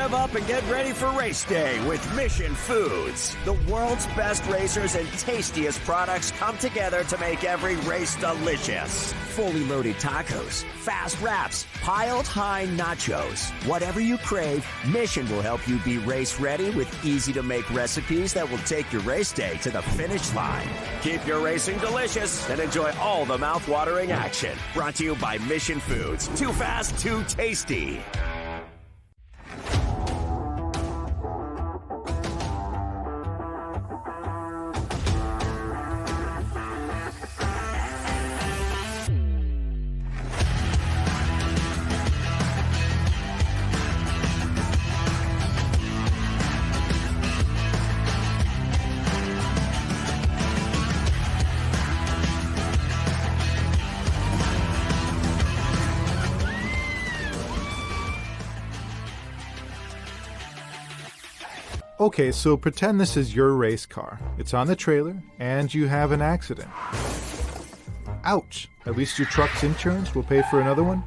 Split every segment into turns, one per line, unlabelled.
Rev up and get ready for race day with Mission Foods. The world's best racers and tastiest products come together to make every race delicious. Fully loaded tacos, fast wraps, piled high nachos. Whatever you crave, Mission will help you be race ready with easy-to-make recipes that will take your race day to the finish line. Keep your racing delicious and enjoy all the mouth-watering action. Brought to you by Mission Foods. Too fast, too tasty.
Okay, so pretend this is your race car. It's on the trailer, and you have an accident. Ouch! At least your truck's insurance will pay for another one?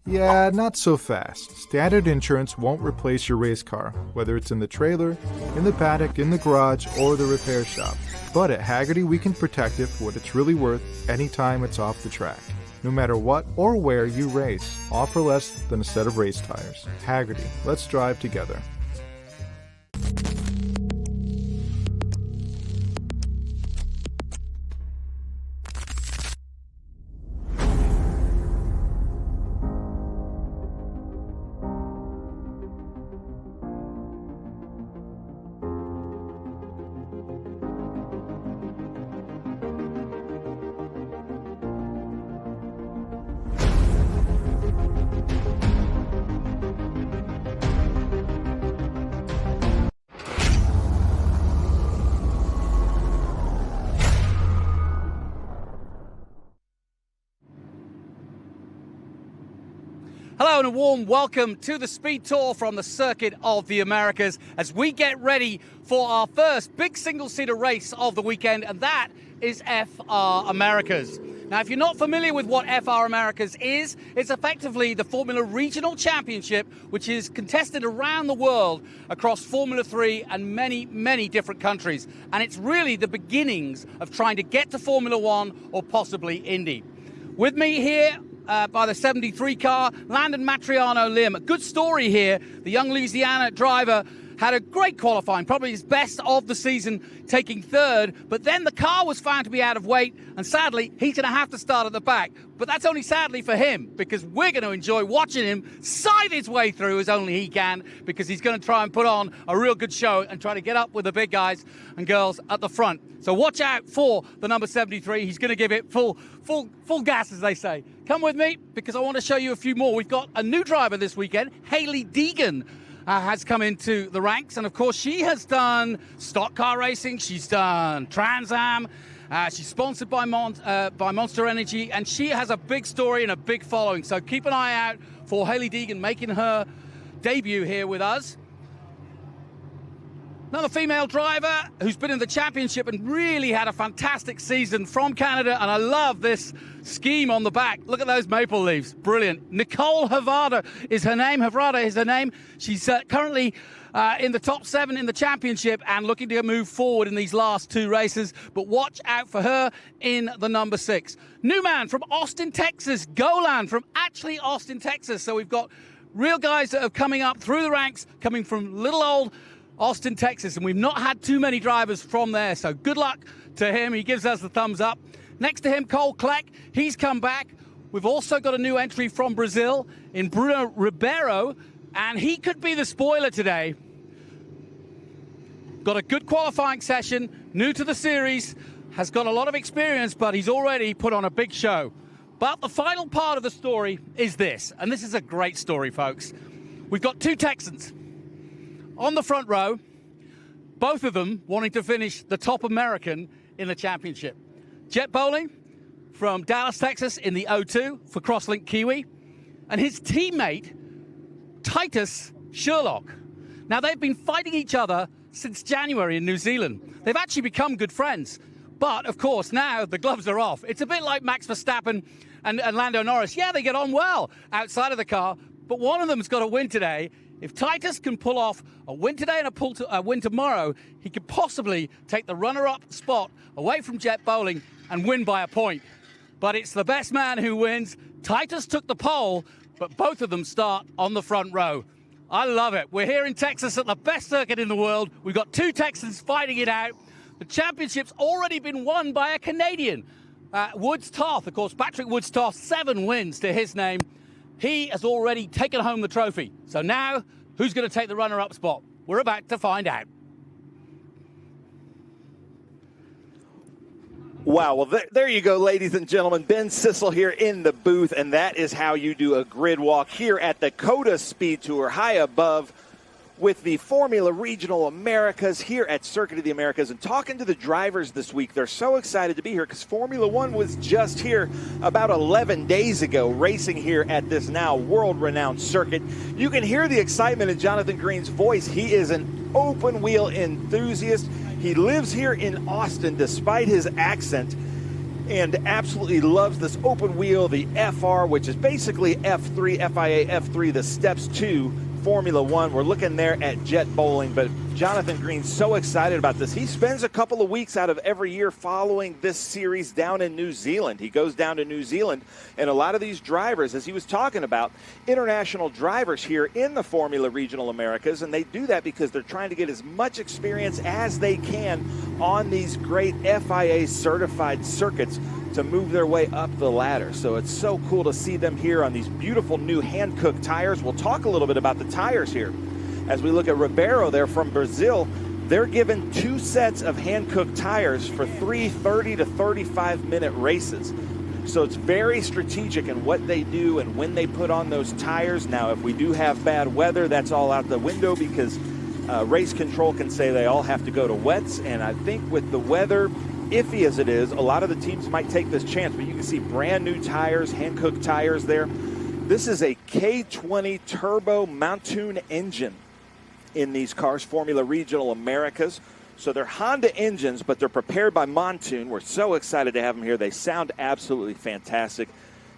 Yeah, not so fast. Standard insurance won't replace your race car, whether it's in the trailer, in the paddock, in the garage, or the repair shop. But at Hagerty, we can protect it for what it's really worth anytime it's off the track. No matter what or where you race, offer less than a set of race tires. Hagerty, let's drive together.
Hello and a warm welcome to the Speed Tour from the Circuit of the Americas as we get ready for our first big single-seater race of the weekend, and that is FR Americas. Now, if you're not familiar with what FR Americas is, it's effectively the Formula Regional Championship, which is contested around the world across Formula 3 and many, many different countries. And it's really the beginnings of trying to get to Formula 1 or possibly Indy. With me here by the 73 car, Landon Matriano Lim. A good story here. The young Louisiana driver had a great qualifying, probably his best of the season, taking third, but then the car was found to be out of weight, and sadly, he's going to have to start at the back. But that's only sadly for him, because we're going to enjoy watching him scythe his way through as only he can, because he's going to try and put on a real good show and try to get up with the big guys and girls at the front. So watch out for the number 73. He's going to give it full gas, as they say. Come with me, because I want to show you a few more. We've got a new driver this weekend, Hailie Deegan. Has come into the ranks, and of course she has done stock car racing, she's done Trans Am, she's sponsored by Monster Energy, and she has a big story and a big following. So keep an eye out for Hailie Deegan making her debut here with us. Another female driver who's been in the championship and really had a fantastic season from Canada, and I love this scheme on the back. Look at those maple leaves, brilliant. Nicole Havrada is her name. She's currently in the top 7 in the championship and looking to move forward in these last 2 races, but watch out for her in the number 6. New man from Austin, Texas, Golan from actually Austin, Texas. So we've got real guys that are coming up through the ranks, coming from little old Austin, Texas, and we've not had too many drivers from there, so good luck to him. He gives us the thumbs up. Next to him, Cole Kleck, he's come back. We've also got a new entry from Brazil in Bruno Ribeiro, and he could be the spoiler today. Got a good qualifying session, new to the series, has got a lot of experience, but he's already put on a big show. But the final part of the story is this, and this is a great story, folks. We've got 2 Texans on the front row, both of them wanting to finish the top American in the championship. Jet Bowling from Dallas, Texas in the O2 for Crosslink Kiwi, and his teammate, Titus Sherlock. Now, they've been fighting each other since January in New Zealand. They've actually become good friends. But, of course, now the gloves are off. It's a bit like Max Verstappen and Lando Norris. Yeah, they get on well outside of the car, but one of them's got to win today If Titus can pull off a win today and a win tomorrow, he could possibly take the runner-up spot away from Jet Bowling and win by a point. But it's the best man who wins. Titus took the pole, but both of them start on the front row. I love it. We're here in Texas at the best circuit in the world. We've got two Texans fighting it out. The championship's already been won by a Canadian, Woods Toth. Of course, Patrick Woods Toth, 7 wins to his name. He has already taken home the trophy. So now, who's going to take the runner-up spot? We're about to find out.
Wow, well, there you go, ladies and gentlemen. Ben Sissel here in the booth, and that is how you do a grid walk here at the COTA SpeedTour, high above with the Formula Regional Americas here at Circuit of the Americas. And talking to the drivers this week, they're so excited to be here because Formula One was just here about 11 days ago, racing here at this now world-renowned circuit. You can hear the excitement in Jonathan Green's voice. He is an open-wheel enthusiast. He lives here in Austin despite his accent and absolutely loves this open wheel, the FR, which is basically F3, FIA F3, the steps to Formula One. We're looking there at Jet Bowling, but Jonathan Green's so excited about this. He spends a couple of weeks out of every year following this series down in New Zealand. He goes down to New Zealand, and a lot of these drivers, as he was talking about, international drivers here in the Formula Regional Americas, and they do that because they're trying to get as much experience as they can on these great FIA certified circuits to move their way up the ladder. So it's so cool to see them here on these beautiful new hand-cooked tires. We'll talk a little bit about the tires here. As we look at Ribeiro there from Brazil, they're given 2 sets of hand-cooked tires for 3 30 to 35-minute races. So it's very strategic in what they do and when they put on those tires. Now, if we do have bad weather, that's all out the window because race control can say they all have to go to wets. And I think with the weather, iffy as it is, a lot of the teams might take this chance, but you can see brand new tires, hand-cooked tires there. This is a K20 turbo Montoon engine in these cars, Formula Regional Americas. So they're Honda engines, but they're prepared by Montoon. We're so excited to have them here. They sound absolutely fantastic.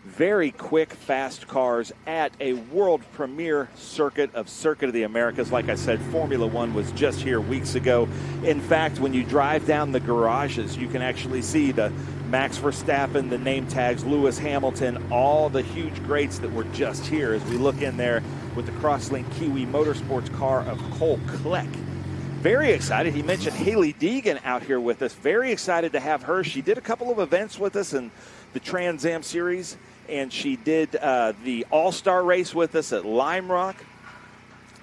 Very quick, fast cars at a world premiere circuit of Circuit of the Americas. Like I said, Formula One was just here weeks ago. In fact, when you drive down the garages, you can actually see the Max Verstappen, the name tags, Lewis Hamilton, all the huge greats that were just here as we look in there with the Crosslink Kiwi Motorsports car of Cole Kleck. Very excited. He mentioned Haley Deegan out here with us. Very excited to have her. She did a couple of events with us in the Trans Am Series, and she did the All-Star race with us at Lime Rock.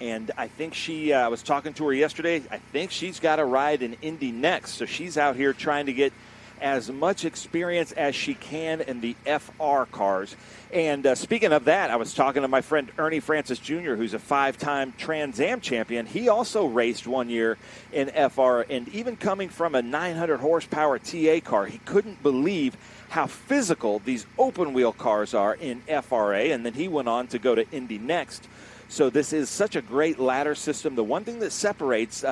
And I think I was talking to her yesterday, I think she's got a ride in Indy next. So she's out here trying to get as much experience as she can in the FR cars. And speaking of that, I was talking to my friend Ernie Francis Jr., who's a 5-time Trans Am champion. He also raced 1 year in FR, and even coming from a 900 horsepower TA car, he couldn't believe how physical these open wheel cars are in FRA. And then he went on to go to Indy next. So this is such a great ladder system. The one thing that separates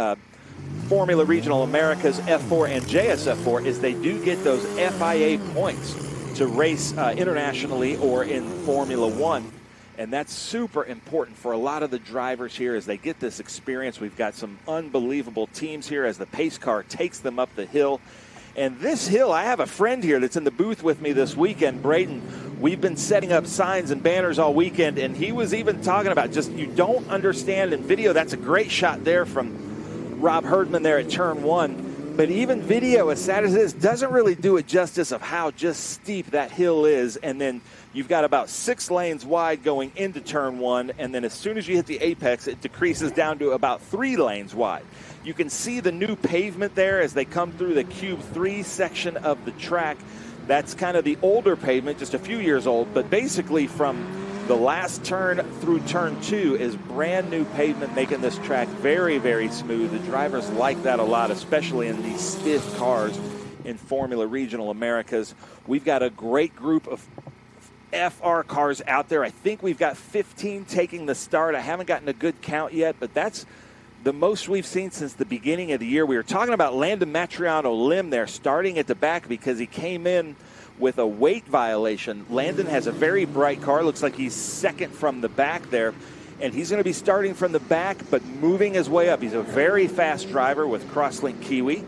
Formula Regional Americas F4 and JS F4 is they do get those FIA points to race internationally or in Formula One. And that's super important for a lot of the drivers here as they get this experience. We've got some unbelievable teams here as the pace car takes them up the hill. And this hill, I have a friend here that's in the booth with me this weekend, Braden. We've been setting up signs and banners all weekend, and he was even talking about just you don't understand in video. That's a great shot there from Rob Herdman there at turn 1. But even video, as sad as it is, doesn't really do it justice of how just steep that hill is. And then you've got about 6 lanes wide going into turn 1, and then as soon as you hit the apex, it decreases down to about 3 lanes wide. You can see the new pavement there as they come through the Cube 3 section of the track. That's kind of the older pavement, just a few years old, but basically from the last turn through turn 2 is brand new pavement, making this track very, very smooth. The drivers like that a lot, especially in these stiff cars in Formula Regional Americas. We've got a great group of FR cars out there. I think we've got 15 taking the start. I haven't gotten a good count yet, but that's the most we've seen since the beginning of the year. We were talking about Landon Matriano Lim there starting at the back because he came in with a weight violation. Landon has a very bright car. Looks like he's second from the back there. and he's going to be starting from the back but moving his way up. He's a very fast driver with Crosslink Kiwi.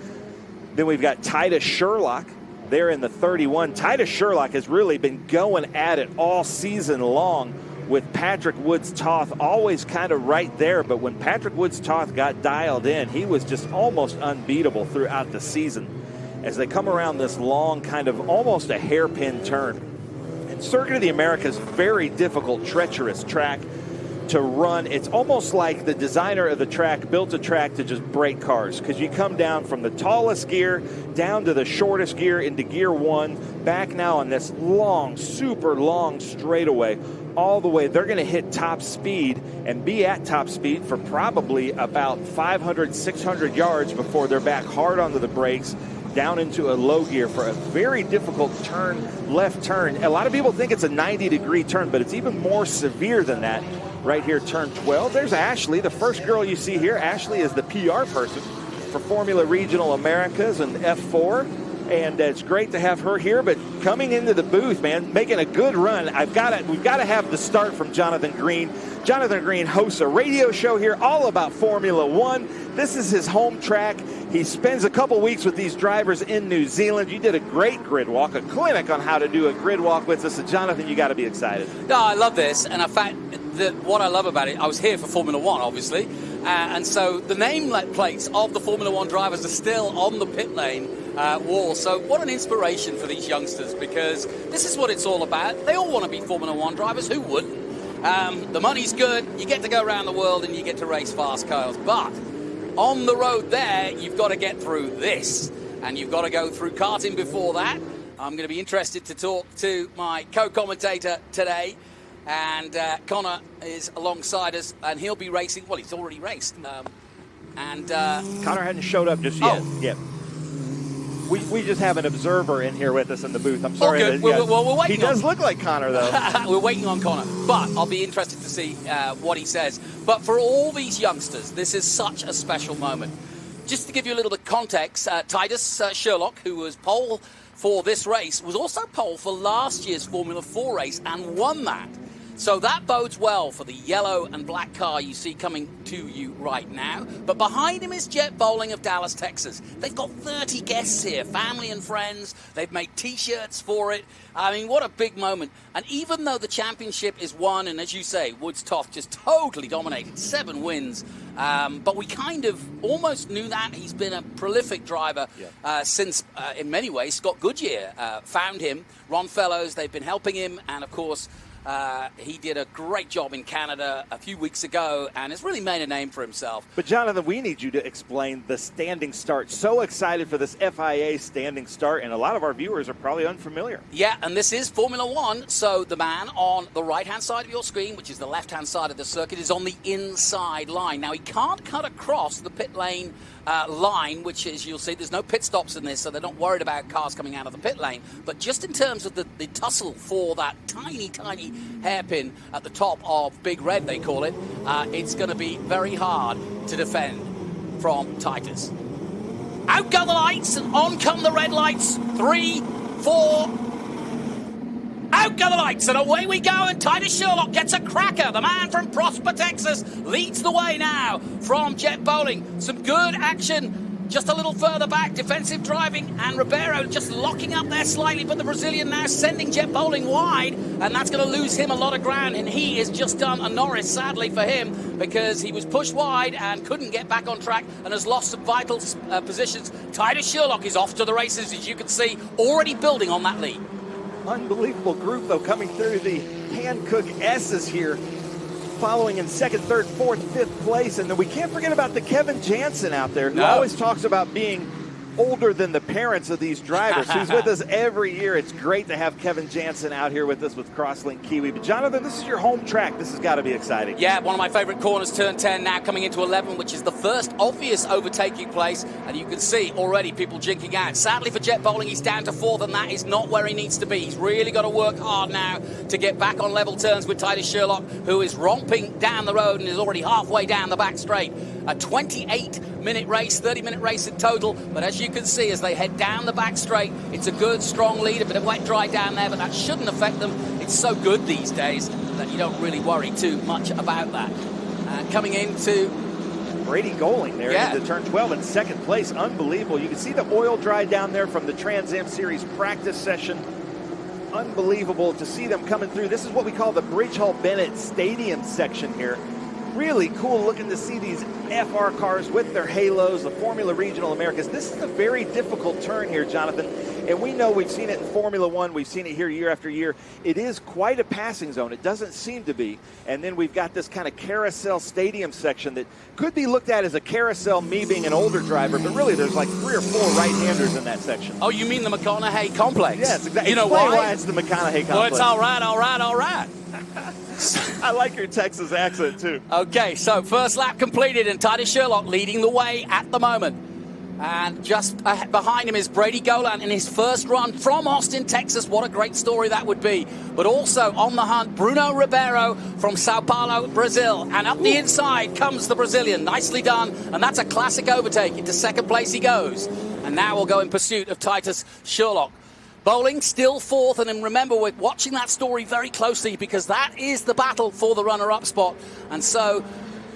Then we've got Titus Sherlock there in the 31. Titus Sherlock has really been going at it all season long with Patrick Woods-Toth always kind of right there. But when Patrick Woods-Toth got dialed in, he was just almost unbeatable throughout the season as they come around this long kind of almost a hairpin turn. And Circuit of the Americas, very difficult, treacherous track to run. It's almost like the designer of the track built a track to just break cars, because you come down from the tallest gear down to the shortest gear into gear 1, back now on this long, super long straightaway all the way. They're going to hit top speed and be at top speed for probably about 500, 600 yards before they're back hard onto the brakes down into a low gear for a very difficult turn, left turn. A lot of people think it's a 90-degree turn, but it's even more severe than that. Right here, turn 12. There's Ashley, the first girl you see here. Ashley is the PR person for Formula Regional Americas and F4, and it's great to have her here. But coming into the booth, man, making a good run. We've got to have the start from Jonathan Green. Jonathan Green hosts a radio show here all about Formula One. This is his home track. He spends a couple weeks with these drivers in New Zealand. You did a great grid walk, a clinic on how to do a grid walk with us. So Jonathan, you got to be excited.
No, I love this, and in fact, what I love about it, I was here for Formula One, obviously, and so the name plates of the Formula One drivers are still on the pit lane wall. So what an inspiration for these youngsters, because this is what it's all about. They all want to be Formula One drivers. Who wouldn't? The money's good. You get to go around the world and you get to race fast cars. But on the road there, you've got to get through this, and you've got to go through karting before that. I'm going to be interested to talk to my co-commentator today. And Connor is alongside us, and he'll be racing. Well, he's already raced.
Connor hadn't showed up just yet.
Oh.
Yep. We just have an observer in here with us in the booth. I'm sorry.
Okay. We're waiting.
He does look like Connor, though.
We're waiting on Connor, but I'll be interested to see what he says. But for all these youngsters, this is such a special moment. Just to give you a little bit of context, Titus Sherlock, who was pole for this race, was also pole for last year's Formula 4 race and won that. So that bodes well for the yellow and black car you see coming to you right now. But behind him is Jet Bowling of Dallas, Texas. They've got 30 guests here, family and friends. They've made T-shirts for it. I mean, what a big moment. And even though the championship is won, and as you say, Woods-Toth just totally dominated, 7 wins. But we kind of almost knew that. He's been a prolific driver since, in many ways, Scott Goodyear found him. Ron Fellows, they've been helping him. And, of course, he did a great job in Canada a few weeks ago and has really made a name for himself.
But, Jonathan, we need you to explain the standing start. So excited for this FIA standing start, and a lot of our viewers are probably unfamiliar.
Yeah, and this is Formula One, so the man on the right-hand side of your screen, which is the left-hand side of the circuit, is on the inside line. Now, he can't cut across the pit lane line, which is, you'll see, there's no pit stops in this, so they're not worried about cars coming out of the pit lane. But just in terms of the tussle for that tiny, tiny hairpin at the top of Big Red, they call it, it's going to be very hard to defend from Titus. Out go the lights, and on come the red lights. 3, 4... Out go the lights, and away we go, and Titus Sherlock gets a cracker. The man from Prosper, Texas, leads the way now from Jet Bowling. Some good action just a little further back, defensive driving, and Ribeiro just locking up there slightly, but the Brazilian now sending Jet Bowling wide, and that's going to lose him a lot of ground, and he has just done a Norris, sadly for him, because he was pushed wide and couldn't get back on track and has lost some vital positions. Titus Sherlock is off to the races, as you can see, already building on that lead.
Unbelievable group, though, coming through the Hankook S's here, following in 2nd, 3rd, 4th, 5th place. And then we can't forget about the Kevin Jansen out there, who always talks about being older than the parents of these drivers. He's with us every year. It's great to have Kevin Jansen out here with us with Crosslink Kiwi. But Jonathan, this is your home track. This has got to be exciting.
Yeah, one of my favorite corners, turn 10, now coming into 11, which is the first obvious overtaking place. And you can see already people jinking out. Sadly for Jet Bowling, he's down to 4th, and that is not where he needs to be. He's really got to work hard now to get back on level turns with Titus Sherlock, who is romping down the road and is already halfway down the back straight. A 28-minute race, 30-minute race in total. But as you can see, as they head down the back straight, it's a good, strong lead. A bit of wet dry down there, but that shouldn't affect them. It's so good these days that you don't really worry too much about that. Coming into
Brady Goling there into turn 12 in second place. Unbelievable. You can see the oil dry down there from the Trans Am Series practice session. Unbelievable to see them coming through. This is what we call the Bridge Hall Bennett Stadium section here. Really cool looking to see these FR cars with their halos, the Formula Regional Americas. This is a very difficult turn here, Jonathan. And we know we've seen it in Formula One. We've seen it here year after year. It is quite a passing zone. It doesn't seem to be. And then we've got this kind of carousel stadium section that could be looked at as a carousel, me being an older driver, but really there's like 3 or 4 right-handers in that section.
Oh, you mean the McConaughey complex?
Yes, exactly.
You know why?
It's the McConaughey complex.
Well, it's all right.
I like your Texas accent, too.
Okay, so first lap completed, and Titus Sherlock leading the way at the moment. And just behind him is Brady Golan in his first run from Austin, Texas. What a great story that would be. But also on the hunt, Bruno Ribeiro from Sao Paulo, Brazil. And up the inside comes the Brazilian. Nicely done. And that's a classic overtake. Into second place he goes. And now we'll go in pursuit of Titus Sherlock. Bowling still fourth, and then remember, we're watching that story very closely because that is the battle for the runner-up spot. And so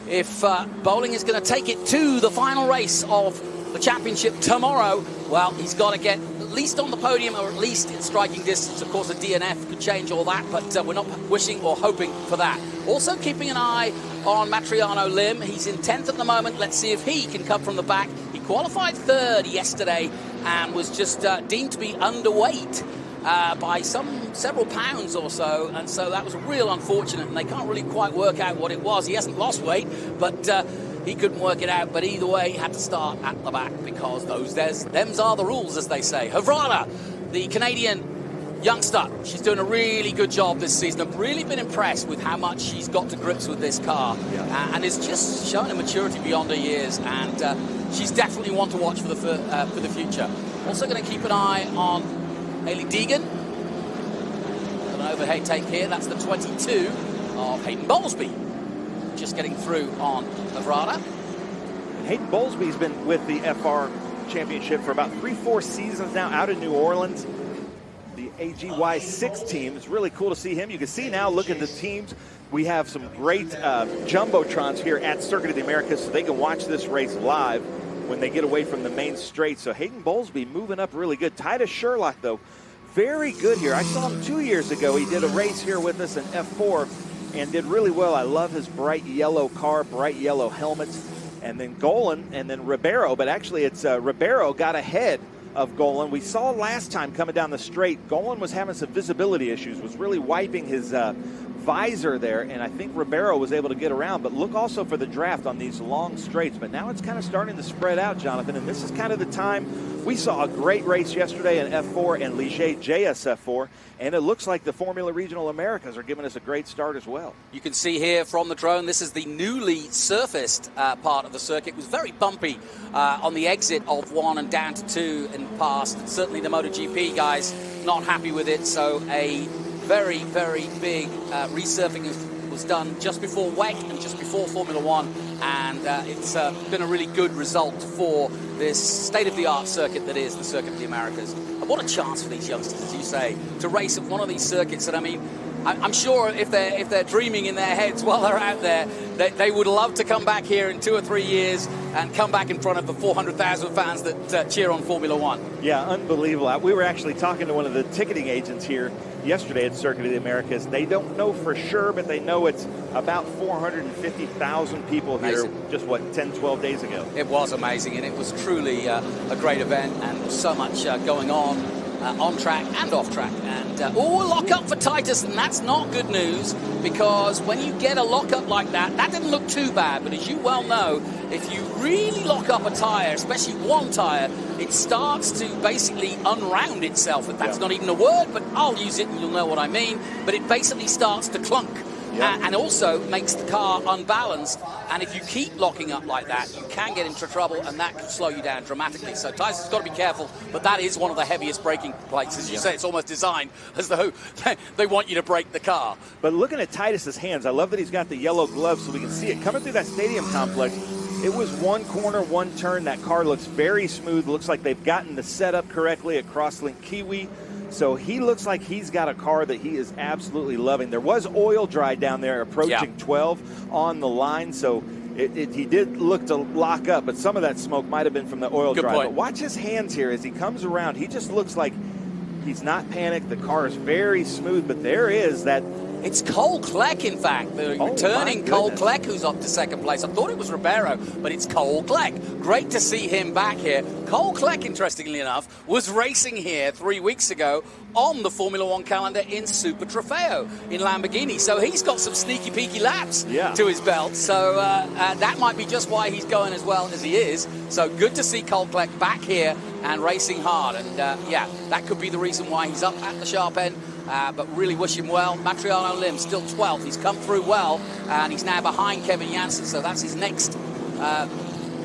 if Bowling is going to take it to the final race of the championship tomorrow, well, he's got to get at least on the podium or at least in striking distance. Of course, a DNF could change all that, but we're not wishing or hoping for that. Also keeping an eye on Matriano Lim. He's in 10th at the moment. Let's see if he can come from the back. He qualified 3rd yesterday and was just deemed to be underweight by several pounds or so, and so that was real unfortunate, and they can't really quite work out what it was. He hasn't lost weight, but he couldn't work it out. But either way, he had to start at the back because them's are the rules, as they say. Havrana, the Canadian youngster, she's doing a really good job this season. I've really been impressed with how much she's got to grips with this car, and is just showing a maturity beyond her years, and she's definitely one to watch for the future. Also going to keep an eye on Hailey Deegan. An overhead take here. That's the 22 of Hayden Bowlesby. Just getting through on Havrana.
Hayden Bowlesby's been with the FR Championship for about 3-4 seasons now, out of New Orleans. The AGY6 team. It's really cool to see him. You can see now, look at the teams. We have some great jumbotrons here at Circuit of the Americas, so they can watch this race live when they get away from the main straight. So Hayden Bowlesby moving up really good. Titus Sherlock, though, very good here. I saw him 2 years ago. He did a race here with us in F4 and did really well. I love his bright yellow car, bright yellow helmets. And then Golan and then Ribeiro, but actually it's Ribeiro got ahead of Golan. We saw last time coming down the straight, Golan was having some visibility issues, was really wiping his visor there, and I think Ribeiro was able to get around. But look also for the draft on these long straights. But now it's kind of starting to spread out, Jonathan, and this is kind of the time. We saw a great race yesterday in F4 and Ligier JS F4, and it looks like the Formula Regional Americas are giving us a great start as well.
You can see here from the drone, this is the newly surfaced part of the circuit. It was very bumpy on the exit of 1 and down to 2 in the past. And certainly the MotoGP guys not happy with it, so a very, very big resurfacing was done just before WEC and just before Formula One, and it's been a really good result for this state-of-the-art circuit that is the Circuit of the Americas. And what a chance for these youngsters, as you say, to race at one of these circuits. And I mean, I'm sure if they're dreaming in their heads while they're out there, they would love to come back here in 2 or 3 years and come back in front of the 400,000 fans that cheer on Formula One.
Yeah, unbelievable. We were actually talking to one of the ticketing agents here yesterday at Circuit of the Americas. They don't know for sure, but they know it's about 450,000 people here. Amazing. Just, 10, 12 days ago.
It was amazing, and it was truly a great event, and so much going on track and off track. And a lock-up for Titus, and that's not good news, because when you get a lock-up like that, that didn't look too bad, but as you well know, if you really lock up a tyre, especially one tyre, it starts to basically unround itself. If that's not even a word, but I'll use it and you'll know what I mean. But it basically starts to clunk. And also makes the car unbalanced. And if you keep locking up like that, you can get into trouble, and that can slow you down dramatically. So Titus has got to be careful, but that is one of the heaviest braking plates. As you say, it's almost designed as though they want you to brake the car.
But looking at Titus's hands, I love that he's got the yellow gloves so we can see it. Coming through that stadium complex, it was one corner, one turn. That car looks very smooth. Looks like they've gotten the setup correctly at Crosslink Kiwi. So he looks like he's got a car that he is absolutely loving. There was oil dry down there approaching 12 on the line, so he did look to lock up, but some of that smoke might have been from the oil dry. But watch his hands here as he comes around. He just looks like he's not panicked. The car is very smooth, but there is that.
It's Cole Kleck, in fact, the returning Cole Kleck, who's up to second place. I thought it was Ribeiro, but it's Cole Kleck. Great to see him back here. Cole Kleck, interestingly enough, was racing here 3 weeks ago on the Formula One calendar in Super Trofeo in Lamborghini. So he's got some sneaky peeky laps to his belt. So that might be just why he's going as well as he is. So good to see Cole Kleck back here and racing hard. And yeah, that could be the reason why he's up at the sharp end. But really wish him well. Matriano Lim still 12th. He's come through well, and he's now behind Kevin Jansen, so that's his next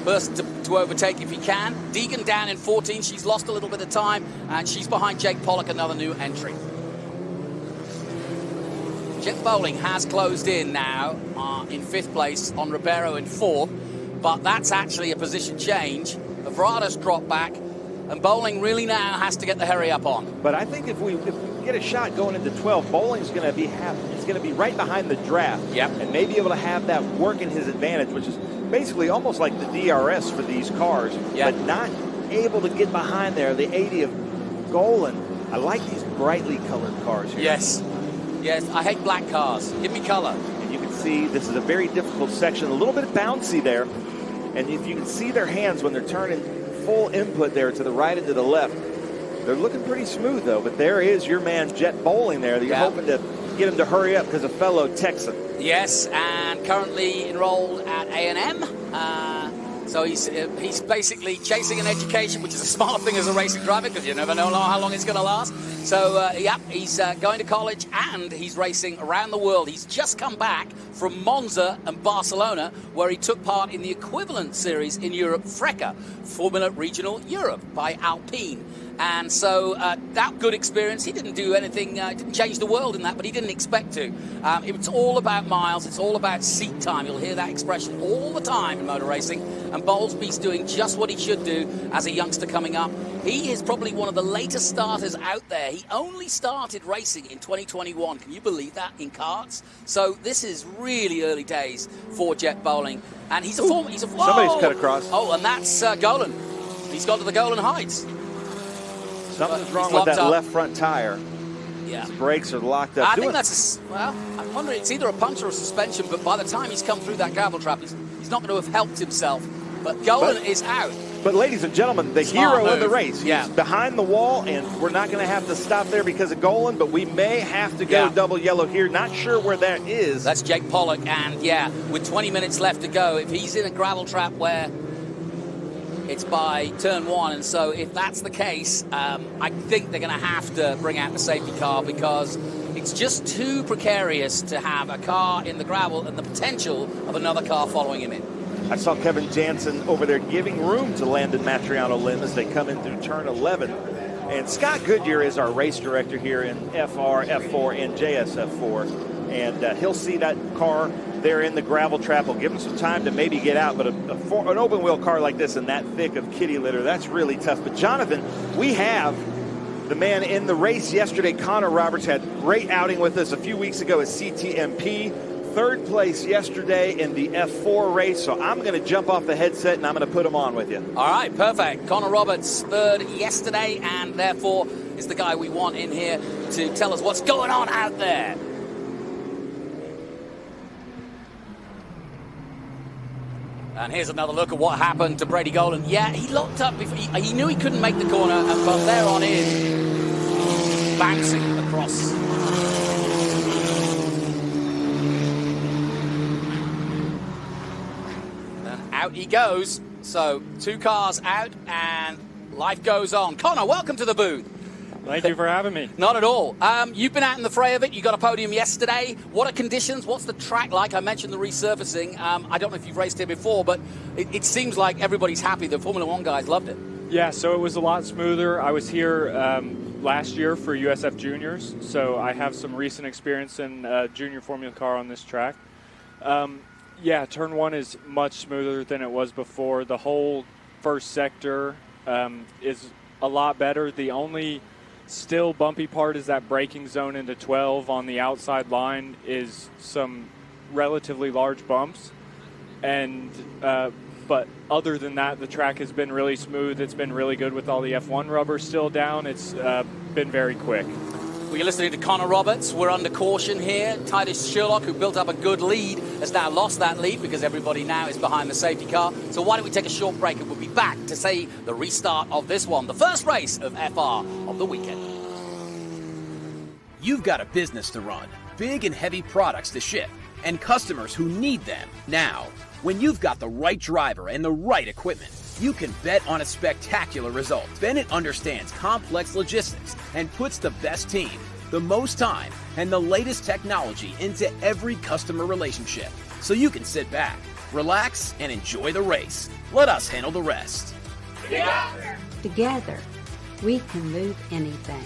person to overtake if he can. Deegan down in 14. She's lost a little bit of time, and she's behind Jake Pollock, another new entry. Jet Bowling has closed in now in 5th place on Ribeiro in 4th, but that's actually a position change. Avrada's dropped back, and Bowling really now has to get the hurry up on.
But I think if we get a shot going into 12, Bowling's going to be right behind the draft, and maybe able to have that work in his advantage, which is basically almost like the DRS for these cars, but not able to get behind there. The 80 of Golan. I like these brightly colored cars here.
Yes, I hate black cars. Give me color.
And you can see this is a very difficult section, a little bit bouncy there, and if you can see their hands when they're turning full input there to the right and to the left, they're looking pretty smooth, though. But there is your man, Jet Bowling, there. You're hoping to get him to hurry up because a fellow Texan.
Yes, and currently enrolled at A&M. So he's basically chasing an education, which is a smart thing as a racing driver because you never know how long it's going to last. So, he's going to college and he's racing around the world. He's just come back from Monza and Barcelona, where he took part in the equivalent series in Europe, FRECA, Formula Regional Europe, by Alpine. And so that good experience, he didn't do anything, didn't change the world in that, but he didn't expect to. It's all about miles, it's all about seat time. You'll hear that expression all the time in motor racing. And Bowlesby's doing just what he should do as a youngster coming up. He is probably one of the latest starters out there. He only started racing in 2021. Can you believe that, in karts? So this is really early days for Jet Bowling. And he's a former...
Somebody's cut across.
Oh, and that's Golan. He's got to the Golan Heights.
Something's wrong with that left front tire.
Yeah.
His brakes are locked up.
I think that's I'm wondering, it's either a puncture or suspension, but by the time he's come through that gravel trap, he's not going to have helped himself. But Golan is out.
But ladies and gentlemen, the hero of the race. He's behind the wall, and we're not going to have to stop there because of Golan, but we may have to go double yellow here. Not sure where that is.
That's Jake Pollock, and with 20 minutes left to go, if he's in a gravel trap where it's by turn 1, and so if that's the case, I think they're going to have to bring out the safety car because it's just too precarious to have a car in the gravel and the potential of another car following him in.
I saw Kevin Jansen over there giving room to Landon Matriano Lim as they come in through turn 11. And Scott Goodyear is our race director here in FR, F4, and JS F4. And he'll see that car there in the gravel trap. He'll give him some time to maybe get out. But an open wheel car like this in that thick of kitty litter, that's really tough. But Jonathan, we have the man in the race yesterday. Connor Roberts had a great outing with us a few weeks ago at CTMP. 3rd place yesterday in the F4 race, so I'm going to jump off the headset and I'm going to put him on with you.
All right, perfect. Connor Roberts, 3rd yesterday, and therefore is the guy we want in here to tell us what's going on out there. And here's another look at what happened to Brady Golan. Yeah, he locked up before. He knew he couldn't make the corner, and from there on in, bouncing across. Out he goes. So 2 cars out and life goes on. Connor, welcome to the booth.
Thank you for having me.
Not at all. You've been out in the fray of it. You got a podium yesterday. What are conditions? What's the track like? I mentioned the resurfacing. I don't know if you've raced here before, but it seems like everybody's happy. The Formula One guys loved it.
Yeah, so it was a lot smoother. I was here last year for USF Juniors, so I have some recent experience in junior Formula car on this track. Yeah, turn 1 is much smoother than it was before. The whole first sector is a lot better. The only still bumpy part is that braking zone into 12 on the outside line is some relatively large bumps. And but other than that, the track has been really smooth. It's been really good with all the F1 rubber still down. It's been very quick.
Well, you're listening to Connor Roberts. We're under caution here. Titus Sherlock, who built up a good lead, has now lost that lead because everybody now is behind the safety car. So why don't we take a short break and we'll be back to say the restart of this one, the first race of FR of the weekend.
You've got a business to run, big and heavy products to ship, and customers who need them now. When you've got the right driver and the right equipment, you can bet on a spectacular result. Bennett understands complex logistics and puts the best team, the most time, and the latest technology into every customer relationship. So you can sit back, relax, and enjoy the race. Let us handle the rest.
Together, we can move anything.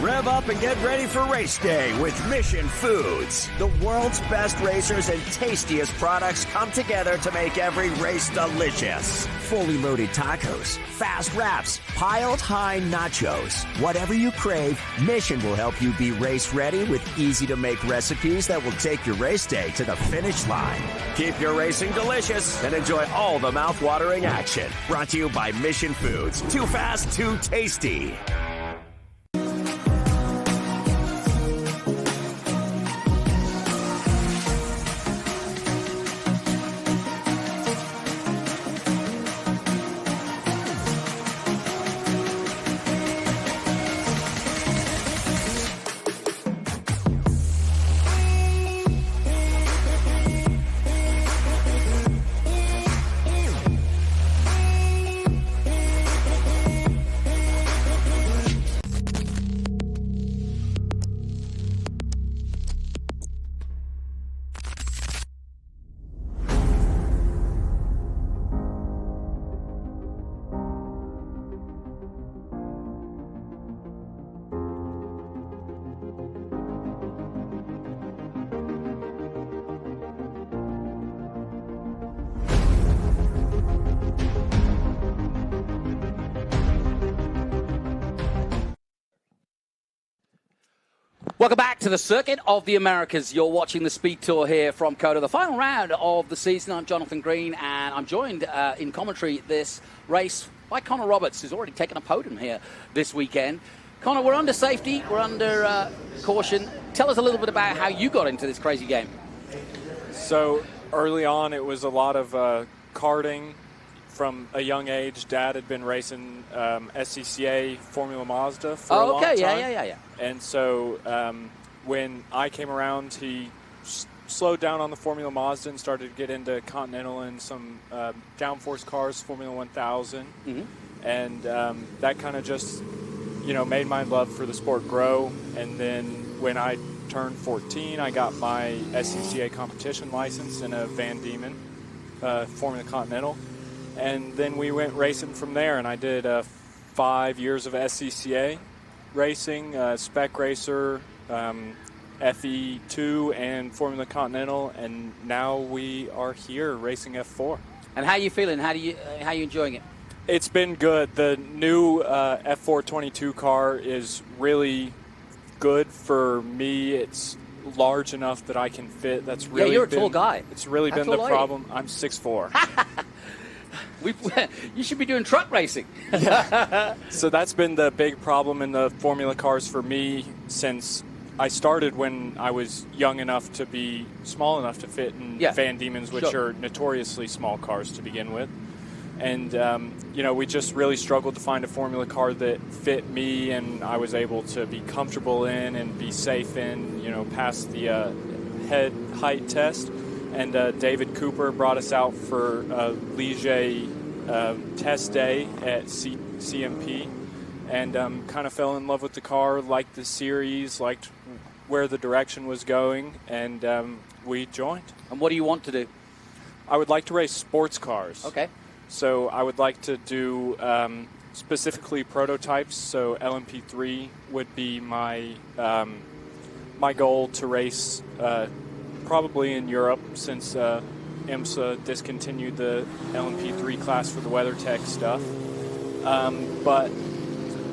Rev up and get ready for race day with Mission Foods. The world's best racers and tastiest products come together to make every race delicious. Fully loaded tacos, fast wraps, piled high nachos. Whatever you crave, Mission will help you be race ready with easy to make recipes that will take your race day to the finish line. Keep your racing delicious and enjoy all the mouth-watering action. Brought to you by Mission Foods. Too fast, too tasty.
Welcome back to the Circuit of the Americas. You're watching the Speed Tour here from COTA, the final round of the season. I'm Jonathan Green, and I'm joined in commentary this race by Connor Roberts, who's already taken a podium here this weekend. Connor, we're under safety, we're under caution. Tell us a little bit about how you got into this crazy game.
So early on, it was a lot of karting from a young age. Dad had been racing SCCA Formula Mazda for a long time.
Yeah.
And so when I came around, he slowed down on the Formula Mazda and started to get into Continental and some downforce cars, Formula 1000. Mm-hmm. And that kind of just, made my love for the sport grow. And then when I turned 14, I got my SCCA competition license in a Van Diemen Formula Continental. And then we went racing from there, and I did 5 years of SCCA racing, spec racer, FE2, and Formula Continental, and now we are here racing F4.
And how are you feeling? How are you enjoying it?
It's been good. The new F4 22 car is really good for me. It's large enough that I can fit. That's really
you're a tall guy.
It's really been the problem. I'm 6'4".
You should be doing truck racing.
Yeah. So that's been the big problem in the Formula cars for me since I started when I was young enough to be small enough to fit in Van Diemens, which are notoriously small cars to begin with. And, we just really struggled to find a Formula car that fit me and I was able to be comfortable in and be safe in, pass the head height test. And David Cooper brought us out for a Ligier test day at CMP, and kind of fell in love with the car, liked the series, liked where the direction was going, and we joined.
And what do you want to do?
I would like to race sports cars.
Okay.
So I would like to do specifically prototypes, so LMP3 would be my my goal to race probably in Europe, since IMSA discontinued the LMP3 class for the WeatherTech stuff. But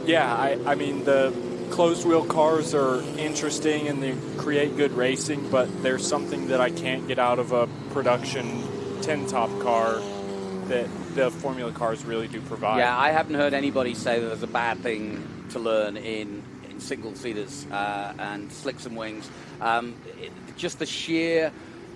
Yeah, I mean, the closed-wheel cars are interesting and they create good racing, but there's something that I can't get out of a production 10-top car that the Formula cars really do provide.
Yeah, I haven't heard anybody say that there's a bad thing to learn in single-seaters and slicks and wings. Just the sheer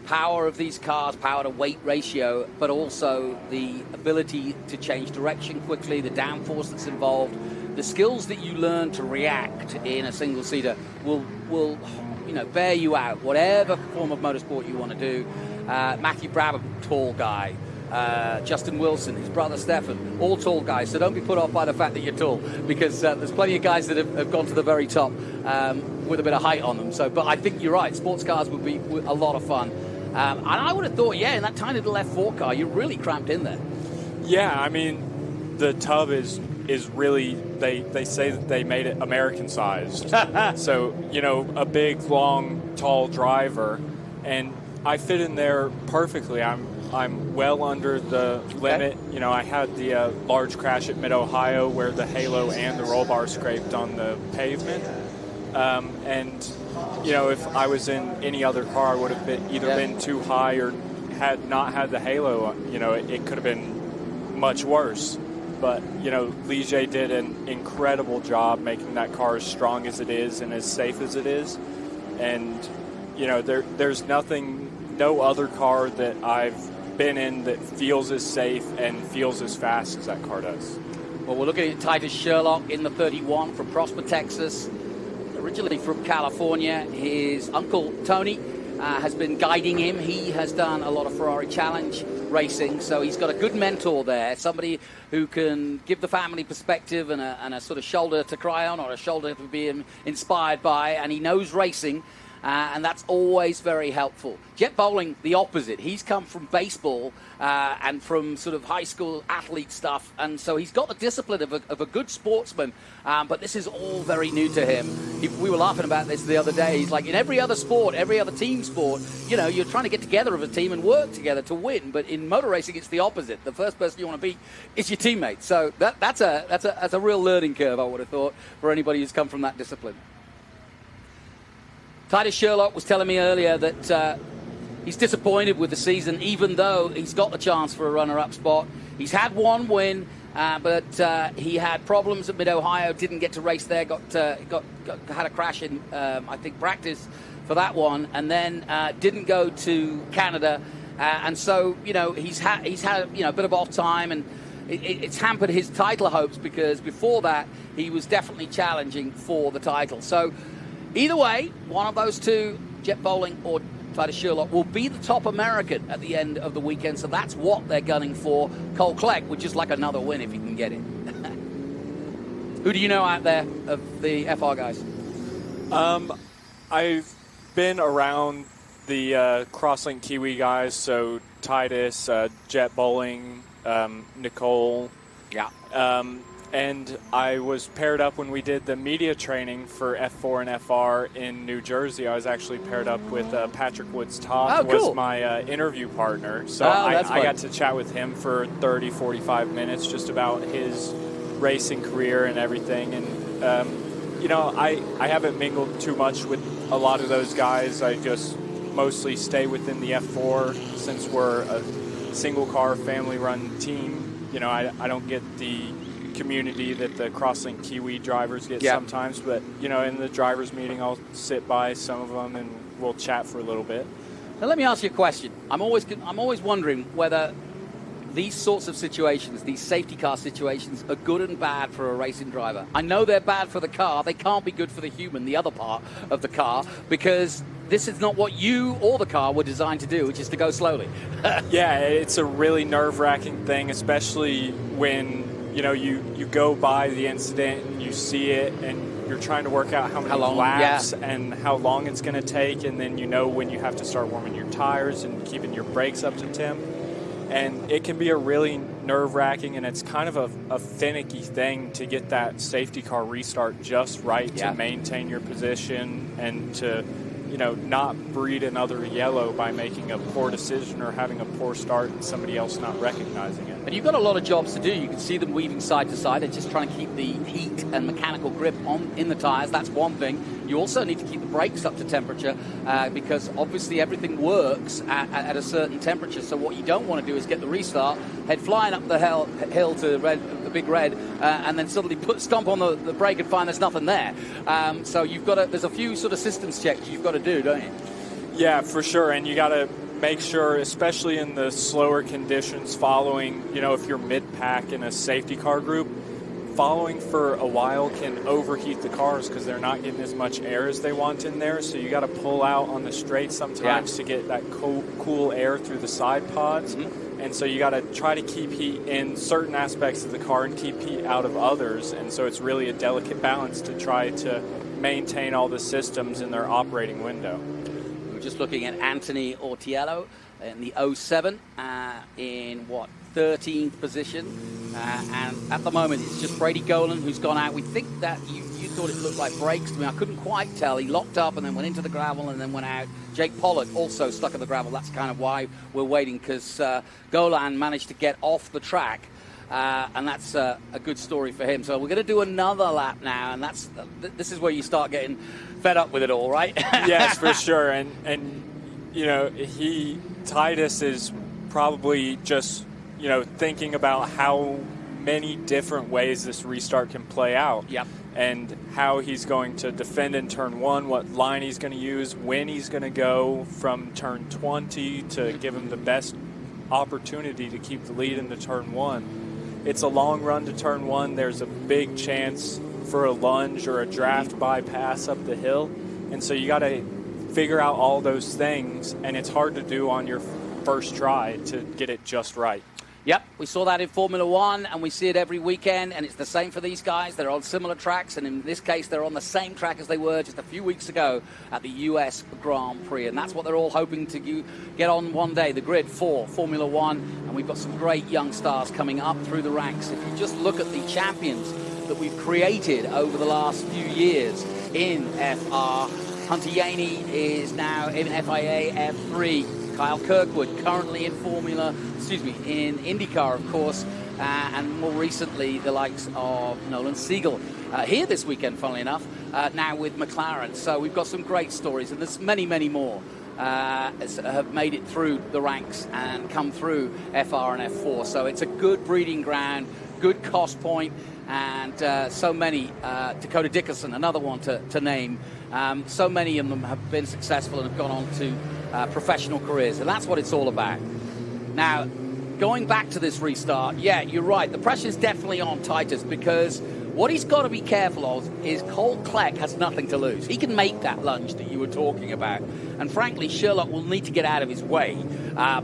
power of these cars, power to weight ratio, but also the ability to change direction quickly, the downforce that's involved, the skills that you learn to react in a single-seater will bear you out, whatever form of motorsport you want to do. Matthew Brabham, tall guy. Justin Wilson, his brother Stefan, all tall guys. So don't be put off by the fact that you're tall, because there's plenty of guys that have gone to the very top with a bit of height on them. But I think you're right. Sports cars would be a lot of fun. And I would have thought, in that tiny little F4 car, you're really cramped in there.
Yeah, I mean, the tub is really, they say that they made it American-sized. So, a big, long, tall driver, and I fit in there perfectly. I'm well under the limit. I had the large crash at Mid-Ohio where the halo and the roll bar scraped on the pavement. And if I was in any other car, I would have been too high or had not had the halo. It could have been much worse. But, Ligier did an incredible job making that car as strong as it is and as safe as it is. And, there's no other car that I've been in that feels as safe and feels as fast as that car does.
Well, we're looking at Titus Sherlock in the 31 from Prosper, Texas. Originally from California. His uncle, Tony, has been guiding him. He has done a lot of Ferrari Challenge racing, so he's got a good mentor there, somebody who can give the family perspective and a sort of shoulder to cry on, or a shoulder to be inspired by, and he knows racing, and that's always very helpful. Jet Bowling, the opposite. He's come from baseball and from sort of high school athlete stuff, and so he's got the discipline of a good sportsman, but this is all very new to him. We were laughing about this the other day. He's like, in every other sport, every other team sport, you're trying to get together as a team and work together to win, but in motor racing, it's the opposite. The first person you want to beat is your teammate. So that's a real learning curve, I would have thought, for anybody who's come from that discipline. Titus Sherlock was telling me earlier that he's disappointed with the season, even though he's got the chance for a runner-up spot. He's had one win, but he had problems at Mid-Ohio, didn't get to race there, had a crash in, I think, practice for that one, and then didn't go to Canada. And so, he's had a bit of off time, and it's hampered his title hopes, because before that, he was definitely challenging for the title. So, either way, one of those two, Jet Bowling or Titus Sherlock, will be the top American at the end of the weekend, so that's what they're gunning for. Cole Kleck would just like another win if he can get it. Who do you know out there of the FR guys?
I've been around the Crosslink Kiwi guys, so Titus, Jet Bowling, Nicole.
Yeah.
And I was paired up when we did the media training for F4 and FR in New Jersey. I was actually paired up with Patrick Woods-Toth, who was my interview partner. So I got to chat with him for 30, 45 minutes just about his racing career and everything. And, I haven't mingled too much with a lot of those guys. I just mostly stay within the F4 since we're a single-car, family-run team. I don't get the community that the Crosslink Kiwi drivers get sometimes, but in the drivers meeting I'll sit by some of them and we'll chat for a little bit.
Now let me ask you a question. I'm always wondering whether these sorts of situations, these safety car situations, are good and bad for a racing driver. I know they're bad for the car. They can't be good for the human, the other part of the car, because this is not what you or the car were designed to do, which is to go slowly.
Yeah, it's a really nerve-wracking thing, especially when you go by the incident and you see it and you're trying to work out how many laps and how long it's going to take, and then when you have to start warming your tires and keeping your brakes up to temp. And it can be a really nerve-wracking, and it's kind of a finicky thing to get that safety car restart just right to maintain your position and to not breed another yellow by making a poor decision or having a poor start and somebody else not recognizing it.
And you've got a lot of jobs to do. You can see them weaving side to side. They're just trying to keep the heat and mechanical grip in the tires. That's one thing. You also need to keep the brakes up to temperature because obviously everything works at a certain temperature. So what you don't want to do is get the restart, head flying up the hill to the big red, and then suddenly stomp on the brake and find there's nothing there. So there's a few sort of systems checks you've got to do, don't you?
Yeah, for sure. And you got to make sure, especially in the slower conditions, following, if you're mid-pack in a safety car group, following for a while can overheat the cars because they're not getting as much air as they want in there. So you got to pull out on the straight sometimes to get that cool air through the side pods. Mm-hmm. And so you got to try to keep heat in certain aspects of the car and keep heat out of others. And so it's really a delicate balance to try to maintain all the systems in their operating window.
We're just looking at Anthony Ortiello in the 07 in 13th position, and at the moment it's just Brady Golan who's gone out. We think that you thought it looked like brakes to me. I couldn't quite tell. He locked up and then went into the gravel and then went out. Jake Pollard also stuck in the gravel. That's kind of why we're waiting, because Golan managed to get off the track, and that's a good story for him. So we're going to do another lap now, and this is where you start getting fed up with it all, right?
Yes, for sure. And Titus is probably just thinking about how many different ways this restart can play out.
Yep.
And how he's going to defend in turn 1, what line he's going to use, when he's going to go from turn 20 to give him the best opportunity to keep the lead into turn 1. It's a long run to turn 1. There's a big chance for a lunge or a draft bypass up the hill. And so you got to figure out all those things, and it's hard to do on your first try to get it just right.
Yep, we saw that in Formula One, and we see it every weekend, and it's the same for these guys. They're on similar tracks, and in this case, they're on the same track as they were just a few weeks ago at the U.S. Grand Prix, and that's what they're all hoping to get on one day, the grid for Formula One, and we've got some great young stars coming up through the ranks. If you just look at the champions that we've created over the last few years in FR, Hunter Yaney is now in FIA F3. Kyle Kirkwood currently in in IndyCar, of course, and more recently the likes of Nolan Siegel here this weekend, funnily enough, now with McLaren. So we've got some great stories, and there's many, many more have made it through the ranks and come through FR and F4. So it's a good breeding ground, good cost point, and so many, Dakota Dickerson, another one to name. So many of them have been successful and have gone on to professional careers, and that's what it's all about. Now, going back to this restart, yeah, you're right. The pressure's definitely on Titus, because what he's got to be careful of is Colt Kleck has nothing to lose. He can make that lunge that you were talking about. And frankly, Sherlock will need to get out of his way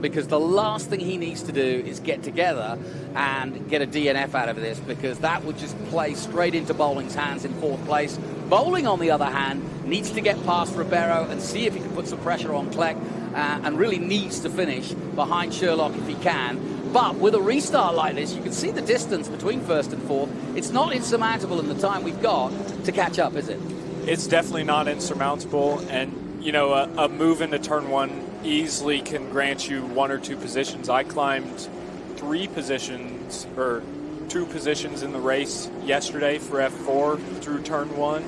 because the last thing he needs to do is get together and get a DNF out of this, because that would just play straight into Bowling's hands in 4th place. Bowling, on the other hand, needs to get past Ribeiro and see if he can put some pressure on Kleck, and really needs to finish behind Sherlock if he can. But with a restart like this, you can see the distance between 1st and 4th. It's not insurmountable in the time we've got to catch up, is it?
It's definitely not insurmountable, and a move into turn 1 easily can grant you 1 or 2 positions. I climbed 3 positions, or 2 positions in the race yesterday for F4 through turn 1.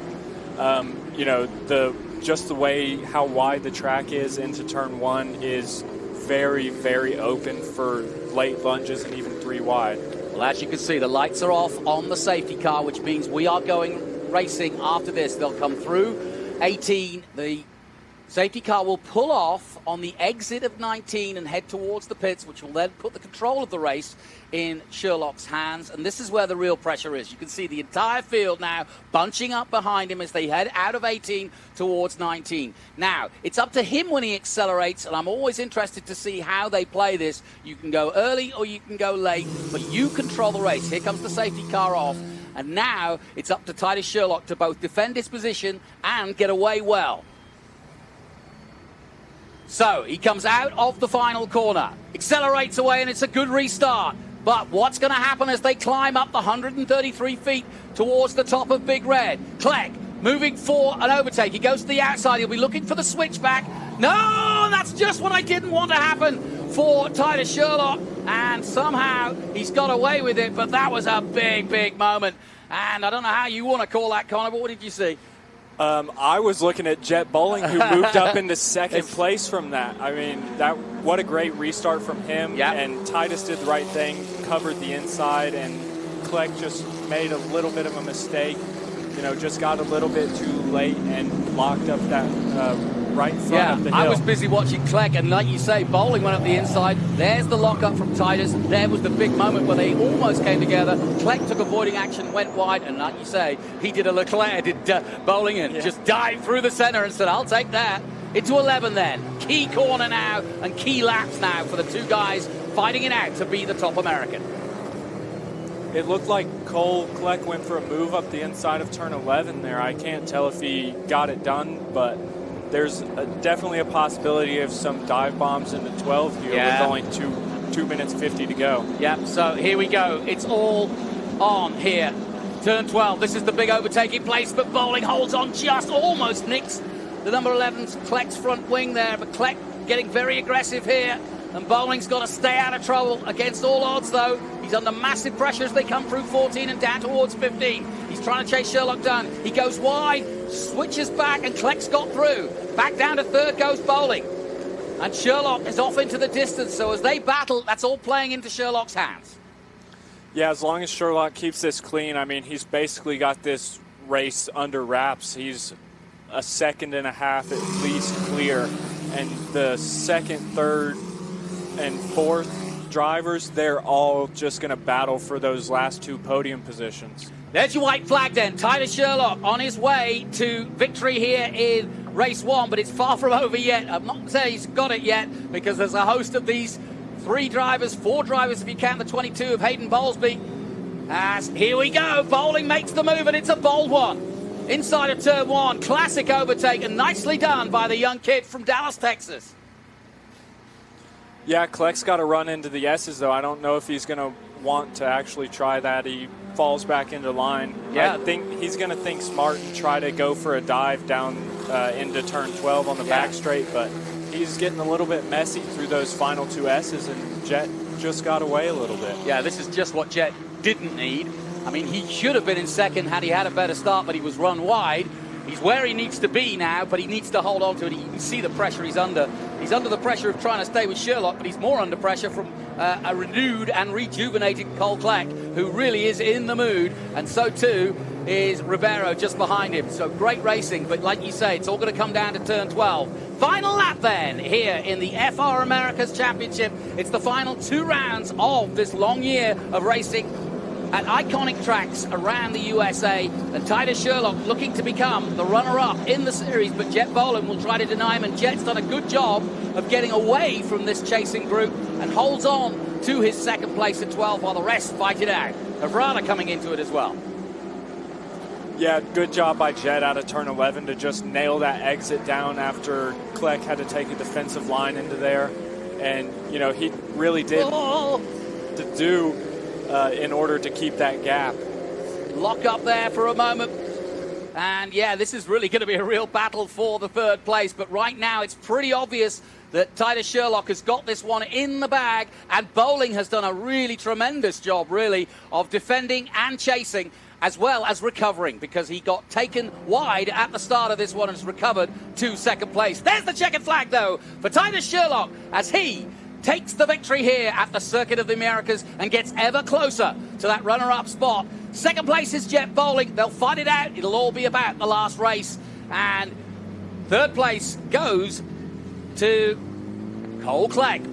Just the way how wide the track is into turn 1 is very, very open for late lunges and even 3 wide.
Well, as you can see, the lights are off on the safety car, which means we are going racing after this. They'll come through 18. The safety car will pull off on the exit of 19 and head towards the pits, which will then put the control of the race in Sherlock's hands. And this is where the real pressure is. You can see the entire field now bunching up behind him as they head out of 18 towards 19. Now, it's up to him when he accelerates, and I'm always interested to see how they play this. You can go early or you can go late, but you control the race. Here comes the safety car off, and now it's up to Titus Sherlock to both defend his position and get away well. So he comes out of the final corner, accelerates away, and it's a good restart. But what's going to happen as they climb up the 133 feet towards the top of Big Red? Kleck moving for an overtake. He goes to the outside. He'll be looking for the switchback. No, that's just what I didn't want to happen for Titus Sherlock. And somehow he's got away with it, but that was a big, big moment. And I don't know how you want to call that, Connor, but what did you see?
I was looking at Jet Bowling, who moved up into second place from that. I mean, what a great restart from him.
Yep.
And Titus did the right thing, covered the inside, and Kleck just made a little bit of a mistake. You know, just got a little bit too late and locked up that right front of the hill.
I was busy watching Kleck, and like you say, Bowling went up the inside. There's the lockup from Titus. There was the big moment where they almost came together. Kleck took avoiding action, went wide, and like you say, he did a Leclerc, did Bowling, and just dived through the center and said, I'll take that. Into 11 then. Key corner now, and key laps now for the two guys fighting it out to be the top American.
It looked like Cole Kleck went for a move up the inside of turn 11 there. I can't tell if he got it done, but there's definitely a possibility of some dive bombs into 12 here with only 2 minutes 50 to go.
Yep, so here we go. It's all on here. Turn 12. This is the big overtaking place, but Bowling holds on, just almost nicks the number 11's Kleck's front wing there, but Kleck getting very aggressive here. And Bowling's got to stay out of trouble against all odds, though. He's under massive pressure as they come through 14 and down towards 15. He's trying to chase Sherlock down. He goes wide, switches back, and Kleck's got through. Back down to third goes Bowling. And Sherlock is off into the distance, so as they battle, that's all playing into Sherlock's hands.
Yeah, as long as Sherlock keeps this clean, I mean, he's basically got this race under wraps. He's a second and a half at least clear. And the second, third, and fourth drivers, they're all just going to battle for those last two podium positions.
There's your white flag then. Titus Sherlock on his way to victory here in race 1, but it's far from over yet. I'm not saying he's got it yet, because there's a host of these 4 drivers if you count the 22 of Hayden Bowlesby. As here we go, Bowling makes the move, and it's a bold one. Inside of turn 1, classic overtake, and nicely done by the young kid from Dallas, Texas.
Yeah, Kleck's got to run into the S's, though. I don't know if he's going to want to actually try that. He falls back into line.
Yeah.
I think he's going to think smart and try to go for a dive down into turn 12 on the back straight, but he's getting a little bit messy through those final 2 S's, and Jet just got away a little bit.
Yeah, this is just what Jet didn't need. I mean, he should have been in second had he had a better start, but he was run wide. He's where he needs to be now, but he needs to hold on to it. You can see the pressure he's under. He's under the pressure of trying to stay with Sherlock, but he's more under pressure from a renewed and rejuvenated Cole Kleck, who really is in the mood, and so too is Ribeiro just behind him. So great racing, but like you say, it's all going to come down to turn 12. Final lap then here in the FR Americas Championship. It's the final 2 rounds of this long year of racing at iconic tracks around the USA, and Titus Sherlock looking to become the runner-up in the series, but Jet Bowling will try to deny him, and Jet's done a good job of getting away from this chasing group and holds on to his second place at 12 while the rest fight it out. Avrada coming into it as well.
Yeah, good job by Jet out of turn 11 to just nail that exit down after Kleck had to take a defensive line into there, and you know, he really did to do in order to keep that gap.
Lock up there for a moment. And yeah, this is really going to be a real battle for the third place. But right now, it's pretty obvious that Titus Sherlock has got this one in the bag. And Bowling has done a really tremendous job, really, of defending and chasing, as well as recovering, because he got taken wide at the start of this one and has recovered to second place. There's the checkered flag, though, for Titus Sherlock, as he takes the victory here at the Circuit of the Americas and gets ever closer to that runner-up spot. Second place is Jet Bowling. They'll fight it out. It'll all be about the last race. And third place goes to Cole Kleck,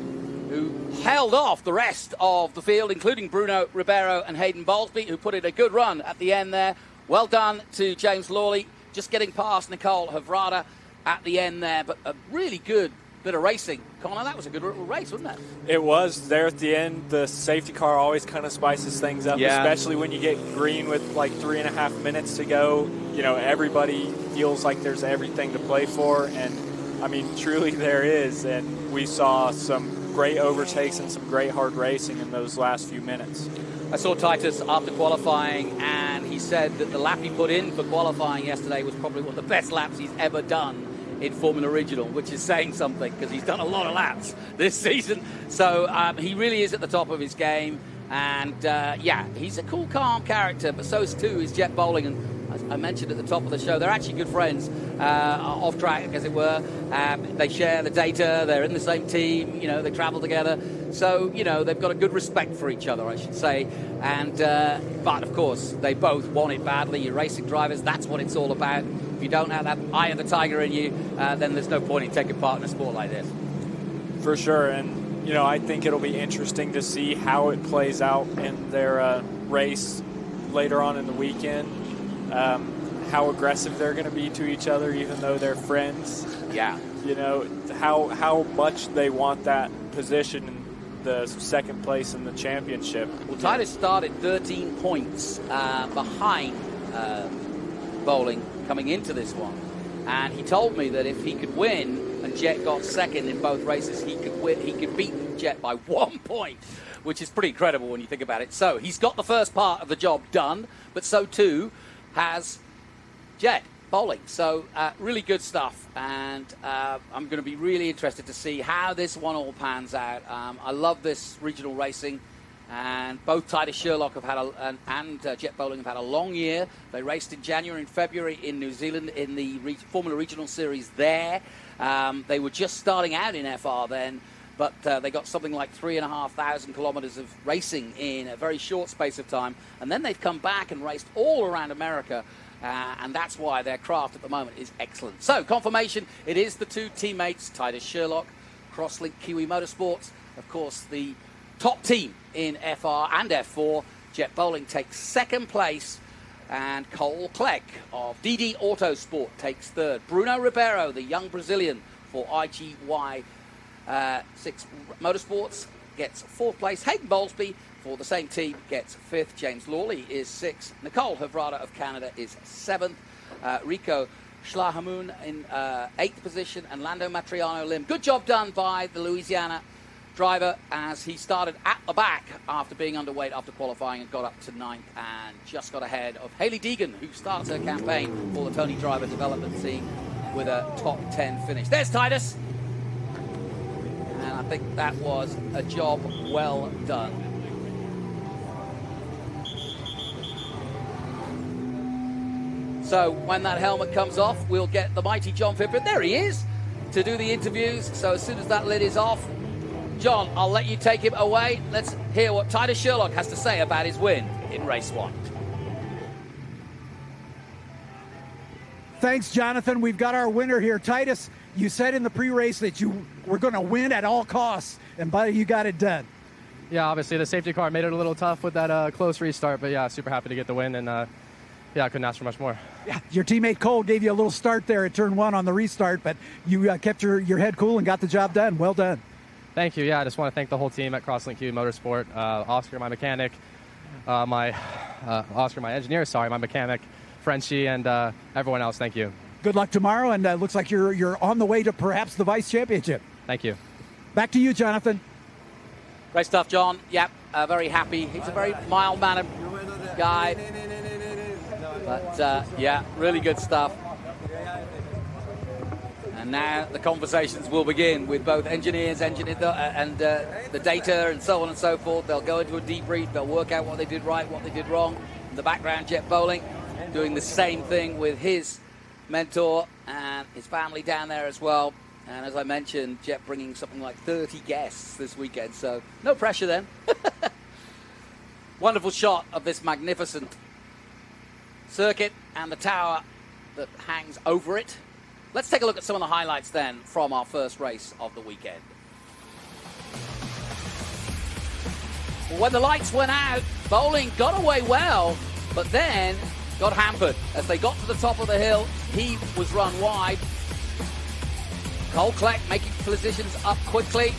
who held off the rest of the field, including Bruno Ribeiro and Hayden Bowlesby, who put in a good run at the end there. Well done to James Lawley, just getting past Nicole Havrada at the end there, but a really good bit of racing. Connor, that was a good race, wasn't it?
It was. There at the end, the safety car always kind of spices things up, especially when you get green with like 3.5 minutes to go. You know, everybody feels like there's everything to play for, and I mean, truly there is, and we saw some great overtakes and some great hard racing in those last few minutes.
I saw Titus after qualifying, and and he said that the lap he put in for qualifying yesterday was probably one of the best laps he's ever done in Formula Regional, which is saying something because he's done a lot of laps this season. So he really is at the top of his game, and yeah, he's a cool, calm character, but so too is Jet Bowling. And as I mentioned at the top of the show, they're actually good friends off track, as it were. They share the data, they're in the same team, you know, they travel together. So, you know, they've got a good respect for each other, I should say. And but of course, they both want it badly. You're racing drivers, that's what it's all about. If you don't have that eye of the tiger in you, then there's no point in taking part in a sport like this.
For sure, and you know, I think it'll be interesting to see how it plays out in their race later on in the weekend. How aggressive they're going to be to each other, even though they're friends.
Yeah.
You know, how much they want that position in the second place in the championship.
Well, Titus started 13 points behind Bowling coming into this one, and he told me that if he could win and Jet got second in both races, he could beat Jet by 1 point, which is pretty incredible when you think about it. So he's got the first part of the job done, but so too has Jet Bowling. So really good stuff, and I'm going to be really interested to see how this one all pans out. I love this regional racing. And both Titus Sherlock have had and Jet Bowling have had a long year. They raced in January and February in New Zealand in the Formula Regional Series there. They were just starting out in FR then, but they got something like 3,500 kilometers of racing in a very short space of time. And then they've come back and raced all around America, and that's why their craft at the moment is excellent. So, confirmation, it is the two teammates, Titus Sherlock, Crosslink Kiwi Motorsports, of course, the top team in FR and F4. Jet Bowling takes second place, and Cole Clegg of DD Autosport takes third. Bruno Ribeiro, the young Brazilian for IGY 6 Motorsports, gets fourth place. Hayden Bowlesby for the same team gets fifth. James Lawley is sixth. Nicole Havrada of Canada is seventh. Rico Schlahamoon in eighth position, and Lando Matriano Lim. Good job done by the Louisiana driver as he started at the back after being underweight after qualifying and got up to ninth and just got ahead of Hayley Deegan, who starts her campaign for the Tony Driver development team with a top 10 finish. There's Titus, and I think that was a job well done. So when that helmet comes off, we'll get the mighty John Phippen. There he is to do the interviews. So as soon as that lid is off, John, I'll let you take him away. Let's hear what Titus Sherlock has to say about his win in race one.
Thanks, Jonathan. We've got our winner here. Titus, you said in the pre-race that you were going to win at all costs, and buddy, you got it done.
Yeah, obviously the safety car made it a little tough with that close restart, but yeah, super happy to get the win, and yeah, I couldn't ask for much more.
Yeah, your teammate Cole gave you a little start there at turn one on the restart, but you kept your head cool and got the job done. Well done.
Thank you. Yeah, I just want to thank the whole team at Crosslink Kiwi Motorsport, Oscar, my mechanic, Oscar, my engineer, my mechanic, Frenchie, and everyone else. Thank you.
Good luck tomorrow, and looks like you're on the way to perhaps the Vice Championship.
Thank you.
Back to you, Jonathan.
Great stuff, John. Yep, very happy. He's a very mild-mannered guy, but yeah, really good stuff. And now the conversations will begin with both engineers and the data and so on and so forth. They'll go into a debrief. They'll work out what they did right, what they did wrong. In the background, Jet Bowling doing the same thing with his mentor and his family down there as well. And as I mentioned, Jet bringing something like 30 guests this weekend, so no pressure then. Wonderful shot of this magnificent circuit and the tower that hangs over it. Let's take a look at some of the highlights then from our first race of the weekend. Well, when the lights went out, Bowling got away well, but then got hampered. As they got to the top of the hill, he was run wide. Cole Clegg making positions up quickly.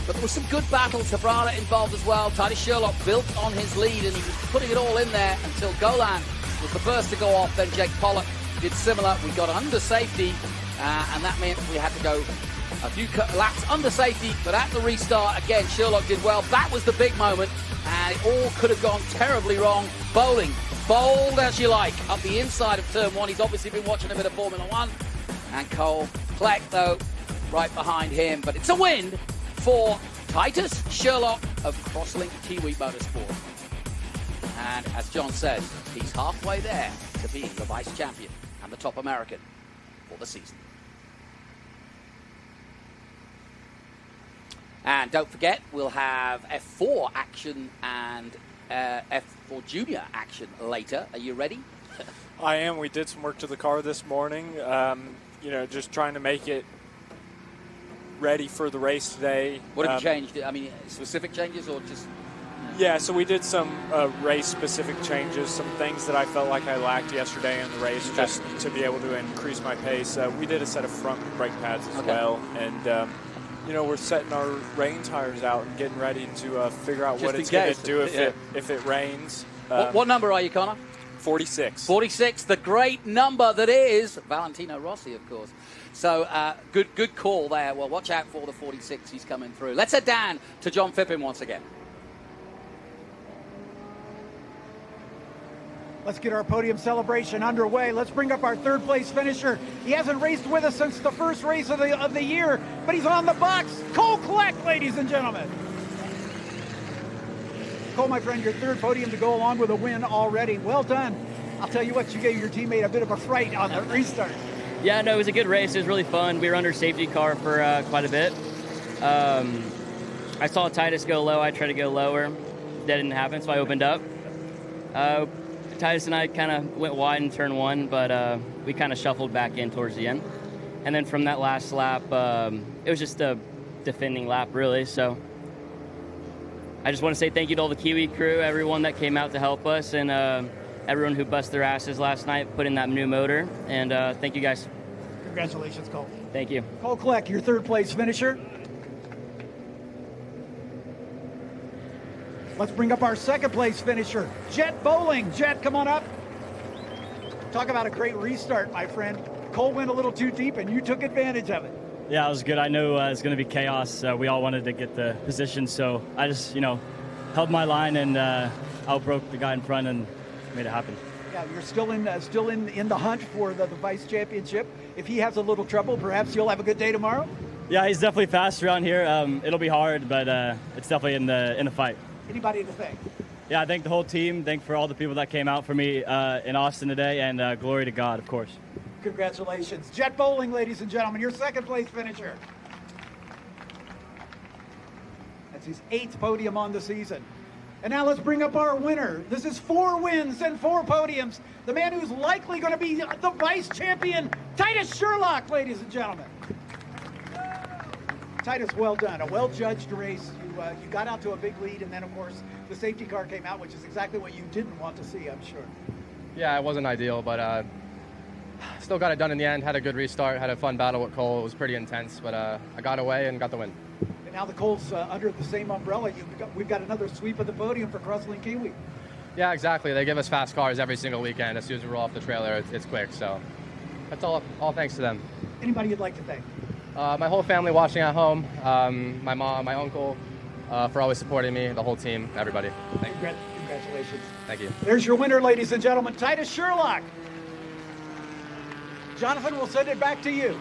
But there was some good battles. Havrada involved as well. Titus Sherlock built on his lead, and he was putting it all in there until Golan was the first to go off. Then Jake Pollock did similar. We got under safety, and that meant we had to go a few laps under safety. But at the restart, again, Sherlock did well. That was the big moment, and it all could have gone terribly wrong. Bowling bold as you like, up the inside of turn one. He's obviously been watching a bit of Formula One. And Cole Kleck, though, right behind him. But it's a win for Titus Sherlock of Crosslink Kiwi Motorsport. And as John says, he's halfway there to being the vice champion and the top American for the season. And don't forget, we'll have F4 action and F4 Junior action later. Are you ready?
I am. We did some work to the car this morning. Just trying to make it ready for the race today.
What have you changed? I mean, specific changes or just...
Yeah, so we did some race-specific changes, some things that I felt like I lacked yesterday in the race, just to be able to increase my pace. We did a set of front brake pads as well, and we're setting our rain tires out and getting ready to figure out what it's going to do if it rains.
What number are you, Connor?
46.
46, the great number that is Valentino Rossi, of course. So good call there. Well, watch out for the 46. He's coming through. Let's head down to John Phippen once again.
Let's get our podium celebration underway. Let's bring up our third place finisher. He hasn't raced with us since the first race of the year, but he's on the box. Cole Kleck, ladies and gentlemen. Cole, my friend, your third podium to go along with a win already. Well done. I'll tell you what, you gave your teammate a bit of a fright on the restart.
Yeah, no, it was a good race. It was really fun. We were under safety car for quite a bit. I saw Titus go low. I tried to go lower. That didn't happen, so I opened up. Titus and I kind of went wide in turn one, but we kind of shuffled back in towards the end. And then from that last lap, it was just a defending lap, really. So I just want to say thank you to all the Kiwi crew, everyone that came out to help us, and everyone who busted their asses last night, put in that new motor. And thank you, guys.
Congratulations, Cole.
Thank you.
Cole Kleck, your third place finisher. Let's bring up our second place finisher, Jet Bowling. Jet, come on up. Talk about a great restart, my friend. Cole went a little too deep, and you took advantage of it.
Yeah, it was good. I knew it was going to be chaos. We all wanted to get the position, so I just, held my line and outbroke the guy in front and made it happen.
Yeah, you're still in the hunt for the vice championship. If he has a little trouble, perhaps you'll have a good day tomorrow.
Yeah, he's definitely fast around here. It'll be hard, but it's definitely in the fight.
Anybody to thank?
Yeah, I thank the whole team. Thank for all the people that came out for me in Austin today, and glory to God, of course.
Congratulations. Jet Bowling, ladies and gentlemen, your second place finisher. That's his 8th podium on the season. And now let's bring up our winner. This is 4 wins and 4 podiums. The man who's likely going to be the vice champion, Titus Sherlock, ladies and gentlemen. Titus, well done. A well-judged race. You got out to a big lead, and then, of course, the safety car came out, which is exactly what you didn't want to see, I'm sure.
Yeah, it wasn't ideal, but still got it done in the end. Had a good restart, had a fun battle with Cole. It was pretty intense, but I got away and got the win.
And now the Cole's under the same umbrella. We've got another sweep of the podium for Crosslink Kiwi.
Yeah, exactly. They give us fast cars every single weekend. As soon as we roll off the trailer, it's quick. So that's all thanks to them.
Anybody you'd like to thank?
My whole family watching at home, my mom, my uncle, for always supporting me, the whole team, everybody. Thank you.
Congratulations.
Thank you.
There's your winner, ladies and gentlemen, Titus Sherlock. Jonathan, we'll send it back to you.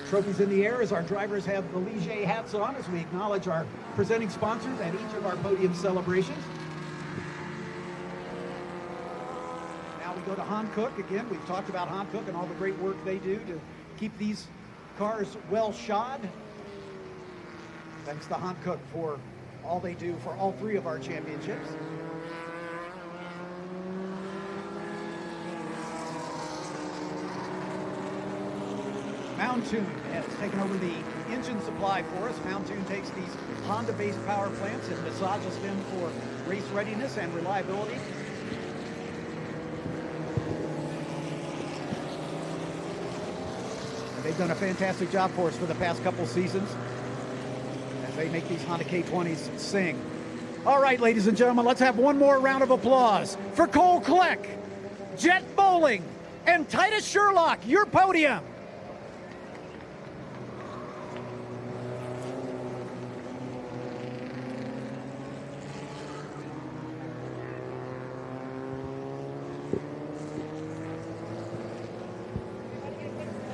Trophies in the air as our drivers have the Ligier hats on as we acknowledge our presenting sponsors at each of our podium celebrations. Now we go to Hankook again. We've talked about Hankook and all the great work they do to keep these cars well shod. Thanks to Hankook for all they do for all 3 of our championships. Mountoon has taken over the engine supply for us. Mountoon takes these Honda-based power plants and massages them for race readiness and reliability. And they've done a fantastic job for us for the past couple seasons as they make these Honda K20s sing. All right, ladies and gentlemen, let's have one more round of applause for Cole Kleck, Jet Bowling, and Titus Sherlock, your podium.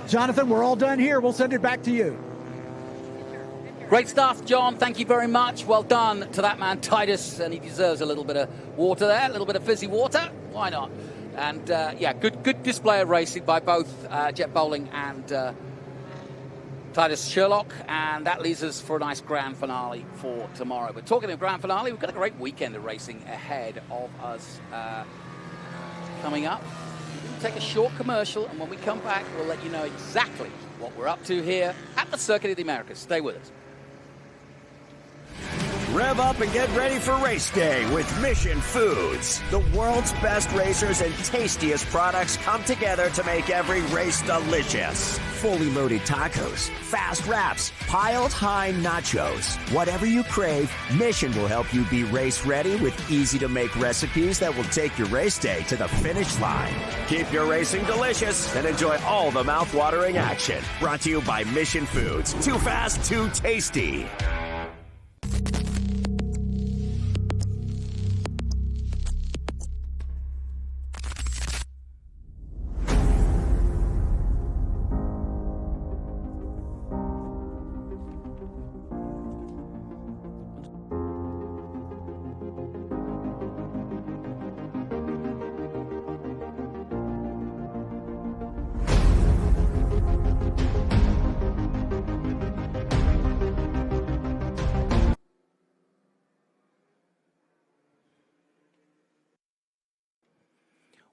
Jonathan, we're all done here. We'll send it back to you.
Great stuff, John. Thank you very much. Well done to that man, Titus, and he deserves a little bit of water there, a little bit of fizzy water. Why not? And, yeah, good display of racing by both Jet Bowling and Titus Sherlock, and that leaves us for a nice grand finale for tomorrow. But talking of grand finale, we've got a great weekend of racing ahead of us coming up. We'll take a short commercial, and when we come back, we'll let you know exactly what we're up to here at the Circuit of the Americas. Stay with us.
Rev up and get ready for race day with Mission Foods. The world's best racers and tastiest products come together to make every race delicious. Fully loaded tacos, fast wraps, piled high nachos. Whatever you crave, Mission will help you be race ready with easy to make recipes that will take your race day to the finish line. Keep your racing delicious and enjoy all the mouth-watering action. Brought to you by Mission Foods. Too fast, too tasty.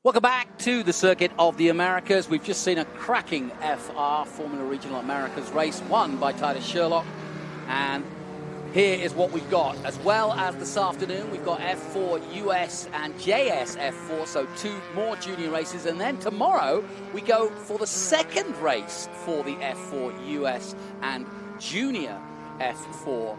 Welcome back to the Circuit of the Americas. We've just seen a cracking FR, Formula Regional Americas race, won by Titus Sherlock. And here is what we've got. As well as this afternoon, we've got F4 U.S. and JS F4, so 2 more junior races. And then tomorrow, we go for the second race for the F4 U.S. and Junior F4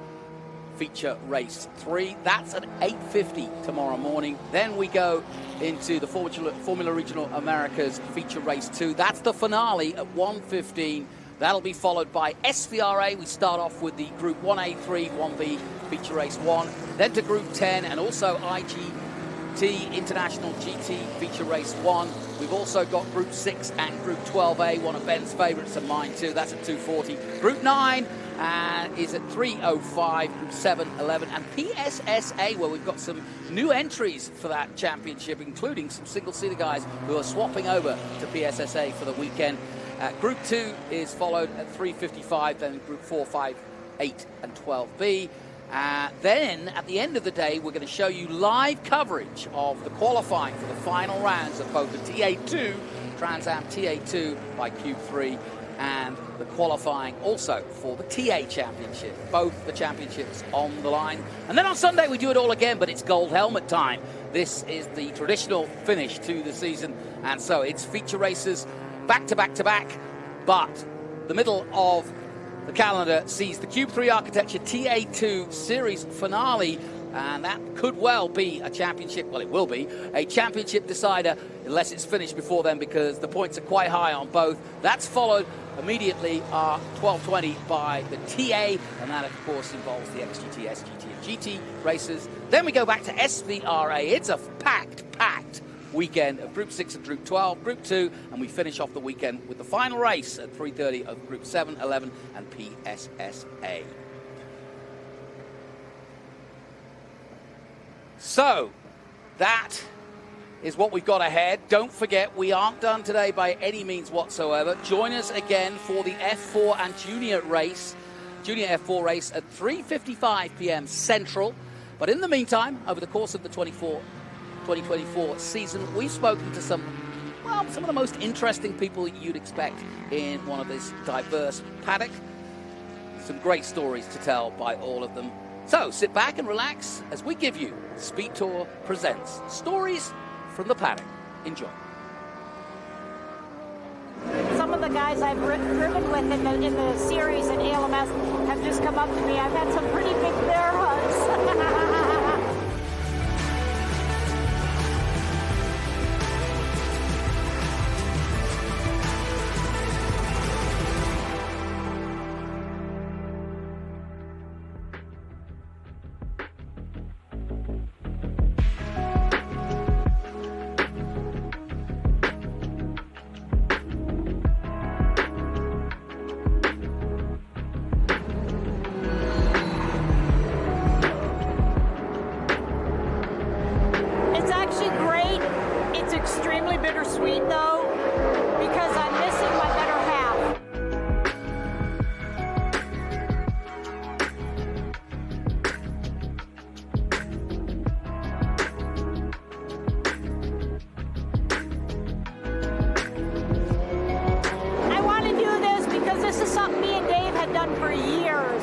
feature race 3. That's at 8:50 tomorrow morning. Then we go into the Formula Regional Americas feature race 2. That's the finale at 1:15. That'll be followed by SVRA. We start off with the Group 1A3, 1B feature race 1. Then to Group 10 and also IGT International GT feature race 1. We've also got Group 6 and Group 12A, one of Ben's favourites and mine too. That's at 2:40. Group 9 is at 3:05, Group 7, 11, and PSSA, where we've got some new entries for that championship, including some single-seater guys who are swapping over to PSSA for the weekend. Group 2 is followed at 3:55, then Group 4, 5, 8, and 12B. Then, at the end of the day, we're going to show you live coverage of the qualifying for the final rounds of both the TA2, Trans Am TA2 by Cube 3, and the qualifying also for the TA Championship. Both the championships on the line. And then on Sunday we do it all again, but it's gold helmet time. This is the traditional finish to the season, and so it's feature races back to back to back. But the middle of the calendar sees the Cube 3 Architecture TA2 Series finale, and that could well be a championship, well, it will be, a championship decider, unless it's finished before then, because the points are quite high on both. That's followed immediately 12:20 by the TA, and that, of course, involves the XGT, SGT, and GT races. Then we go back to SVRA. It's a packed weekend of Group 6 and Group 12, Group 2, and we finish off the weekend with the final race at 3:30 of Group 7, 11, and PSSA. So, that is what we've got ahead. Don't forget, we aren't done today by any means whatsoever. Join us again for the F4 and Junior F4 race at 3:55 p.m. Central. But in the meantime, over the course of the 2024 season, we've spoken to some of the most interesting people you'd expect in one of this diverse paddock. Some great stories to tell by all of them. So sit back and relax as we give you SpeedTour presents Stories from the Paddock. Enjoy.
Some of the guys I've driven with in the series at ALMS have just come up to me. I've had some pretty big bear hugs. bittersweet though, because I'm missing my better half. I want to do this because this is something me and Dave had done for years.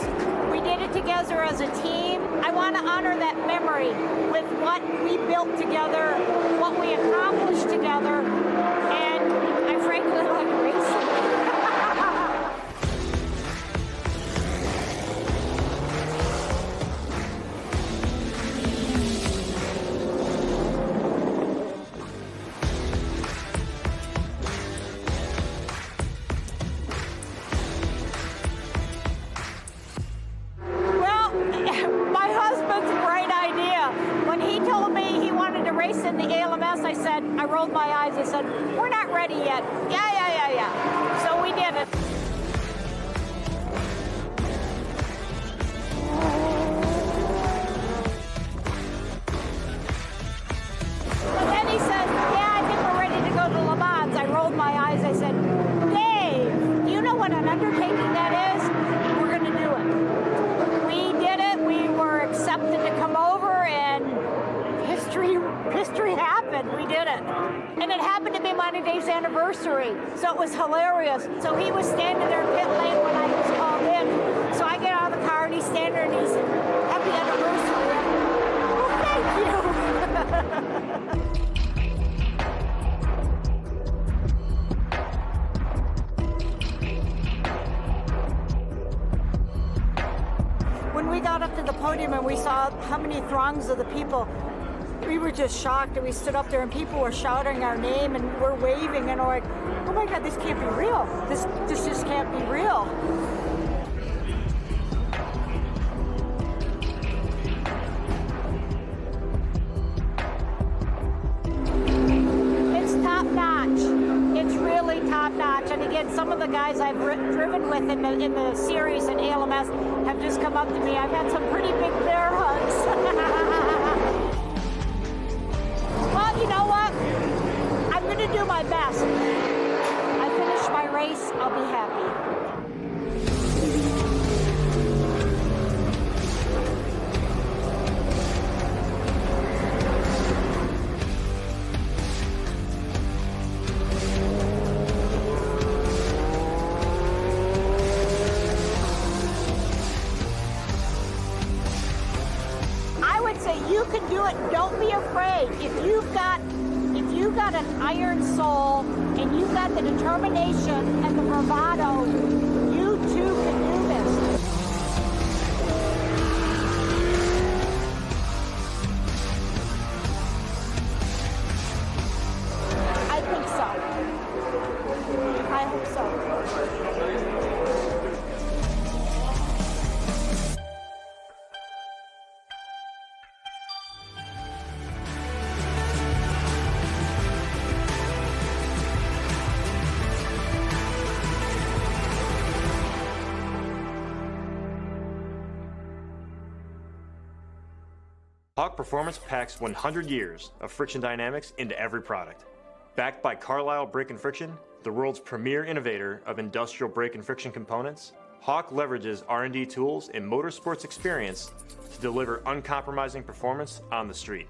We did it together as a team. I want to honor that memory with what we built together, what we accomplished together, and I frankly like racing. In the ALMS, I rolled my eyes, I said, we're not ready yet. Yeah. So we did it. But then he said, yeah, I think we're ready to go to Le Mans. I rolled my eyes, I said, Dave, do you know what an undertaking that is? We're going to do it. We did it, we were accepted to come over, and history happened. We did it. And it happened to be mine and Dave's anniversary. So it was hilarious. So he was standing there in pit lane when I was called in. So I get out of the car and he's standing there and he's, happy anniversary. Well, thank you. When we got up to the podium and we saw how many throngs of the people, we were just shocked, and we stood up there and people were shouting our name and we're waving and we're like, oh my God, this can't be real. This just can't be real. It's top notch. It's really top notch. And again, some of the guys I've driven with in the series and ALMS have just come up to me. I've had some pretty big bear hugs. Well, you know what? I'm going to do my best. I finish my race, I'll be happy. I would say you can do it. Don't be afraid. If you've got an iron soul and you've got the determination and the bravado, you too can do this. I think so. I hope so.
Hawk Performance packs 100 years of friction dynamics into every product. Backed by Carlisle Brake and Friction, the world's premier innovator of industrial brake and friction components, Hawk leverages R&D tools and motorsports experience to deliver uncompromising performance on the street.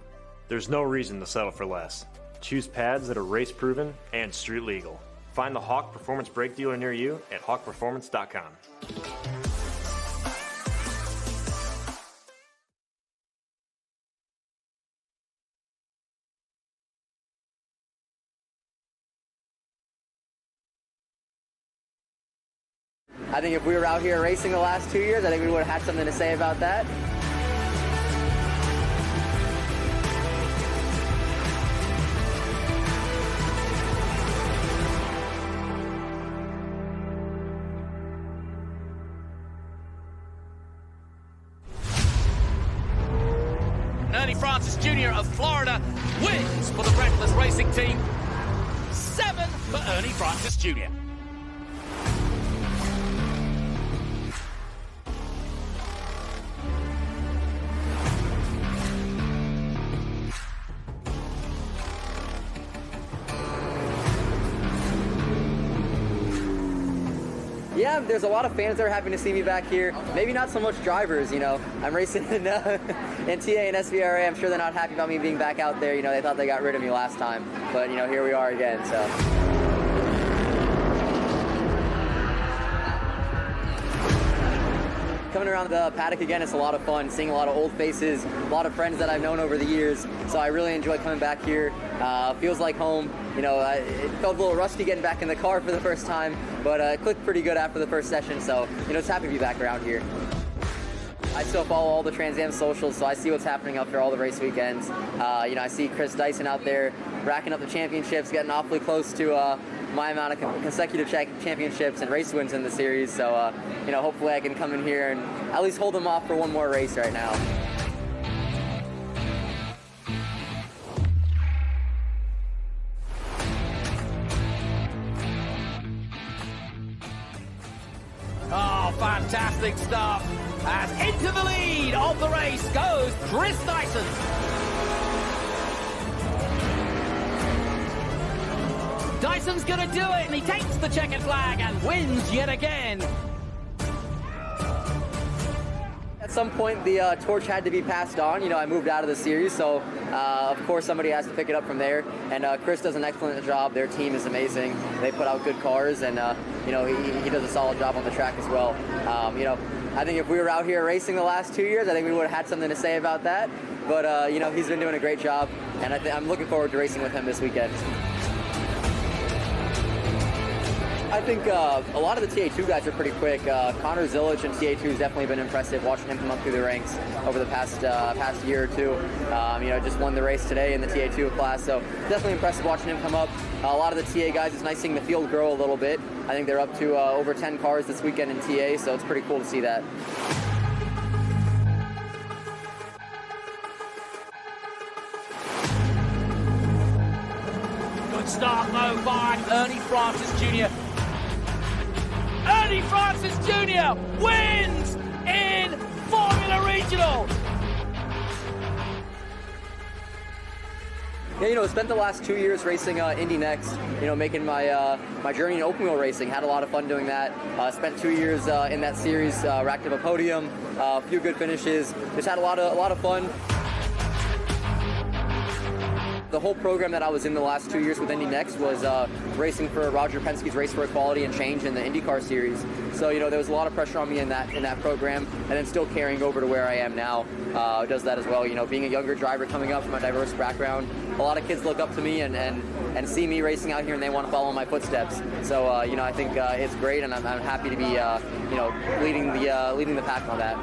There's no reason to settle for less. Choose pads that are race-proven and street-legal. Find the Hawk Performance brake dealer near you at hawkperformance.com.
I think if we were out here racing the last 2 years, I think we would have had something to say about that.
Ernie Francis Jr. of Florida wins for the Reckless Racing team. 7 for Ernie Francis Jr.
Yeah, there's a lot of fans that are happy to see me back here. Maybe not so much drivers, you know. I'm racing in TA and SVRA. I'm sure they're not happy about me being back out there. You know, they thought they got rid of me last time. But, you know, here we are again, so. Coming around the paddock again, it's a lot of fun, seeing a lot of old faces, a lot of friends that I've known over the years. So I really enjoy coming back here. Feels like home. You know, it felt a little rusty getting back in the car for the first time, but it clicked pretty good after the first session. So, you know, it's happy to be back around here. I still follow all the Trans Am socials, so I see what's happening after all the race weekends. You know, I see Chris Dyson out there racking up the championships, getting awfully close to my amount of consecutive championships and race wins in the series. So, you know, hopefully I can come in here and at least hold them off for one more race right now.
Oh, fantastic stuff. And into the lead of the race goes Chris Dyson. Dyson's going to do it, and he takes the checkered flag and wins yet again.
At some point, the torch had to be passed on. You know, I moved out of the series, so of course somebody has to pick it up from there. And Chris does an excellent job. Their team is amazing. They put out good cars, and you know, he does a solid job on the track as well. You know, I think if we were out here racing the last 2 years, I think we would have had something to say about that. But you know, he's been doing a great job, and I'm looking forward to racing with him this weekend. I think a lot of the TA2 guys are pretty quick. Connor Zillage in TA2 has definitely been impressive, watching him come up through the ranks over the past year or two. You know, just won the race today in the TA2 class, so definitely impressive watching him come up. A lot of the TA guys, it's nice seeing the field grow a little bit. I think they're up to over 10 cars this weekend in TA, so it's pretty cool to see that.
Good start though by Ernie Francis Jr. Ernie Francis Jr. wins in Formula Regional.
Yeah, you know, spent the last 2 years racing Indy Next, you know, making my my journey in open wheel racing. Had a lot of fun doing that. Spent 2 years in that series, racked up a podium, a few good finishes. Just had a lot of fun. The whole program that I was in the last 2 years with Indy Next was racing for Roger Penske's Race for Equality and Change in the IndyCar series. So, you know, there was a lot of pressure on me in that program, and then still carrying over to where I am now does that as well. You know, being a younger driver coming up from a diverse background, a lot of kids look up to me and see me racing out here, and they want to follow in my footsteps. So, you know, I think it's great, and I'm happy to be, you know, leading the pack on that.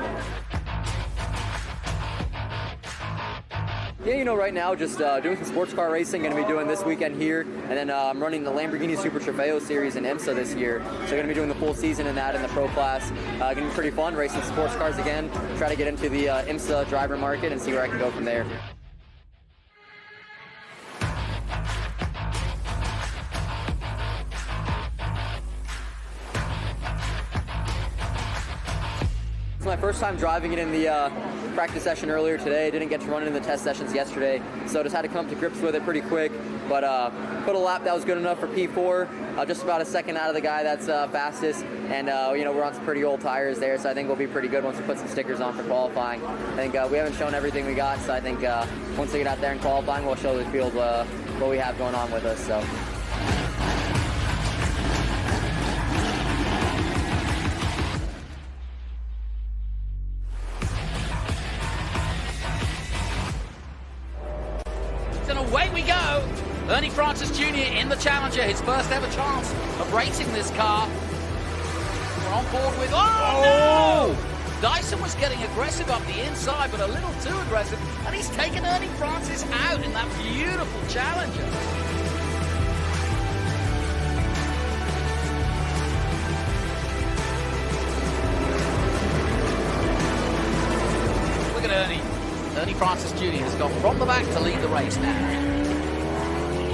Yeah, you know, right now just doing some sports car racing. Going to be doing this weekend here, and then I'm running the Lamborghini Super Trofeo Series in IMSA this year. So going to be doing the full season in that in the pro class. Going to be pretty fun racing sports cars again. Try to get into the IMSA driver market and see where I can go from there. It's my first time driving it in the practice session earlier today. Didn't get to run it in the test sessions yesterday, so just had to come to grips with it pretty quick. But put a lap that was good enough for P4, just about a second out of the guy that's fastest. And you know, we're on some pretty old tires there, so I think we'll be pretty good once we put some stickers on for qualifying. I think we haven't shown everything we got, so I think once we get out there in qualifying, we'll show the field what we have going on with us. So.
Away we go. Ernie Francis Jr. in the Challenger, his first ever chance of racing this car. We're on board with, oh no! Dyson was getting aggressive up the inside, but a little too aggressive, and he's taken Ernie Francis out in that beautiful Challenger. Look at Ernie. Ernie Francis Jr. has gone from the back to lead the race now.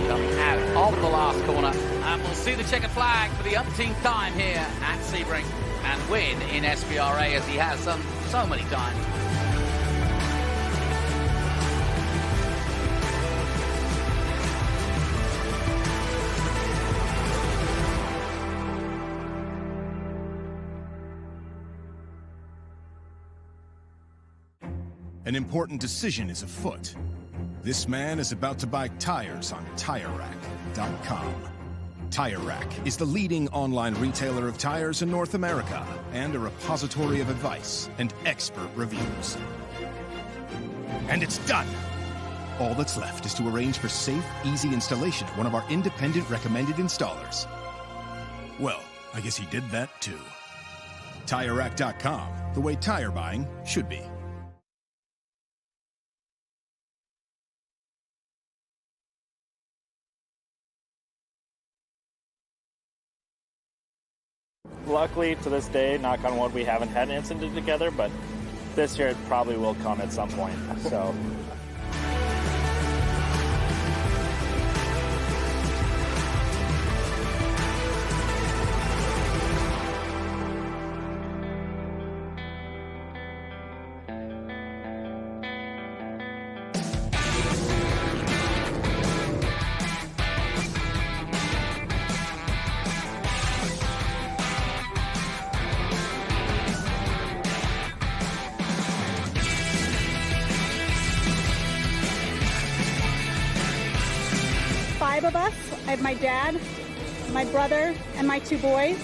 Coming out of the last corner. And we'll see the checkered flag for the umpteenth time here at Sebring and win in SVRA as he has so many times.
An important decision is afoot. This man is about to buy tires on TireRack.com. Tire Rack is the leading online retailer of tires in North America and a repository of advice and expert reviews. And it's done! All that's left is to arrange for safe, easy installation at one of our independent recommended installers. Well, I guess he did that too. TireRack.com, the way tire buying should be.
Luckily, to this day, knock on wood, we haven't had an incident together, but this year it probably will come at some point. So.
Of us. I have my dad, my brother, and my 2 boys.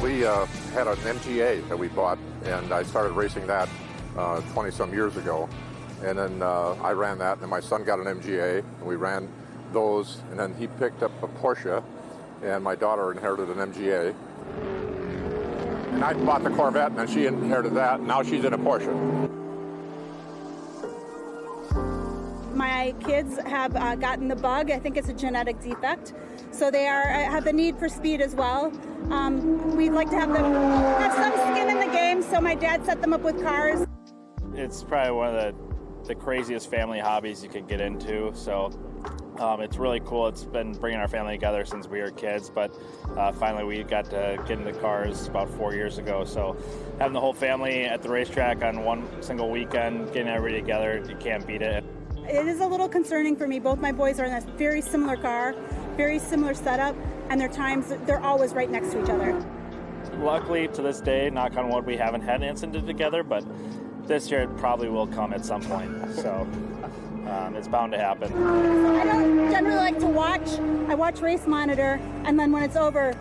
We had an MGA that we bought, and I started racing that 20-some years ago. And then I ran that, and then my son got an MGA, and we ran those, and then he picked up a Porsche, and my daughter inherited an MGA. And I bought the Corvette, and then she inherited that, and now she's in a Porsche.
My kids have gotten the bug. I think it's a genetic defect. So they have the need for speed as well. We'd like to have them have some skin in the game, so my dad set them up with cars.
It's probably one of the craziest family hobbies you can get into. So it's really cool. It's been bringing our family together since we were kids, but finally we got to get into cars about 4 years ago. So having the whole family at the racetrack on one single weekend, getting everybody together, you can't beat it.
It is a little concerning for me. Both my boys are in a very similar car, very similar setup, and their times, they're always right next to each other.
Luckily, to this day, knock on wood, we haven't had an incident together, but this year it probably will come at some point. So it's bound to happen.
I don't generally like to watch. I watch Race Monitor, and then when it's over,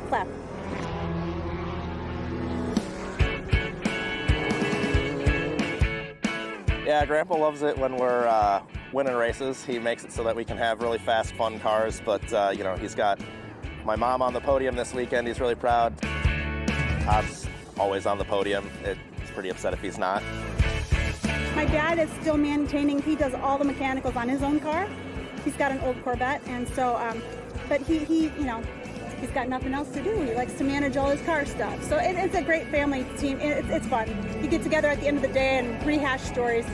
clap.
Yeah, Grandpa loves it when we're winning races. He makes it so that we can have really fast, fun cars, but, he's got my mom on the podium this weekend. He's really proud. Todd's always on the podium. He's pretty upset if he's not.
My dad is still maintaining, he does all the mechanicals on his own car. He's got an old Corvette, and so, but he's got nothing else to do. He likes to manage all his car stuff. So it's a great family team. It's fun. You get together at the end of the day and rehash stories.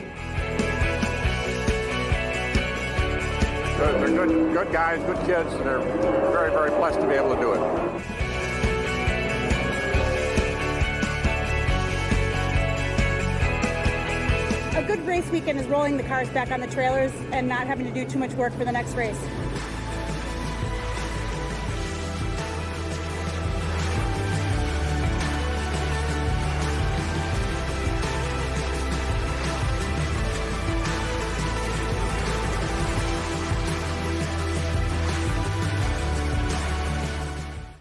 They're good guys, good kids, and they're very, very blessed to be able to do it.
A good race weekend is rolling the cars back on the trailers and not having to do too much work for the next race.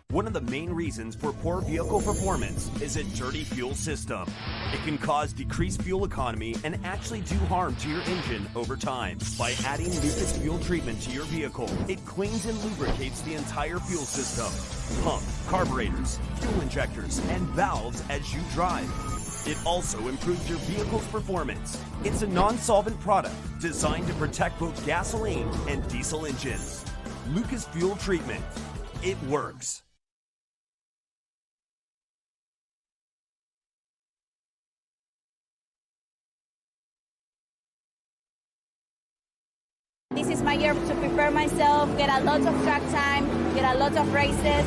One of the main reasons for poor vehicle performance is a dirty fuel system. It can cause decreased fuel economy and actually do harm to your engine over time. By adding Lucas fuel treatment to your vehicle, it cleans and lubricates the entire fuel system, pump, carburetors, fuel injectors, and valves as you drive. It also improves your vehicle's performance. It's a non-solvent product designed to protect both gasoline and diesel engines. Lucas fuel treatment. It works.
This is my year to prepare myself, get a lot of track time, get a lot of races.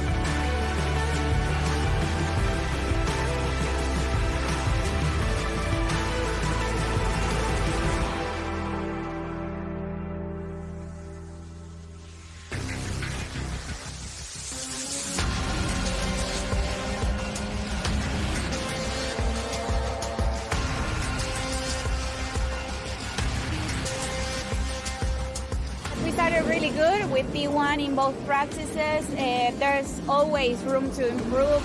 good with P1 in both practices. There's always room to improve.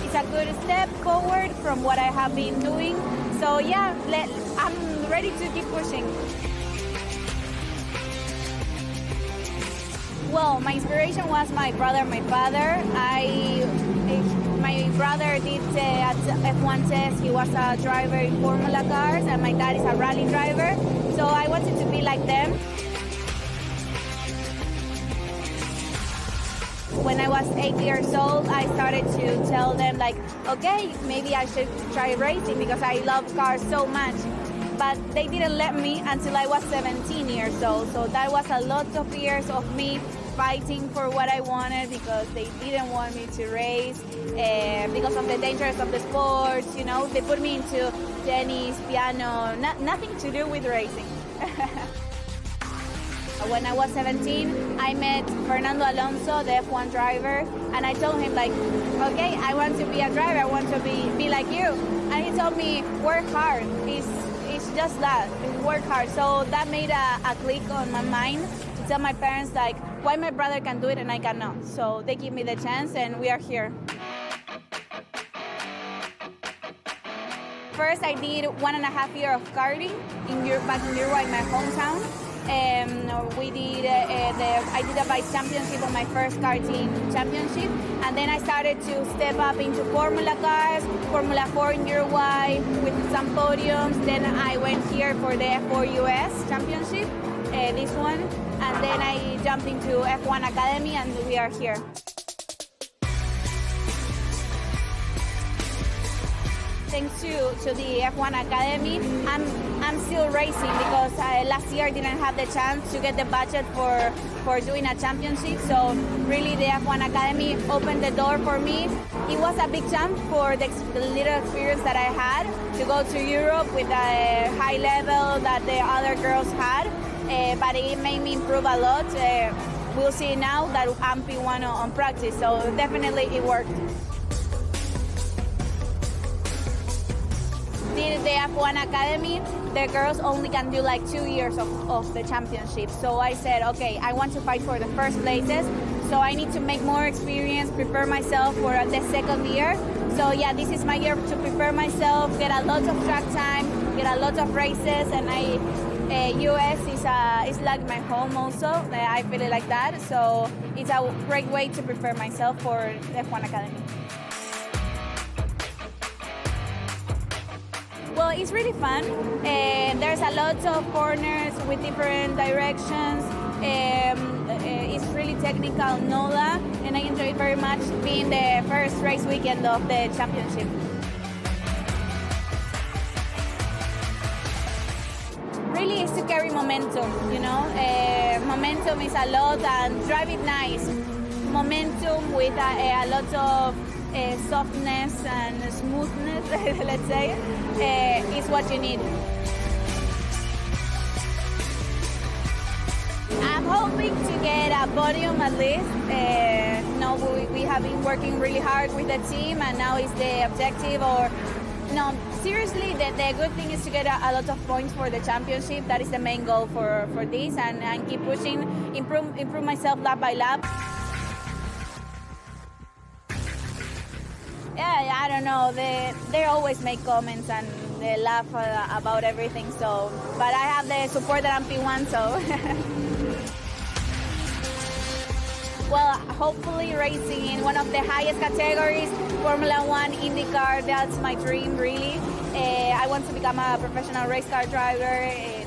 It's a good step forward from what I have been doing. So yeah, I'm ready to keep pushing. Well, my inspiration was my brother, my father. My brother did at F1 test. He was a driver in Formula cars, and my dad is a rally driver. So I wanted to be like them. When I was 8 years old, I started to tell them, like, okay, maybe I should try racing because I love cars so much. But they didn't let me until I was 17 years old. So that was a lot of years of me fighting for what I wanted because they didn't want me to race because of the dangers of the sports. You know, they put me into tennis, piano, nothing to do with racing. When I was 17, I met Fernando Alonso, the F1 driver, and I told him, like, okay, I want to be a driver, I want to be like you. And he told me, work hard. It's just that, work hard. So that made a click on my mind to tell my parents, like, why my brother can do it and I cannot. So they give me the chance, and we are here. First, I did 1.5 years of karting back in Uruguay, my hometown. I did a vice championship on my first karting championship, and then I started to step up into Formula cars, Formula 4 in Uruguay with some podiums. Then I went here for the F4 U.S. championship, this one, and then I jumped into F1 Academy, and we are here. Thanks to the F1 Academy, I'm still racing because last year I didn't have the chance to get the budget for doing a championship. So really the F1 Academy opened the door for me. It was a big jump for the little experience that I had to go to Europe with a high level that the other girls had, but it made me improve a lot. We'll see now that I'm P1 on practice, so definitely it worked. Did the F1 Academy, the girls only can do like 2 years of the championship. So I said, okay, I want to fight for the first places. So I need to make more experience, prepare myself for the second year. So yeah, this is my year to prepare myself, get a lot of track time, get a lot of races, and US is like my home also. I feel it like that. So it's a great way to prepare myself for the F1 Academy. Well, it's really fun. There's a lot of corners with different directions. It's really technical, NOLA, and I enjoyed very much being the first race weekend of the championship. Really is to carry momentum, you know. Momentum is a lot, and drive it nice. Momentum with a lot of softness and smoothness, let's say, is what you need. I'm hoping to get a podium at least. We have been working really hard with the team, and now is the objective. Or no, seriously, the good thing is to get a lot of points for the championship. That is the main goal for this, and keep pushing, improve myself lap by lap. Yeah, I don't know. They always make comments and they laugh about everything. So, but I have the support that I'm P1. So, well, hopefully racing in one of the highest categories, Formula 1, IndyCar. That's my dream, really. I want to become a professional race car driver.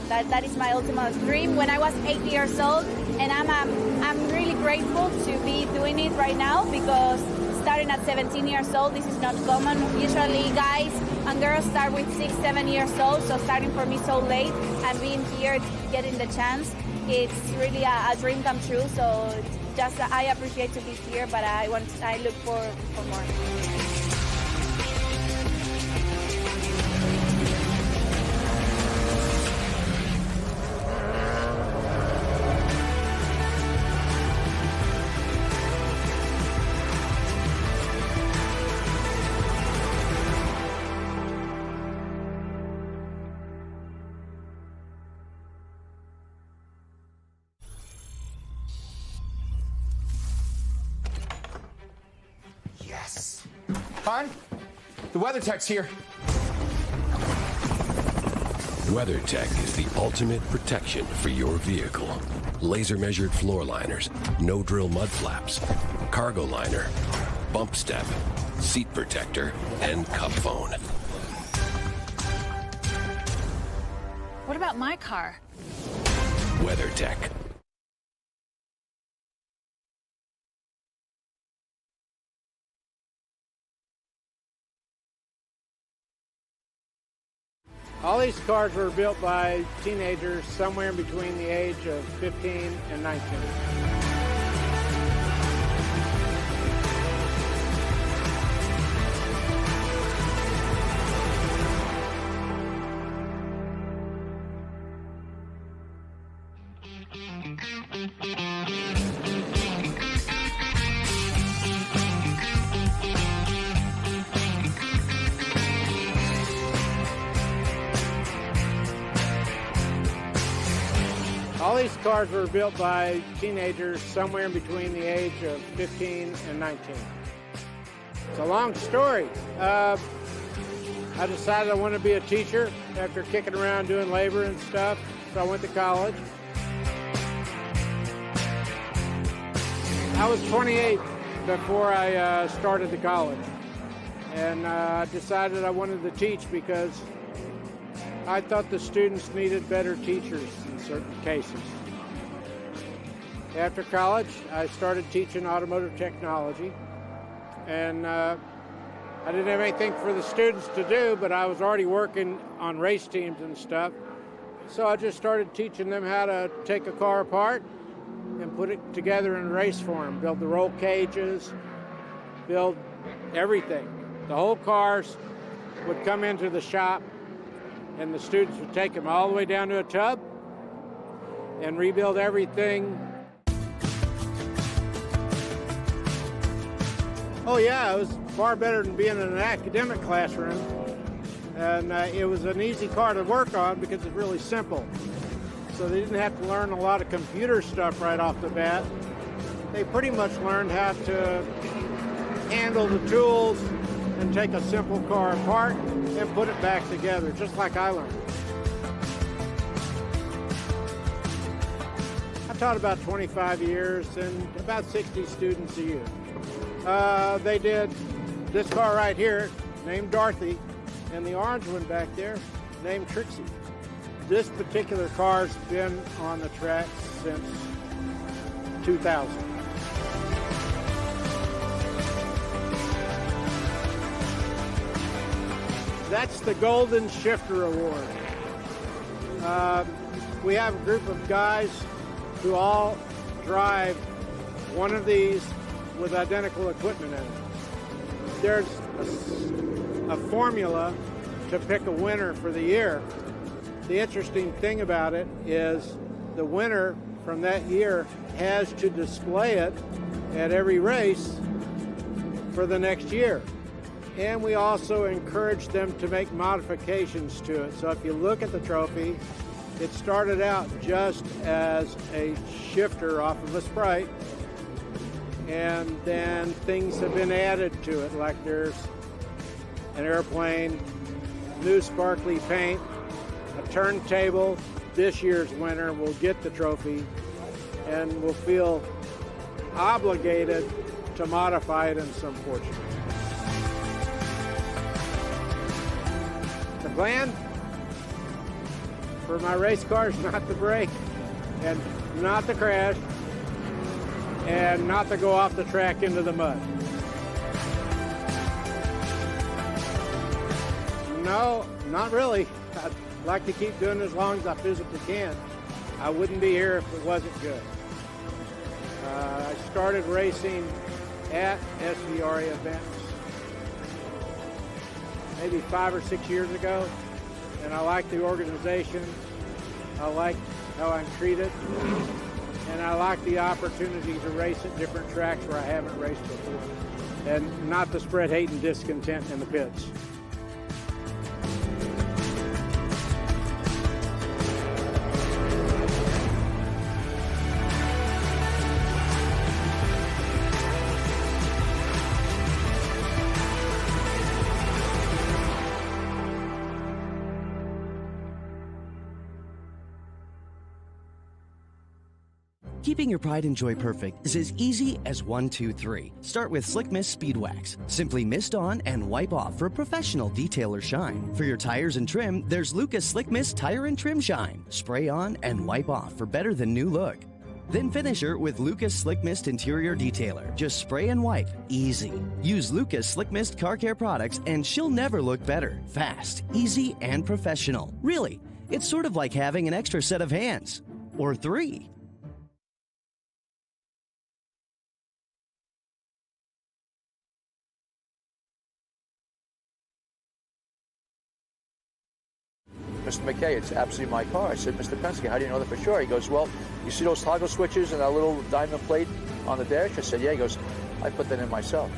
That is my ultimate dream. When I was 8 years old, and I'm really grateful to be doing it right now because. Starting at 17 years old, this is not common. Usually guys and girls start with 6, 7 years old, so starting for me so late and being here, getting the chance, it's really a dream come true. So just I appreciate to be here, but I look for more.
Hon, the weather tech's here.
WeatherTech is the ultimate protection for your vehicle. Laser measured floor liners, no drill mud flaps, cargo liner, bump step, seat protector, and cup phone.
What about my car?
WeatherTech.
All these cars were built by teenagers somewhere in between the age of 15 and 19. All these cars were built by teenagers somewhere in between the age of 15 and 19. It's a long story. I decided I wanted to be a teacher after kicking around doing labor and stuff, so I went to college. I was 28 before I started the college, and I decided I wanted to teach because I thought the students needed better teachers in certain cases. After college, I started teaching automotive technology, and I didn't have anything for the students to do, but I was already working on race teams and stuff, so I just started teaching them how to take a car apart and put it together in race form, build the roll cages, build everything. The whole cars would come into the shop, and the students would take them all the way down to a tub and rebuild everything. Oh yeah, it was far better than being in an academic classroom. And it was an easy car to work on because it's really simple. So they didn't have to learn a lot of computer stuff right off the bat. They pretty much learned how to handle the tools and take a simple car apart and put it back together, just like I learned. I taught about 25 years and about 60 students a year. They did this car right here, named Dorothy, and the orange one back there, named Trixie. This particular car's been on the track since 2000. That's the Golden Shifter Award. We have a group of guys who all drive one of these with identical equipment in it. There's a formula to pick a winner for the year. The interesting thing about it is the winner from that year has to display it at every race for the next year. And we also encourage them to make modifications to it. So if you look at the trophy, it started out just as a shifter off of a Sprite, and then things have been added to it, like there's an airplane, new sparkly paint, a turntable. This year's winner will get the trophy and will feel obligated to modify it in some portion. The plan for my race car is not to break and not to crash and not to go off the track into the mud. No, not really. I'd like to keep doing it as long as I physically can. I wouldn't be here if it wasn't good. I started racing at SVRA events maybe 5 or 6 years ago, and I like the organization. I like how I'm treated, and I like the opportunity to race at different tracks where I haven't raced before, and not to spread hate and discontent in the pits.
Keeping your pride and joy perfect is as easy as 1, 2, 3. Start with Slick Mist Speed Wax. Simply mist on and wipe off for professional detail or shine. For your tires and trim, there's Lucas Slick Mist Tire and Trim Shine. Spray on and wipe off for better than new look. Then finish her with Lucas Slick Mist Interior Detailer. Just spray and wipe. Easy. Use Lucas Slick Mist Car Care products and she'll never look better. Fast, easy, and professional. Really, it's sort of like having an extra set of hands. Or 3.
Mr. McKay, it's absolutely my car. I said, Mr. Penske, how do you know that for sure? He goes, well, you see those toggle switches and that little diamond plate on the dash? I said, yeah. He goes, I put that in myself.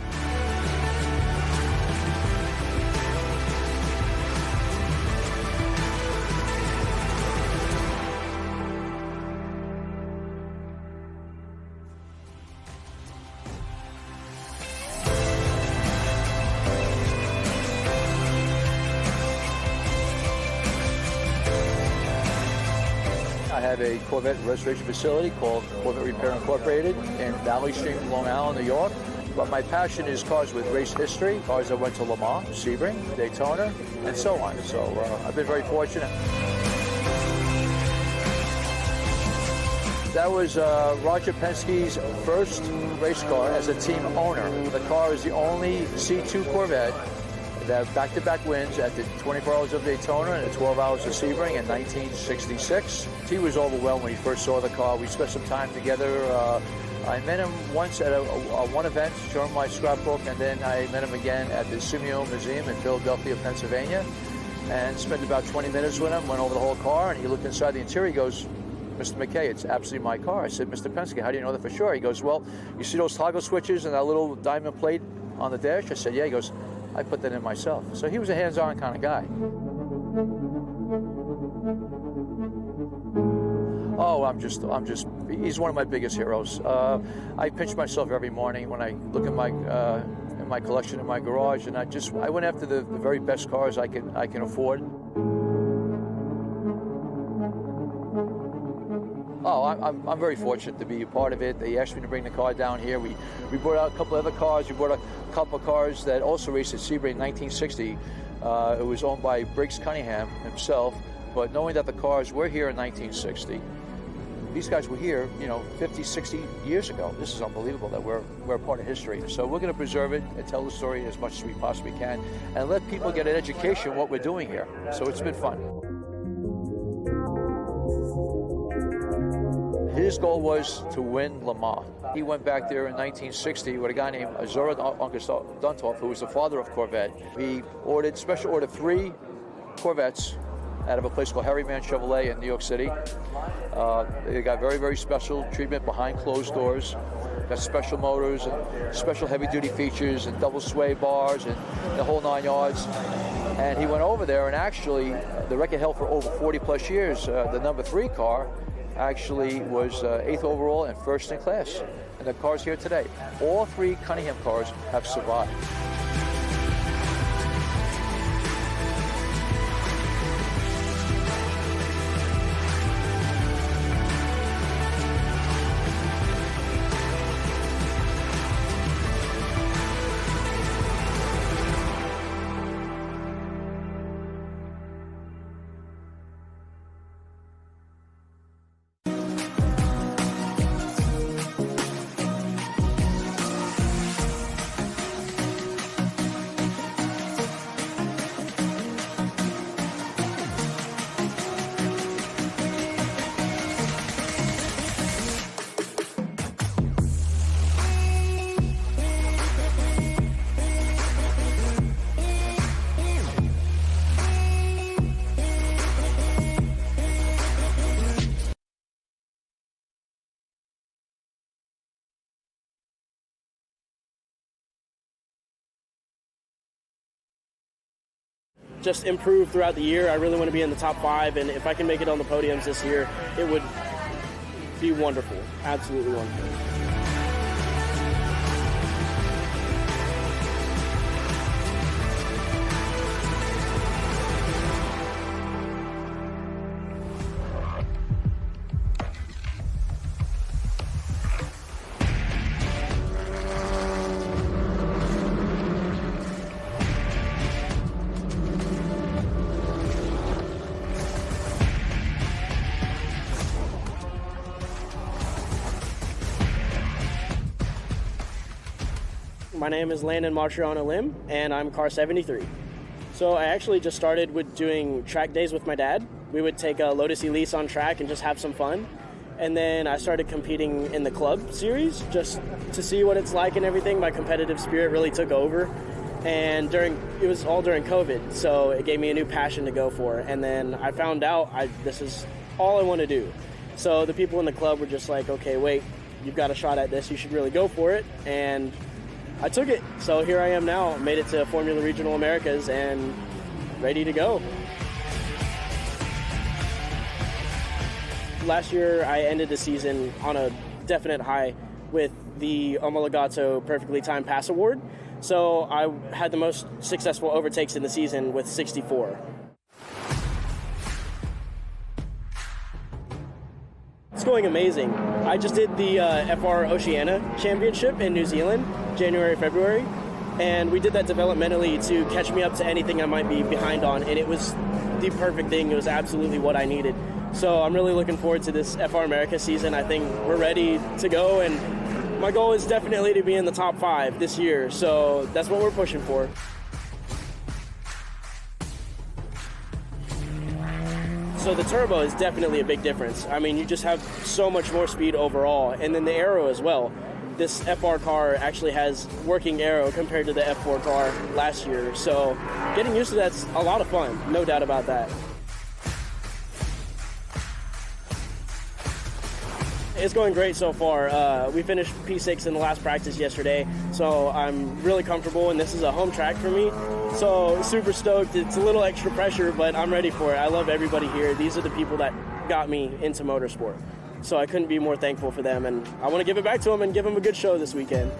I have a Corvette restoration facility called Corvette Repair Incorporated in Valley Stream, Long Island, New York. But my passion is cars with race history, cars that went to Le Mans, Sebring, Daytona, and so on. So I've been very fortunate. That was Roger Penske's first race car as a team owner. The car is the only C2 Corvette that have back-to-back wins at the 24 Hours of Daytona and the 12 Hours of Sebring in 1966. He was overwhelmed when he first saw the car. We spent some time together. I met him once at one event, showed him my scrapbook, and then I met him again at the Simeon Museum in Philadelphia, Pennsylvania, and spent about 20 minutes with him, went over the whole car, and he looked inside the interior. He goes, Mr. McKay, it's absolutely my car. I said, Mr. Penske, how do you know that for sure? He goes, well, you see those toggle switches and that little diamond plate on the dash? I said, yeah. He goes, I put that in myself. So he was a hands-on kind of guy. Oh, he's one of my biggest heroes. I pinch myself every morning when I look at my collection in my garage, and I went after the very best cars I can afford. Oh, I'm very fortunate to be a part of it. They asked me to bring the car down here. We brought out a couple of other cars. We brought a couple of cars that also raced at Sebring in 1960. It was owned by Briggs Cunningham himself. But knowing that the cars were here in 1960, these guys were here, 50, 60 years ago. This is unbelievable that we're a part of history. So we're going to preserve it and tell the story as much as we possibly can and let people get an education on what we're doing here. So it's been fun. His goal was to win Le Mans. He went back there in 1960 with a guy named Azura Duntov, who was the father of Corvette. He special ordered 3 Corvettes out of a place called Harryman Chevrolet in New York City. They got very, very special treatment behind closed doors. Got special motors and special heavy-duty features and double sway bars and the whole 9 yards. And he went over there, and actually, the record held for over 40-plus years. The number 3 car actually was 8th overall and first in class. And the car's here today. All 3 Cunningham cars have survived.
Just improve throughout the year. I really want to be in the top 5, and if I can make it on the podiums this year, it would be wonderful, absolutely wonderful. My name is Landon Martriana Lim, and I'm car 73. So I actually just started with doing track days with my dad. We would take a Lotus Elise on track and just have some fun. And then I started competing in the club series just to see what it's like and everything. My competitive spirit really took over. And it was all during COVID, so it gave me a new passion to go for. And then I found out this is all I want to do. So the people in the club were just like, okay, wait, you've got a shot at this. You should really go for it. And I took it. So here I am now, made it to Formula Regional Americas and ready to go. Last year, I ended the season on a definite high with the Omologato Perfectly Timed Pass Award. So I had the most successful overtakes in the season with 64. It's going amazing. I just did the F4 Oceania Championship in New Zealand, January, February, and we did that developmentally to catch me up to anything I might be behind on, and it was the perfect thing. It was absolutely what I needed. So I'm really looking forward to this F4 America season. I think we're ready to go, and my goal is definitely to be in the top 5 this year, so that's what we're pushing for. So the turbo is definitely a big difference. I mean, you just have so much more speed overall, and then the aero as well. This F4 car actually has working aero compared to the F4 car last year, so getting used to that's a lot of fun, no doubt about that. It's going great so far. We finished P6 in the last practice yesterday, so I'm really comfortable, and this is a home track for me. So super stoked. It's a little extra pressure, but I'm ready for it. I love everybody here. These are the people that got me into motorsport. So I couldn't be more thankful for them, and I want to give it back to them and give them a good show this weekend.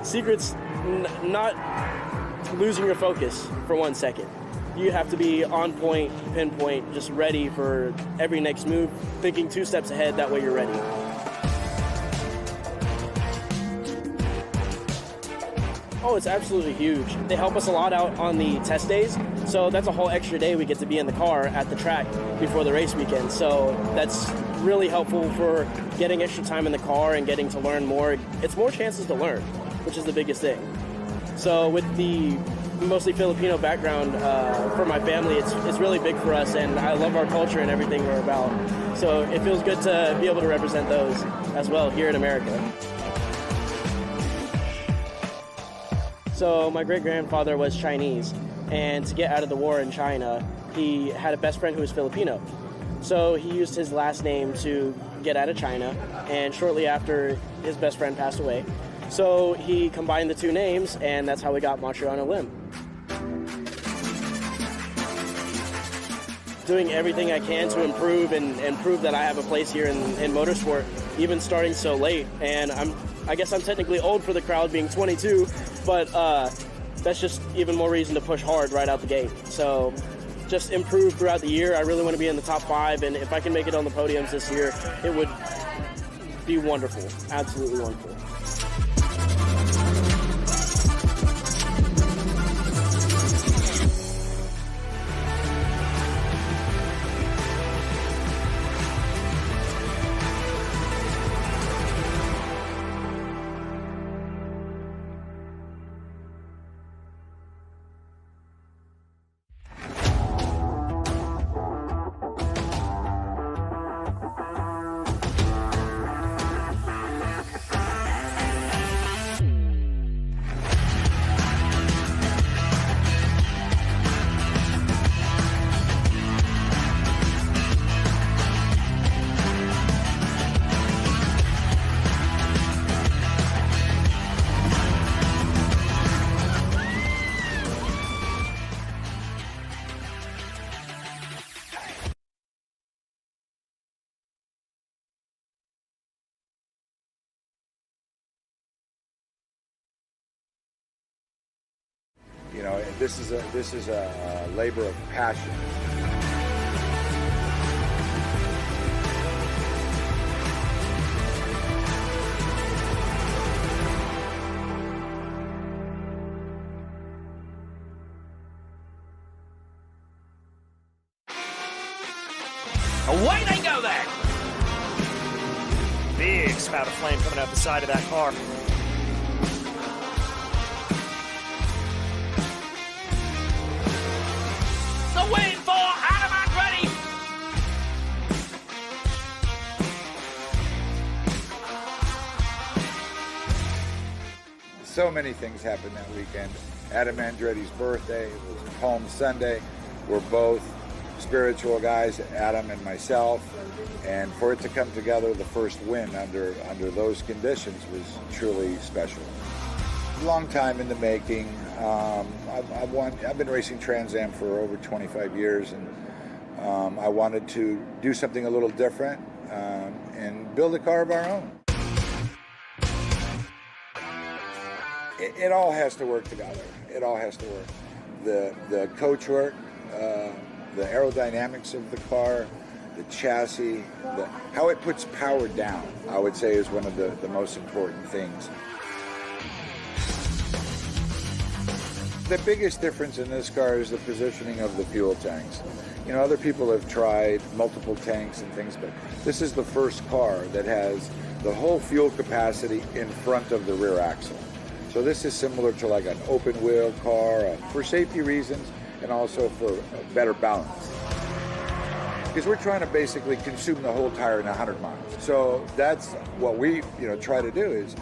Secret's not losing your focus for 1 second. You have to be on point, pinpoint, just ready for every next move, thinking 2 steps ahead, that way you're ready. Oh, it's absolutely huge. They help us a lot out on the test days, so that's a whole extra day we get to be in the car at the track before the race weekend. So that's really helpful for getting extra time in the car and getting to learn more. It's more chances to learn, which is the biggest thing. So with the mostly Filipino background for my family, it's really big for us, and I love our culture and everything we're about. So it feels good to be able to represent those as well here in America. So my great-grandfather was Chinese, and to get out of the war in China, he had a best friend who was Filipino. So he used his last name to get out of China, and shortly after, his best friend passed away. So he combined the 2 names, and that's how we got Martriana Lim. Doing everything I can to improve and prove that I have a place here in motorsport, even starting so late. And I guess I'm technically old for the crowd, being 22, but that's just even more reason to push hard right out the gate. So just improve throughout the year. I really want to be in the top 5, and if I can make it on the podiums this year, it would be wonderful, absolutely wonderful.
You know, this is a labor of passion.
Away they go then! The
big spout of flame coming out the side of that car.
The win for Adam Andretti.
So many things happened that weekend. Adam Andretti's birthday, it was Palm Sunday. We're both spiritual guys, Adam and myself, and for it to come together, the first win under those conditions was truly special. Long time in the making. I've been racing Trans Am for over 25 years, and I wanted to do something a little different and build a car of our own. It all has to work together. It all has to work. The coach work, the aerodynamics of the car, the chassis, how it puts power down, I would say, is one of the most important things. The biggest difference in this car is the positioning of the fuel tanks. You know, other people have tried multiple tanks and things, but this is the first car that has the whole fuel capacity in front of the rear axle. So this is similar to like an open wheel car for safety reasons and also for better balance. Because we're trying to basically consume the whole tire in 100 miles. So that's what we try to do is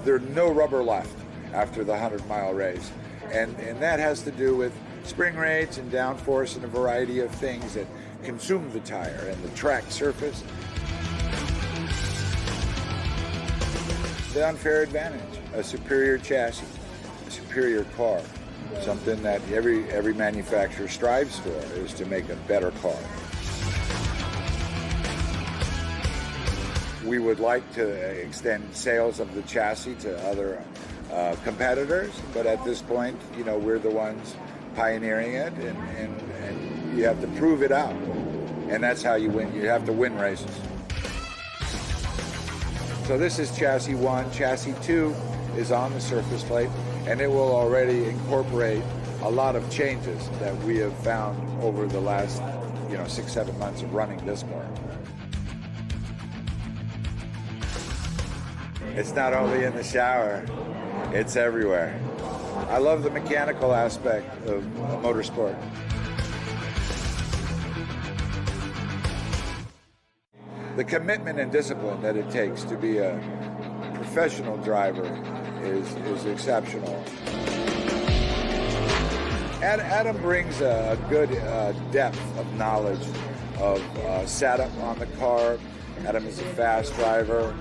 there's no rubber left after the 100-mile race. And that has to do with spring rates and downforce and a variety of things that consume the tire and the track surface. The unfair advantage, a superior chassis, a superior car, something that every manufacturer strives for is to make a better car. We would like to extend sales of the chassis to other competitors, but at this point, we're the ones pioneering it, and you have to prove it out, and that's how you win. You have to win races. So this is chassis 1. Chassis 2 is on the surface plate, and it will already incorporate a lot of changes that we have found over the last 6-7 months of running this car. It's not only in the shower, it's everywhere. I love the mechanical aspect of motorsport. The commitment and discipline that it takes to be a professional driver is exceptional. Adam brings a good depth of knowledge of setup on the car. Adam is a fast driver,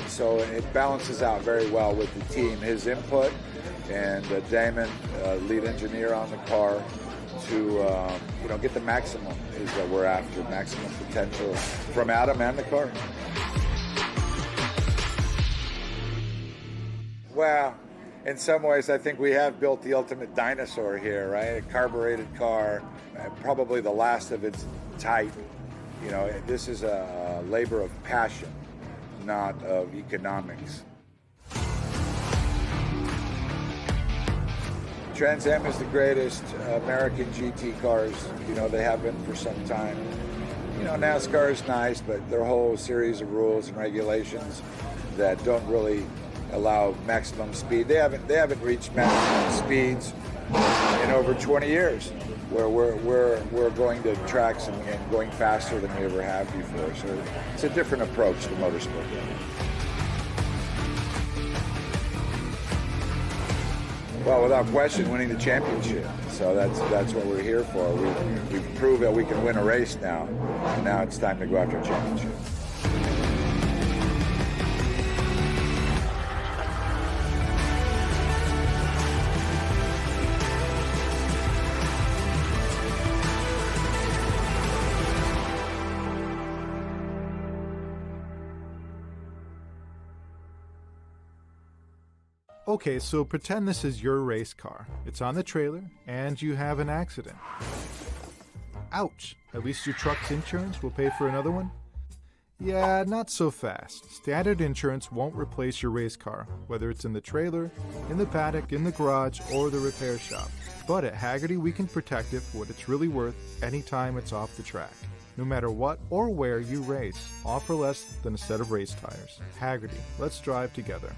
so it balances out very well with the team. His input and Damon, lead engineer on the car, to get the maximum is what we're after, maximum potential from Adam and the car. Well, in some ways, I think we have built the ultimate dinosaur here, right? A carbureted car, probably the last of its type. This is a labor of passion, not of economics. Trans Am is the greatest American GT cars. They have been for some time. NASCAR is nice, but their whole series of rules and regulations that don't really allow maximum speed. They haven't reached maximum speeds in over 20 years, where we're going to tracks and going faster than we ever have before. So it's a different approach to motorsport. Well, without question, winning the championship. So that's what we're here for. We've proved that we can win a race now, and now it's time to go after a championship.
Okay, so pretend this is your race car. It's on the trailer, and you have an accident. Ouch! At least your truck's insurance will pay for another one? Yeah, not so fast. Standard insurance won't replace your race car, whether it's in the trailer, in the paddock, in the garage, or the repair shop. But at Hagerty, we can protect it for what it's really worth anytime it's off the track. No matter what or where you race, offer less than a set of race tires. Hagerty, let's drive together.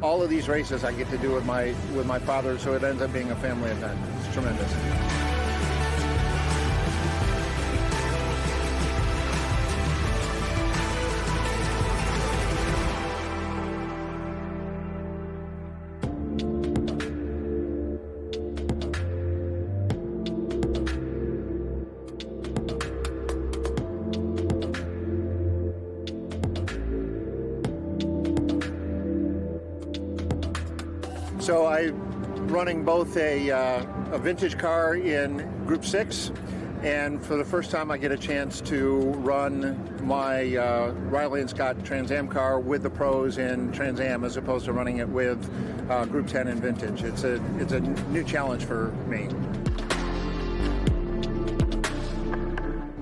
All of these races I get to do with my father, so it ends up being a family event. It's tremendous. So I'm running both a vintage car in Group 6, and for the first time I get a chance to run my Riley & Scott Trans Am car with the pros in Trans Am as opposed to running it with Group 10 in vintage. It's a new challenge for me.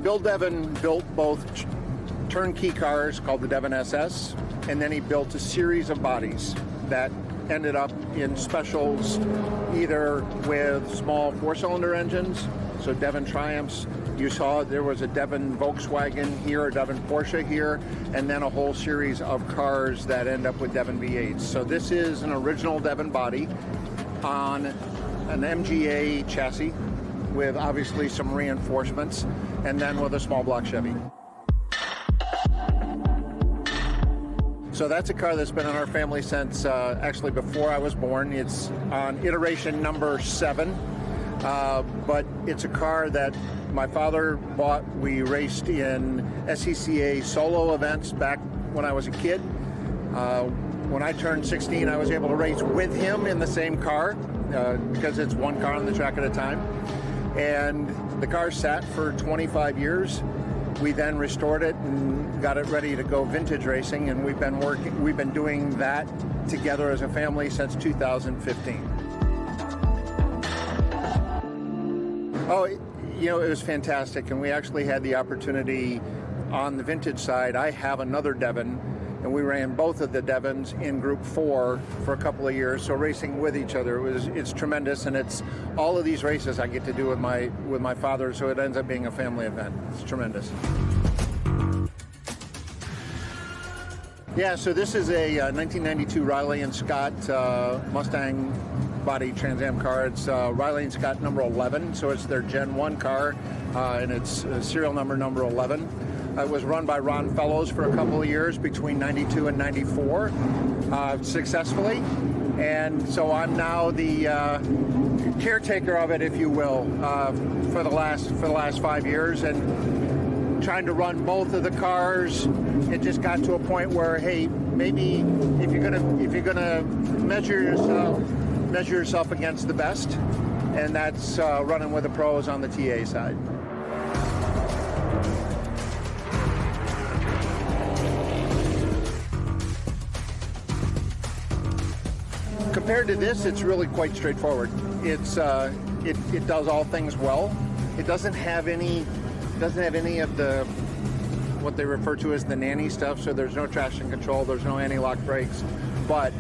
Bill Devon built both turnkey cars called the Devon SS, and then he built a series of bodies that ended up in specials either with small four-cylinder engines, so Devon Triumphs. You saw there was a Devon Volkswagen here, a Devon Porsche here, and then a whole series of cars that end up with Devon V8s. So this is an original Devon body on an MGA chassis with obviously some reinforcements, and then with a small block Chevy. So that's a car that's been in our family since actually before I was born. It's on iteration number 7, but it's a car that my father bought. We raced in SCCA solo events back when I was a kid. When I turned 16, I was able to race with him in the same car because it's one car on the track at a time. And the car sat for 25 years. We then restored it and got it ready to go vintage racing, and we've been doing that together as a family since 2015. Oh, you know, it was fantastic, and we actually had the opportunity on the vintage side. I have another Devon, and we ran both of the Devons in Group 4 for a couple of years, so racing with each other it's tremendous, and it's all of these races I get to do with my father, so it ends up being a family event. It's tremendous. Yeah, so this is a 1992 Riley & Scott Mustang body Trans Am car. It's Riley & Scott number 11, so it's their Gen 1 car, and it's serial number 11. It was run by Ron Fellows for a couple of years between 92 and 94 successfully. And so I'm now the caretaker of it, if you will, for the last 5 years, and trying to run both of the cars. It just got to a point where, hey, maybe if you're gonna measure yourself against the best, and that's running with the pros on the TA side. Compared to this, it's really quite straightforward. It's it does all things well. It doesn't have any of the what they refer to as the nanny stuff. So there's no traction control, there's no anti-lock brakes, but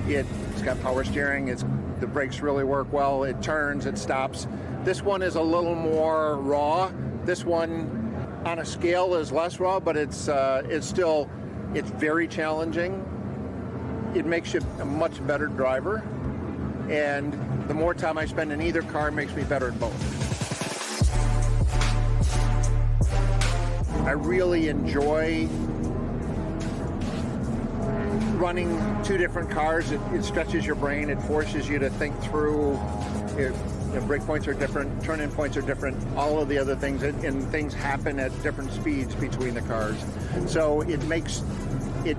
it's got power steering. The brakes really work well. It turns, it stops. This one is a little more raw. This one, on a scale, is less raw, but it's very challenging. It makes you a much better driver, and the more time I spend in either car makes me better at both. I really enjoy running two different cars. It stretches your brain. It forces you to think through. Brake points are different, turn-in points are different, all of the other things, and things happen at different speeds between the cars. So it makes it.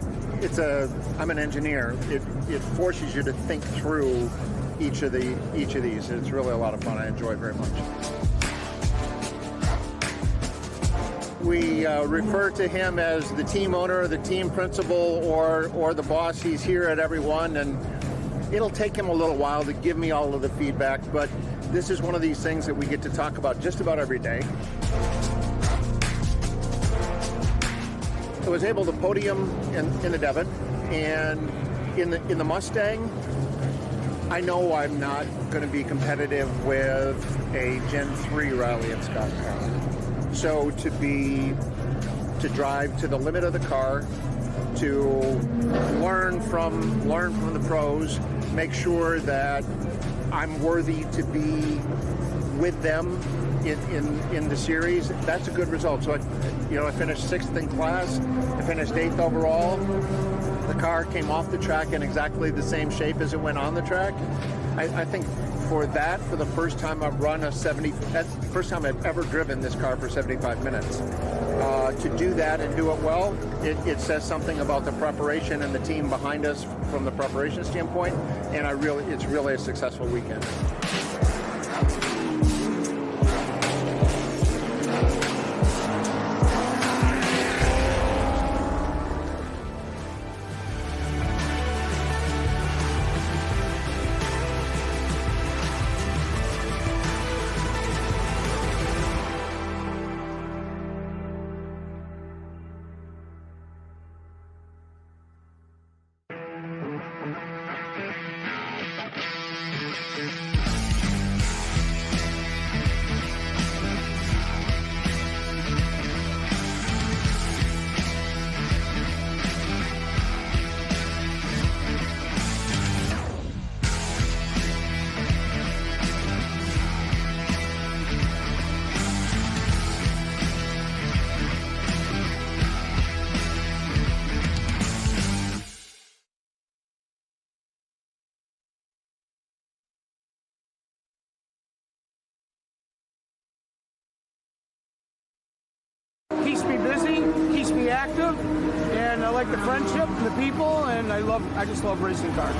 I'm an engineer. It forces you to think through each of these. It's really a lot of fun. I enjoy it very much. We refer to him as the team owner, the team principal, or the boss. He's here at every one, and it'll take him a little while to give me all of the feedback, but this is one of these things that we get to talk about just about every day. was able to podium in the Devon, and in the Mustang, I know I'm not going to be competitive with a Gen 3 Riley and Scott car. So to drive to the limit of the car, to learn from the pros, make sure that I'm worthy to be with them in the series, that's a good result. So I finished 6th in class, I finished 8th overall. The car came off the track in exactly the same shape as it went on the track. I think for the first time I've run that's the first time I've ever driven this car for 75 minutes. To do that and do it well, it says something about the preparation and the team behind us from the preparation standpoint, and it's really a successful weekend.
Keeps me busy, keeps me active, and I like the friendship and the people, and I just love racing cars.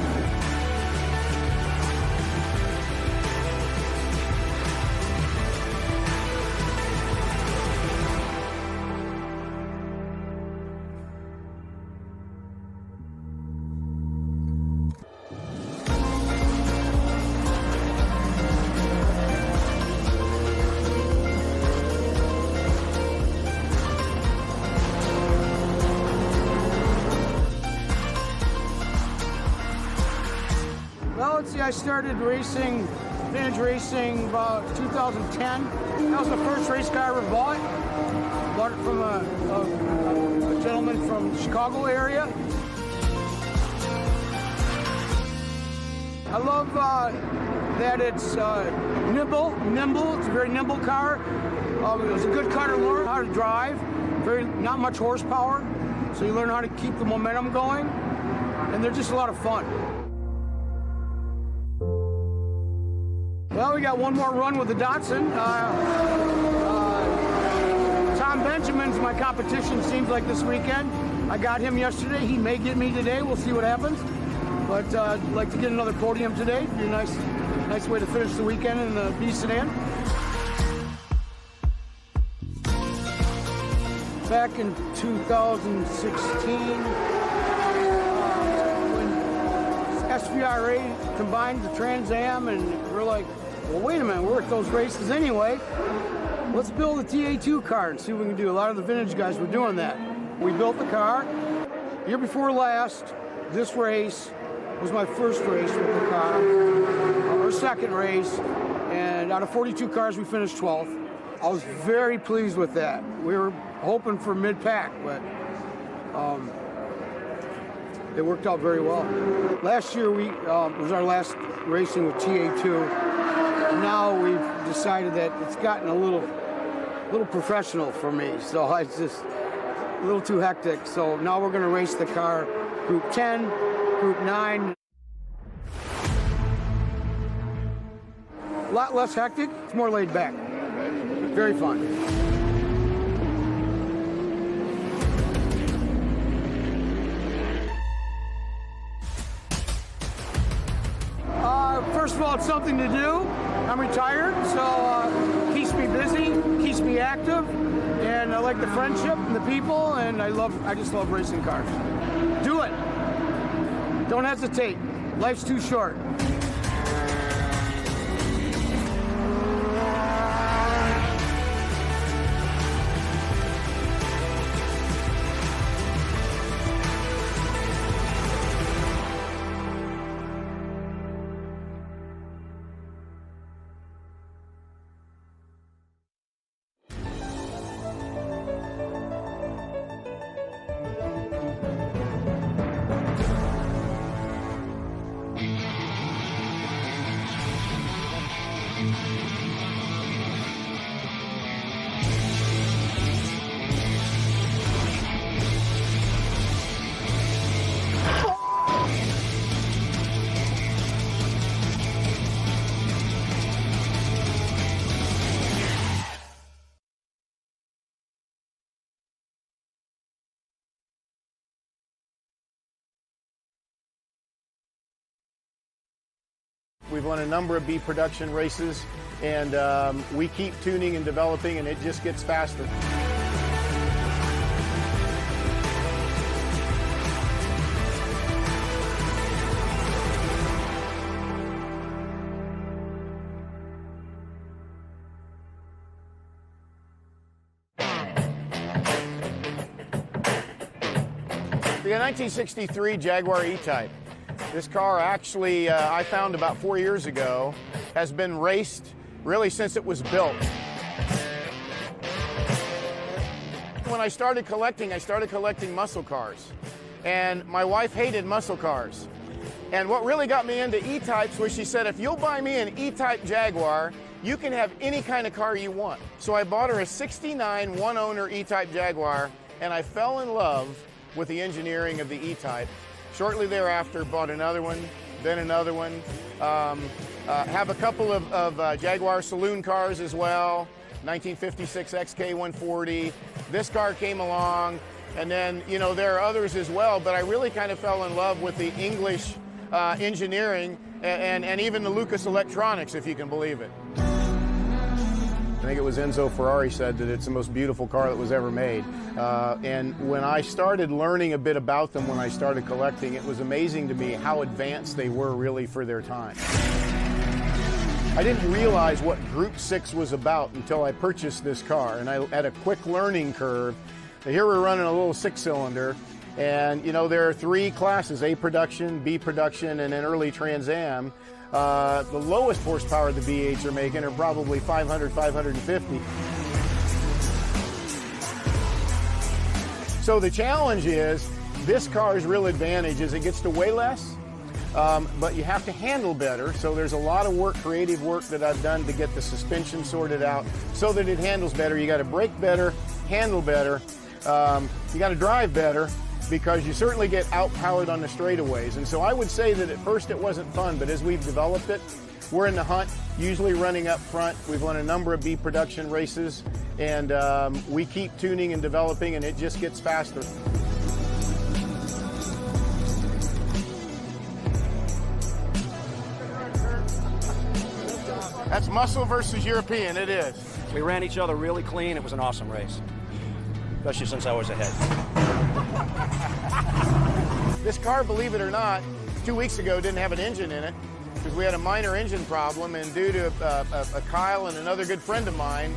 I started racing, vintage racing, about 2010. That was the first race car I ever bought. Bought it from a gentleman from the Chicago area. I love that it's nimble. It's a very nimble car. It was a good car to learn how to drive. Not much horsepower, so you learn how to keep the momentum going, and they're just a lot of fun. Well, we got one more run with the Datsun. Tom Benjamin's my competition, seems like, this weekend. I got him yesterday. He may get me today. We'll see what happens. But I'd like to get another podium today. It'd be a nice way to finish the weekend in the B sedan. Back in 2016, when SVRA combined the Trans Am, and we're like, well, wait a minute, we're at those races anyway. Let's build a TA2 car and see what we can do. A lot of the vintage guys were doing that. We built the car. Year before last, this race was my first race with the car, our second race, and out of 42 cars, we finished 12th. I was very pleased with that. We were hoping for mid-pack, but it worked out very well. Last year, was our last racing with TA2. Now we've decided that it's gotten a little professional for me, so it's just a little too hectic. So now we're going to race the car Group 10, Group 9. A lot less hectic, it's more laid back. Very fun. First of all, it's something to do. I'm retired, so keeps me busy, keeps me active, and I like the friendship and the people, and I just love racing cars. Do it. Don't hesitate. Life's too short.
We've won a number of B production races, and we keep tuning and developing, and it just gets faster. The 1963 Jaguar E-Type. This car actually, I found about 4 years ago, has been raced really since it was built. When I started collecting muscle cars. And my wife hated muscle cars. And what really got me into E-Types was she said, if you'll buy me an E-Type Jaguar, you can have any kind of car you want. So I bought her a 69 one-owner E-Type Jaguar, and I fell in love with the engineering of the E-Type. Shortly thereafter, bought another one, then another one. Have a couple of Jaguar saloon cars as well, 1956 XK140. This car came along, and then, you know, there are others as well, but I really kind of fell in love with the English engineering and even the Lucas Electronics, if you can believe it. I think it was Enzo Ferrari said that it's the most beautiful car that was ever made. And when I started learning a bit about them when I started collecting, it was amazing to me how advanced they were really for their time. I didn't realize what Group 6 was about until I purchased this car, and I had a quick learning curve. Here we're running a little 6-cylinder, and you know, there are 3 classes, A production, B production, and an early Trans Am. The lowest horsepower the V8s are making are probably 500, 550. So the challenge is, this car's real advantage is it gets to weigh less, but you have to handle better. So there's a lot of work, creative work that I've done to get the suspension sorted out so that it handles better. You got to brake better, handle better, you got to drive better, because you certainly get outpowered on the straightaways. And so I would say that at first it wasn't fun, but as we've developed it, we're in the hunt, usually running up front. We've won a number of B production races, and we keep tuning and developing, and it just gets faster. That's muscle versus European, it is.
We ran each other really clean. It was an awesome race, especially since I was ahead.
This car, believe it or not, 2 weeks ago didn't have an engine in it because we had a minor engine problem, and due to Kyle and another good friend of mine,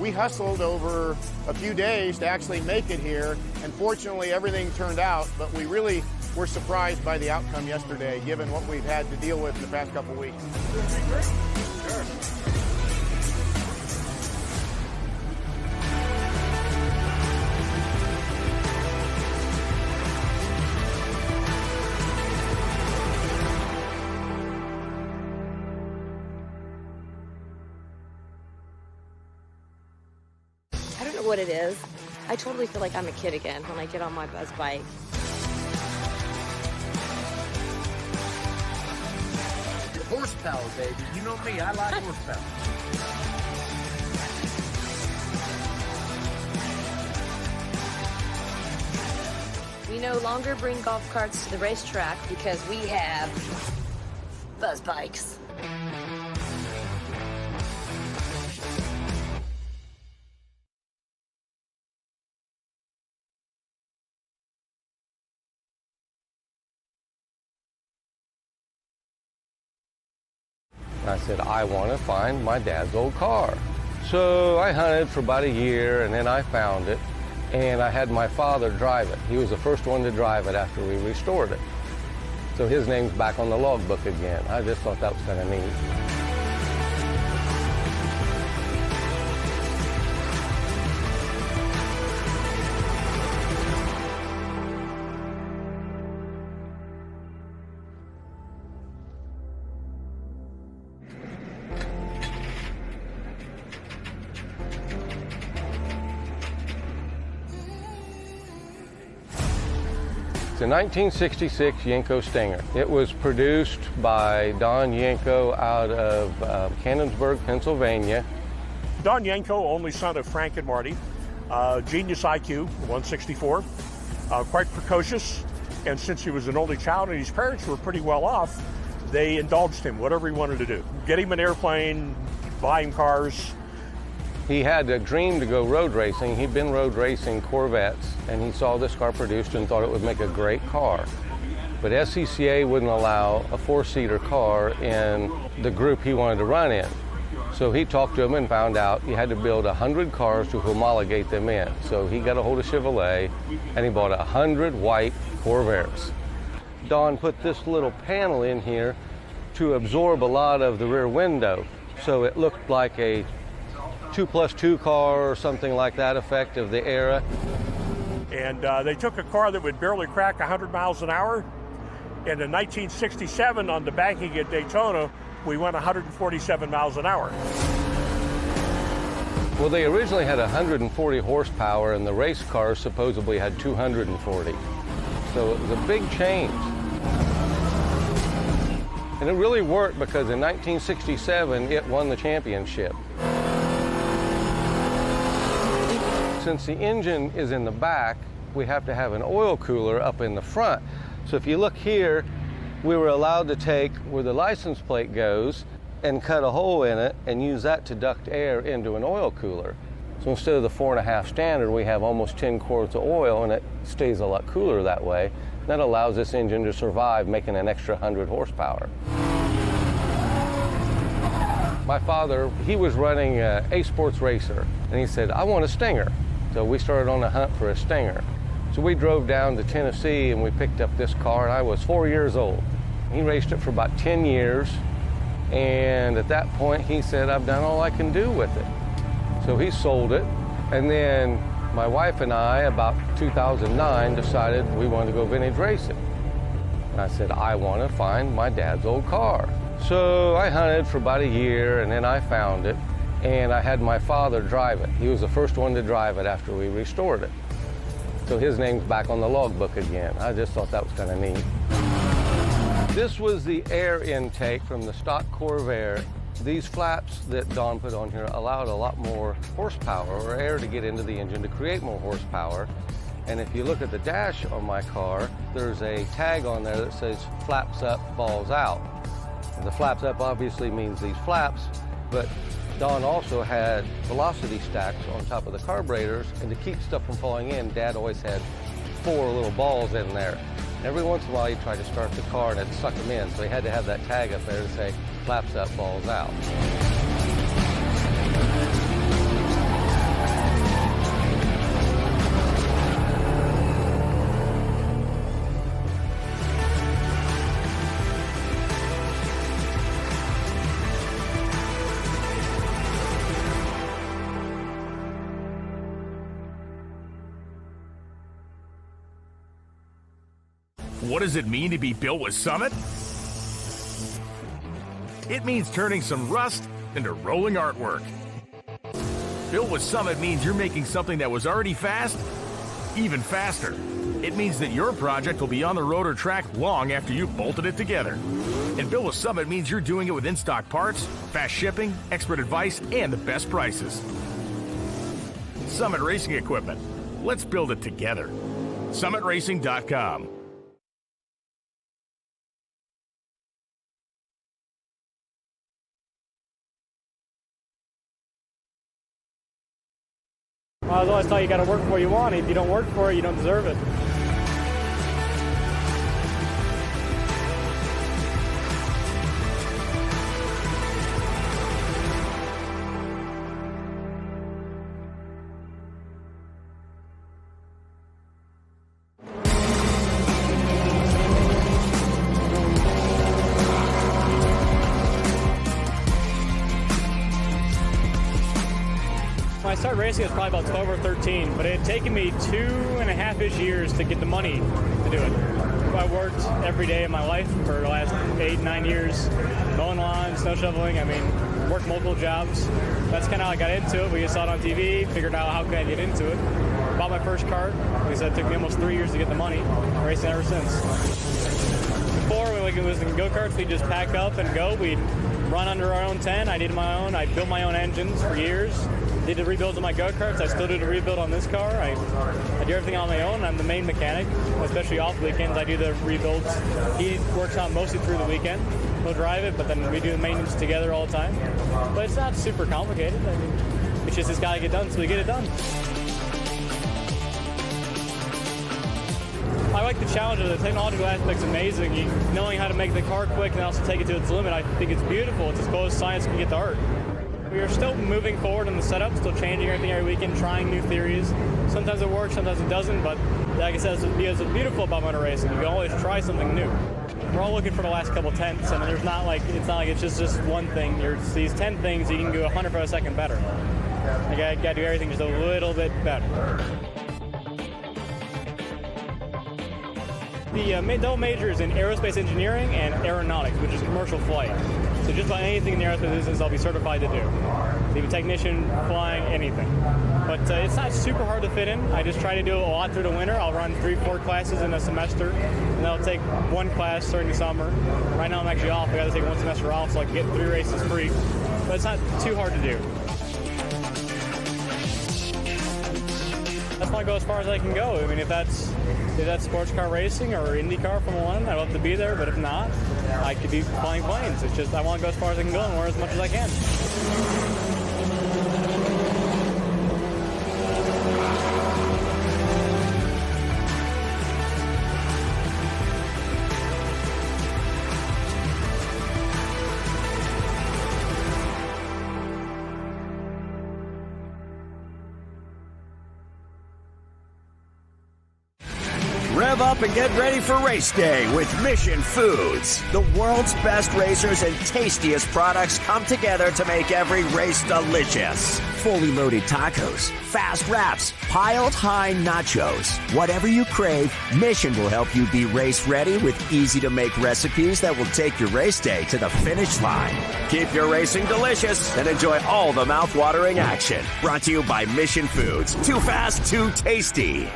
we hustled over a few days to actually make it here, and fortunately everything turned out, but we really were surprised by the outcome yesterday, given what we've had to deal with in the past couple weeks. Sure.
What it is. I totally feel like I'm a kid again when I get on my buzz bike.
Horsepower, baby. You know me, I like horsepower.
We no longer bring golf carts to the racetrack because we have buzz bikes.
I said, I want to find my dad's old car. So I hunted for about a year, and then I found it, and I had my father drive it. He was the first one to drive it after we restored it. So his name's back on the logbook again. I just thought that was kind of neat. The 1966 Yenko Stinger. It was produced by Don Yenko out of Cannonsburg, Pennsylvania.
Don Yenko, only son of Frank and Marty, genius IQ, 164, quite precocious, and since he was an only child and his parents were pretty well off, they indulged him, whatever he wanted to do. Get him an airplane, buy him cars.
He had a dream to go road racing. He'd been road racing Corvettes, and he saw this car produced and thought it would make a great car. But SCCA wouldn't allow a four-seater car in the group he wanted to run in. So he talked to him and found out you had to build 100 cars to homologate them in. So he got a hold of Chevrolet, and he bought 100 white Corvettes. Don put this little panel in here to absorb a lot of the rear window. So it looked like a 2+2 car or something like that effect of the era.
And they took a car that would barely crack 100 miles an hour. And in 1967, on the banking at Daytona, we went 147 miles an hour.
Well, they originally had 140 horsepower, and the race cars supposedly had 240. So it was a big change. And it really worked because in 1967, it won the championship. Since the engine is in the back, we have to have an oil cooler up in the front. So if you look here, we were allowed to take where the license plate goes and cut a hole in it and use that to duct air into an oil cooler. So instead of the 4.5 standard, we have almost 10 quarts of oil, and it stays a lot cooler that way. That allows this engine to survive, making an extra 100 horsepower. My father, he was running a sports racer, and he said, I want a Stinger. So we started on a hunt for a Stinger. So we drove down to Tennessee and we picked up this car, and I was 4 years old. He raced it for about 10 years, and at that point he said, I've done all I can do with it. So he sold it, and then my wife and I, about 2009, decided we wanted to go vintage racing. And I said, I want to find my dad's old car. So I hunted for about a year, and then I found it. And I had my father drive it. He was the first one to drive it after we restored it. So his name's back on the logbook again. I just thought that was kind of neat. This was the air intake from the stock Corvair. These flaps that Don put on here allowed a lot more horsepower or air to get into the engine to create more horsepower. And if you look at the dash on my car, there's a tag on there that says flaps up, balls out. And the flaps up obviously means these flaps, but Don also had velocity stacks on top of the carburetors, and to keep stuff from falling in, Dad always had 4 little balls in there. Every once in a while, he'd try to start the car and it'd suck them in, so he had to have that tag up there to say, flaps up, balls out.
What does it mean to be built with Summit? It means turning some rust into rolling artwork. Built with Summit means you're making something that was already fast, even faster. It means that your project will be on the road or track long after you've bolted it together. And Built with Summit means you're doing it with in-stock parts, fast shipping, expert advice, and the best prices. Summit Racing Equipment. Let's build it together. SummitRacing.com.
I was always taught you got to work for what you want. If you don't work for it, you don't deserve it. When I started racing, it was probably about 12 or 13, but it had taken me 2.5-ish years to get the money to do it. I worked every day of my life for the last 8-9 years, mowing lawns, snow shoveling. I mean, worked multiple jobs. That's kind of how I got into it. We just saw it on TV, figured out how could I get into it. Bought my first kart. Like I said, it took me almost 3 years to get the money. Racing ever since. Before, when it was in go-karts, we'd just pack up and go. We'd run under our own tent. I did my own. I built my own engines for years.
did the rebuilds on my go-karts. I still do the rebuild on this car. I do everything on my own. I'm the main mechanic, especially off weekends. I do the rebuilds. He works on mostly through the weekend. He'll drive it, but then we do the maintenance together all the time. But it's not super complicated. I mean, it's just got to get done, so we get it done. I like the challenge of the technological aspect's amazing. Knowing how to make the car quick and also take it to its limit, I think it's beautiful. It's as close as science can get to art. We are still moving forward in the setup, still changing everything every weekend, trying new theories. Sometimes it works, sometimes it doesn't, but like I said, it's beautiful about motor racing. You can always try something new. We're all looking for the last couple tenths, and there's not like, it's not like it's just one thing. There's these 10 things you can do 100 of a second better. You gotta do everything just a little bit better. The double major is in aerospace engineering and aeronautics, which is commercial flight. So just about anything in the aerospace business I'll be certified to do. So even technician, flying, anything. But it's not super hard to fit in. I just try to do a lot through the winter. I'll run 3-4 classes in a semester, and I'll take one class during the summer. Right now I'm actually off. I got to take one semester off so I can get 3 races free. But it's not too hard to do. That's my goal as far as I can go. I mean, if that's sports car racing or IndyCar Formula 1, I'd love to be there. But if not, I could be flying planes. It's just I want to go as far as I can go and learn as much as I can.
Rev up and get ready for race day with Mission Foods. The world's best racers and tastiest products come together to make every race delicious. Fully loaded tacos, fast wraps, piled high nachos. Whatever you crave, Mission will help you be race ready with easy-to-make recipes that will take your race day to the finish line. Keep your racing delicious and enjoy all the mouth-watering action. Brought to you by Mission Foods. Too fast, too tasty.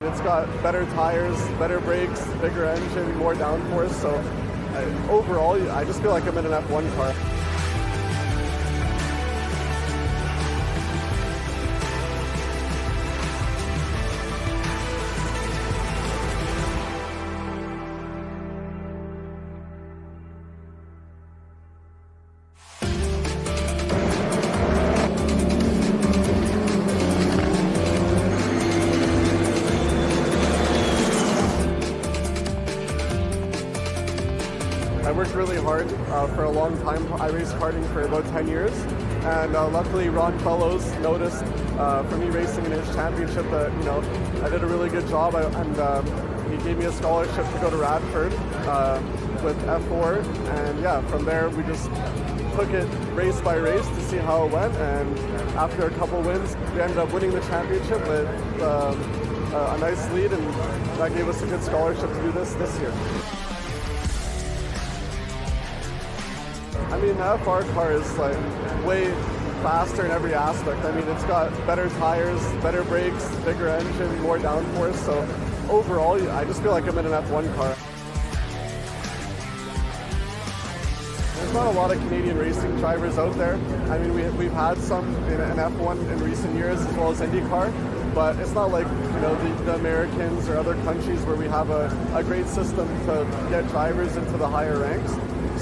It's got better tires, better brakes, bigger engine, more downforce, so overall I just feel like I'm in an F1 car. I worked really hard for a long time. I raced karting for about 10 years, and luckily Ron Fellows noticed from me racing in his championship that I did a really good job, and he gave me a scholarship to go to Radford with F4, and yeah, from there we just took it race by race to see how it went, and after a couple wins we ended up winning the championship with a nice lead, and that gave us a good scholarship to do this year. I mean, the F4 car is like way faster in every aspect. I mean, it's got better tires, better brakes, bigger engine, more downforce. So overall, I just feel like I'm in an F1 car. There's not a lot of Canadian racing drivers out there. I mean, we've had some in F1 in recent years as well as IndyCar, but it's not like the Americans or other countries where we have a great system to get drivers into the higher ranks.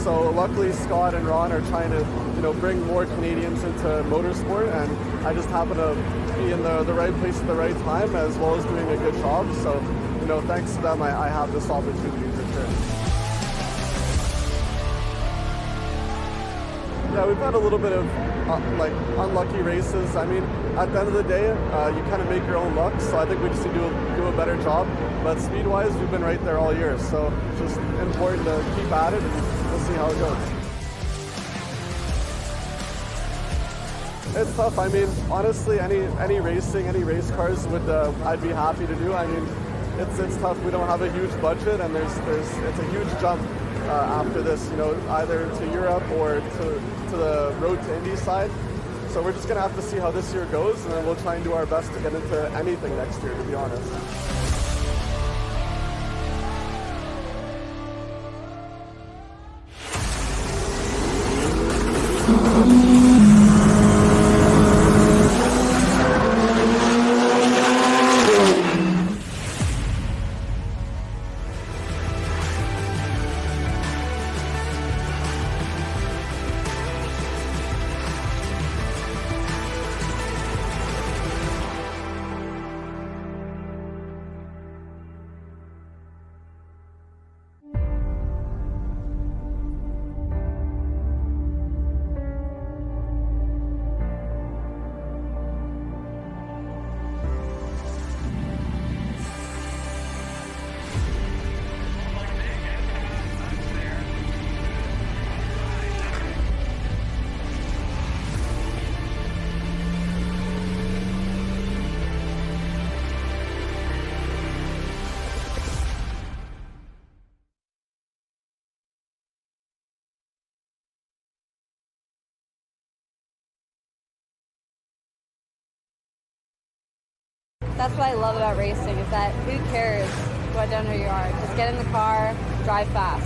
So luckily Scott and Ron are trying to bring more Canadians into motorsport, and I just happen to be in the right place at the right time as well as doing a good job. So thanks to them I have this opportunity for sure. Yeah, we've had a little bit of unlucky races. I mean, at the end of the day, you kind of make your own luck, so I think we just need to do a better job. But speed-wise, we've been right there all year, so it's just important to keep at it, and we'll see how it goes. It's tough. I mean, honestly, any racing, any race cars I'd be happy to do. I mean, it's tough. We don't have a huge budget, and it's a huge jump after this, either to Europe or to the road to Indy side. So we're just going to have to see how this year goes, and then we'll try and do our best to get into anything next year, to be honest.
That's what I love about racing, is that who cares what gender you are? Just get in the car, drive fast.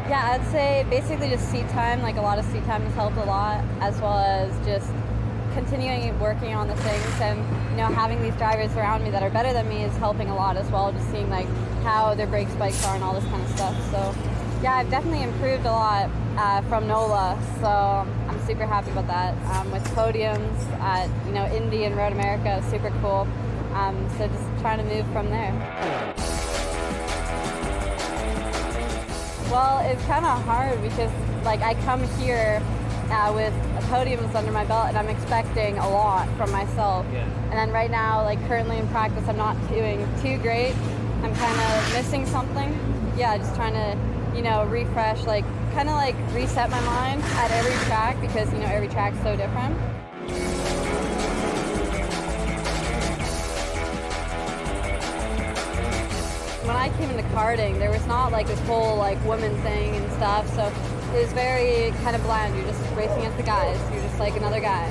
Yeah, I'd say basically just seat time, like a lot of seat time has helped a lot, as well as just continuing working on the things, and having these drivers around me that are better than me is helping a lot as well, just seeing like how their brake spikes are and all this kind of stuff. So yeah, I've definitely improved a lot from NOLA, so I'm super happy about that. With podiums at Indy and Road America, super cool. So just trying to move from there. Well, it's kind of hard because like I come here with podiums under my belt and I'm expecting a lot from myself. Yeah. And then right now, like currently in practice, I'm not doing too great. I'm kind of missing something. Yeah, just trying to, refresh, like kind of like reset my mind at every track because, every track's so different. When I came into karting, there was not like this whole like women thing and stuff, so it was very kind of bland. You're just racing against the guys. You're just like another guy.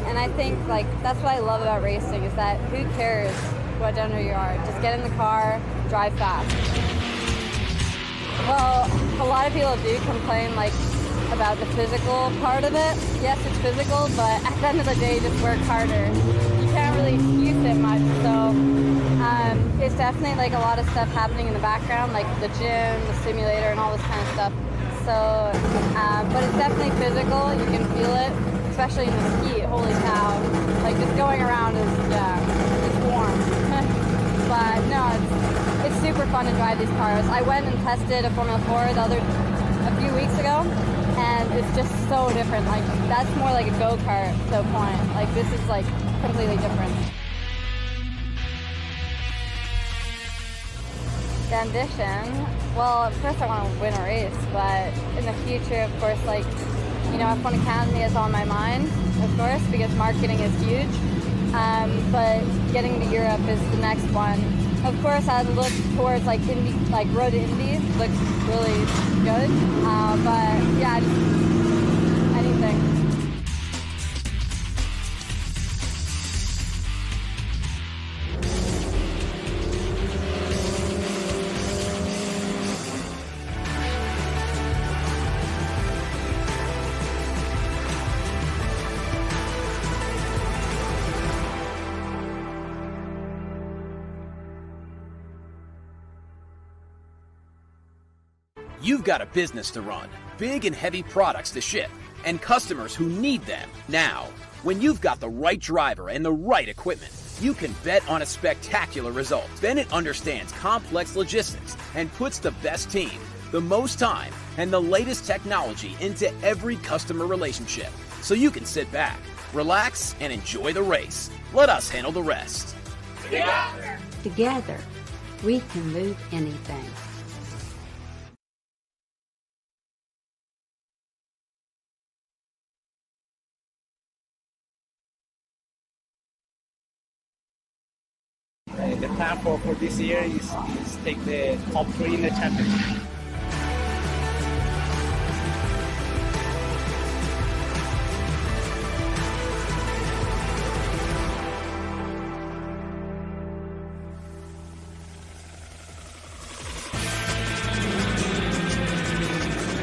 And I think like that's what I love about racing, is that who cares what gender you are? Just get in the car, drive fast. Well, a lot of people do complain like about the physical part of it. Yes, it's physical, but at the end of the day, just work harder. You can't really use it much, so it's definitely like a lot of stuff happening in the background, like the gym, the simulator, and all this kind of stuff. So, but it's definitely physical. You can feel it, especially in the heat. Holy cow! Like just going around is it's warm. But no, it's super fun to drive these cars. I went and tested a Formula 4 a few weeks ago, and it's just so different. Like that's more like a go-kart to a point. Like this is like completely different. The ambition, well, first I want to win a race, but in the future, of course, like, F1 Academy is on my mind, of course, because marketing is huge. But getting to Europe is the next one. Of course, I'd look towards like Indy, like Road to Indy, looks really good. But yeah, just anything.
You've got a business to run, big and heavy products to ship, and customers who need them now. When you've got the right driver and the right equipment, you can bet on a spectacular result. Bennett understands complex logistics and puts the best team, the most time, and the latest technology into every customer relationship. So you can sit back, relax, and enjoy the race. Let us handle the rest.
Together, we can move anything.
the plan for this year is take the top 3 in the championship.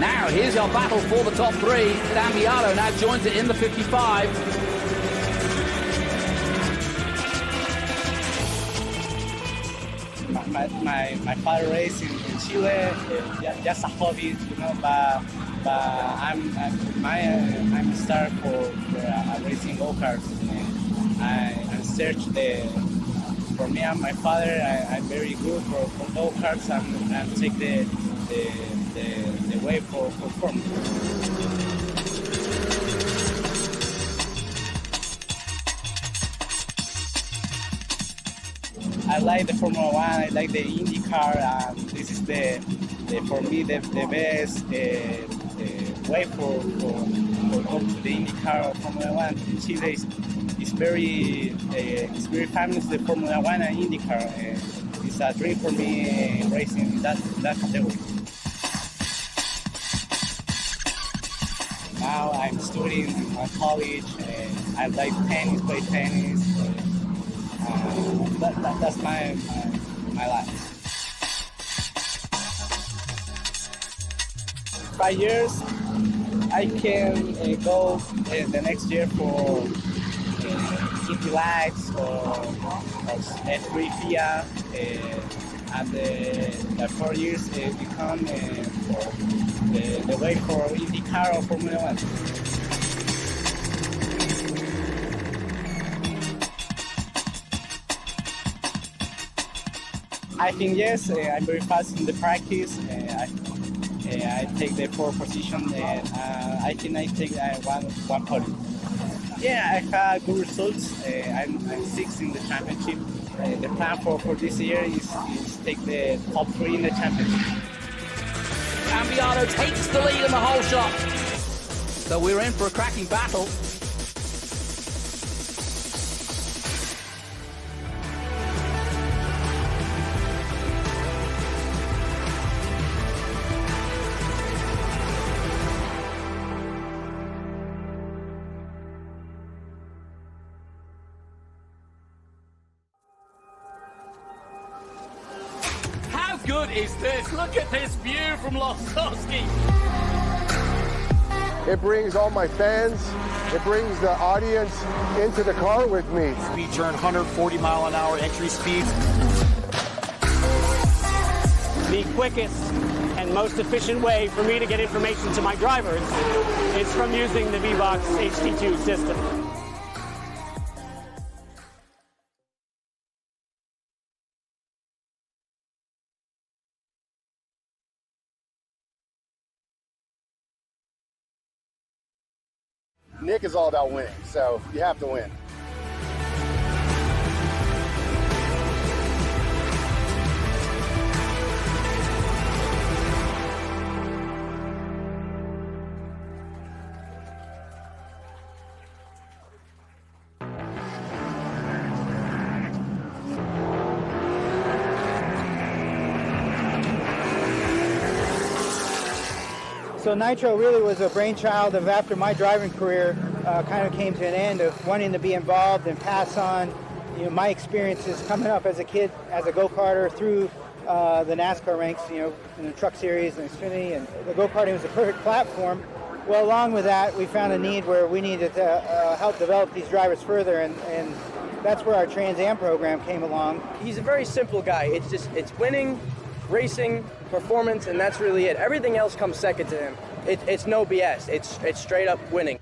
Now, here's your battle for the top 3. Dambiato now joins it in the 55.
My father raced in Chile, just a hobby, you know, but I'm a star for racing go-karts. I searched for me and my father, I'm very good for go-karts and take the way for performance. I like the Formula One, I like the IndyCar, and this is for me the best way for go to the IndyCar or Formula One. In Chile is very famous, the Formula One and IndyCar. It's a dream for me racing in that category. Now I'm studying at college. I like tennis, play tennis. That's my life. 5 years, I can go the next year for Indy Lights or F3 FIA, and the 4 years become the way for IndyCar or Formula One. I think yes, I'm very fast in the practice. I take the 4th position, and I think I take one podium. Yeah, I had good results. I'm 6th in the championship. The plan for this year is take the top 3 in the championship.
Dambiato takes the lead in the whole shot. So we're in for a cracking battle. How good is this? Look at this view from Losowski.
It brings all my fans, it brings the audience into the car with me.
We turn 140 mile an hour entry speeds.
The quickest and most efficient way for me to get information to my drivers is from using the VBox HD2 system.
Nick is all about winning, so you have to win.
So Nitro really was a brainchild of after my driving career kind of came to an end of wanting to be involved and pass on my experiences coming up as a kid, as a go-karter through the NASCAR ranks, in the Truck Series and Xfinity, and the go-karting was a perfect platform. Well, along with that, we found a need where we needed to help develop these drivers further, and that's where our Trans Am program came along.
He's a very simple guy. It's winning, racing, performance, and that's really it. Everything else comes second to him. It's no BS. It's straight up winning.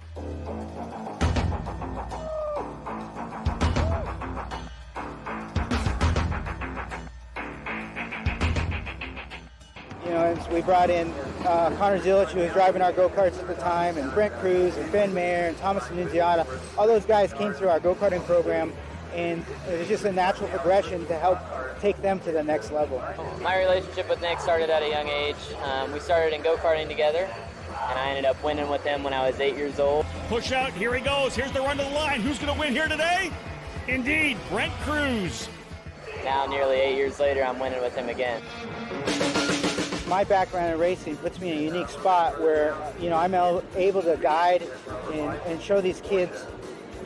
We brought in Connor Zillich, who was driving our go-karts at the time, and Brent Cruz, and Ben Mayer, and Thomas Annunziata. All those guys came through our go-karting program, and it was just a natural progression to help take them to the next level.
My relationship with Nick started at a young age. We started in go-karting together, and I ended up winning with him when I was 8 years old.
Push out, here he goes. Here's the run to the line. Who's going to win here today? Indeed, Brent Cruz.
now nearly 8 years later, I'm winning with him again.
My background in racing puts me in a unique spot where, I'm able to guide and show these kids,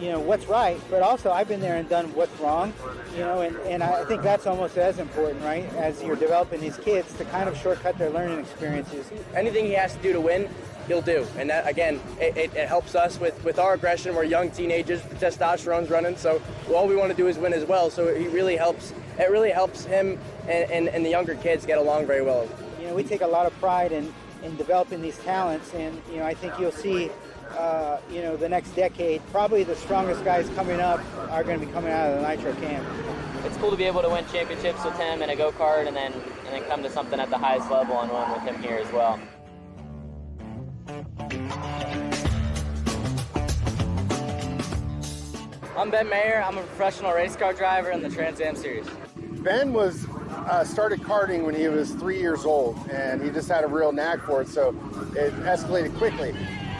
what's right, but also I've been there and done what's wrong, and I think that's almost as important, right, as you're developing these kids to kind of shortcut their learning experiences.
Anything he has to do to win, he'll do. And that, again, it helps us with our aggression. We're young teenagers, the testosterone's running, so all we want to do is win as well. So it really helps him and the younger kids get along very well.
We take a lot of pride in developing these talents, and I think you'll see the next decade, probably the strongest guys coming up are going to be coming out of the Nitro camp.
It's cool to be able to win championships with him in a go-kart and then come to something at the highest level and win with him here as well.
I'm Ben Mayer. I'm a professional race car driver in the Trans Am Series.
Ben started karting when he was 3 years old, and he just had a real knack for it, so it escalated quickly.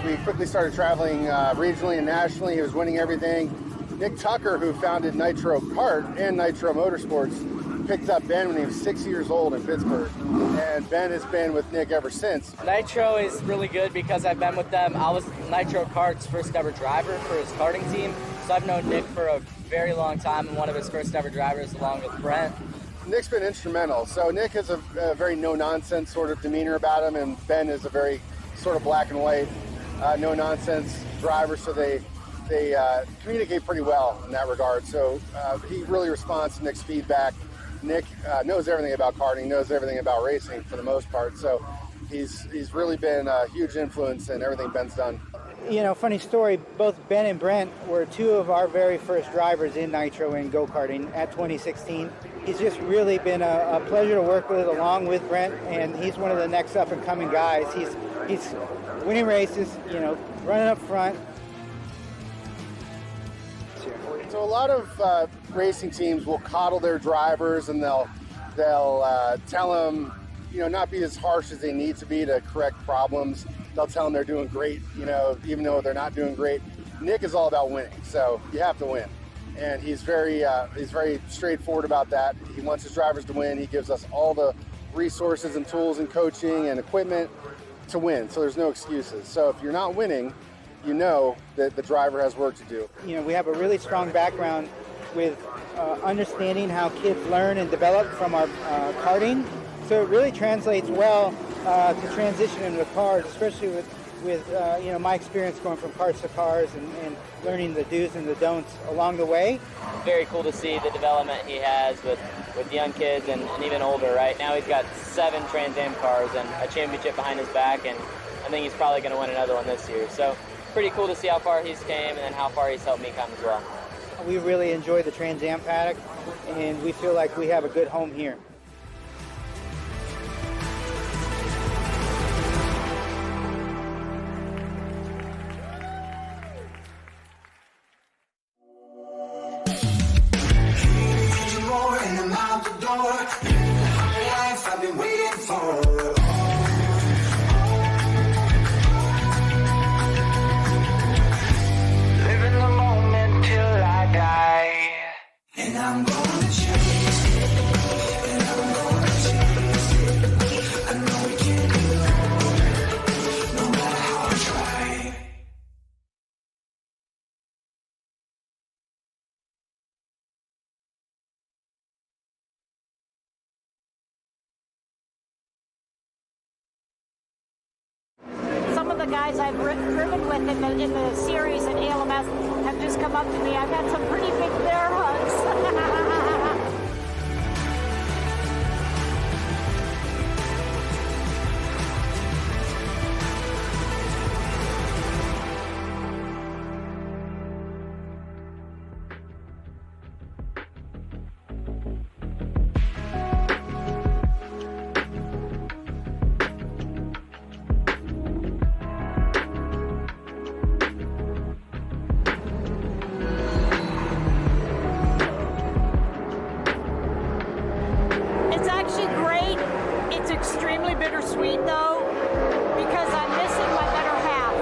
We quickly started traveling regionally and nationally. He was winning everything. Nick Tucker, who founded Nitro Kart and Nitro Motorsports, picked up Ben when he was 6 years old in Pittsburgh, and Ben has been with Nick ever since.
Nitro is really good because I've been with them. I was Nitro Kart's first ever driver for his karting team, so I've known Nick for a very long time and one of his first ever drivers along with Brent.
Nick's been instrumental. So Nick has a very no-nonsense sort of demeanor about him, and Ben is a very sort of black and white, no-nonsense driver, so they communicate pretty well in that regard. So he really responds to Nick's feedback. Nick knows everything about karting, knows everything about racing for the most part, so he's really been a huge influence in everything Ben's done.
Funny story, both Ben and Brent were two of our very first drivers in Nitro and go-karting at 2016. He's just really been a pleasure to work with, along with Brent, and he's one of the next up-and-coming guys. He's winning races, running up front.
So a lot of racing teams will coddle their drivers, and they'll tell them, not be as harsh as they need to be to correct problems. They'll tell them they're doing great, even though they're not doing great. Nick is all about winning, so you have to win. And he's very straightforward about that. He wants his drivers to win. He gives us all the resources and tools and coaching and equipment to win, so there's no excuses. So if you're not winning, you know that the driver has work to do.
We have a really strong background with understanding how kids learn and develop from our karting. So it really translates well to transitioning with cars, especially with my experience going from karts to cars and learning the do's and the don'ts along the way.
Very cool to see the development he has with young kids and even older. Right now he's got 7 Trans Am cars and a championship behind his back, and I think he's probably going to win another one this year. So pretty cool to see how far he's came and then how far he's helped me come as well.
We really enjoy the Trans Am paddock, and we feel like we have a good home here.
I've been waiting for. Living the moment till I die. And I'm gonna chase it. And I'm gonna chase it. I know we can't do it. No matter how I try.
Some of the guys I've driven with in the series at ALMS have just come up to me. I've had some pretty big bear hugs. It's actually great. It's extremely bittersweet though, because I'm missing my better half.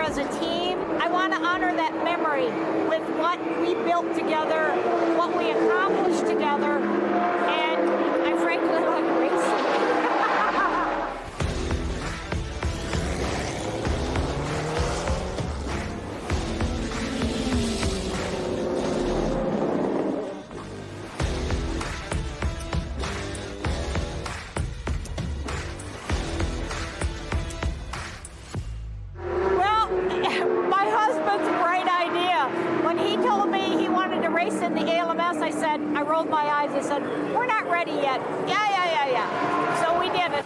as a team. I want to honor that memory with what we built together, what we accomplished together, and I frankly like racing. In the ALMS, I said, I rolled my eyes, I said, we're not ready yet. Yeah. So we did it.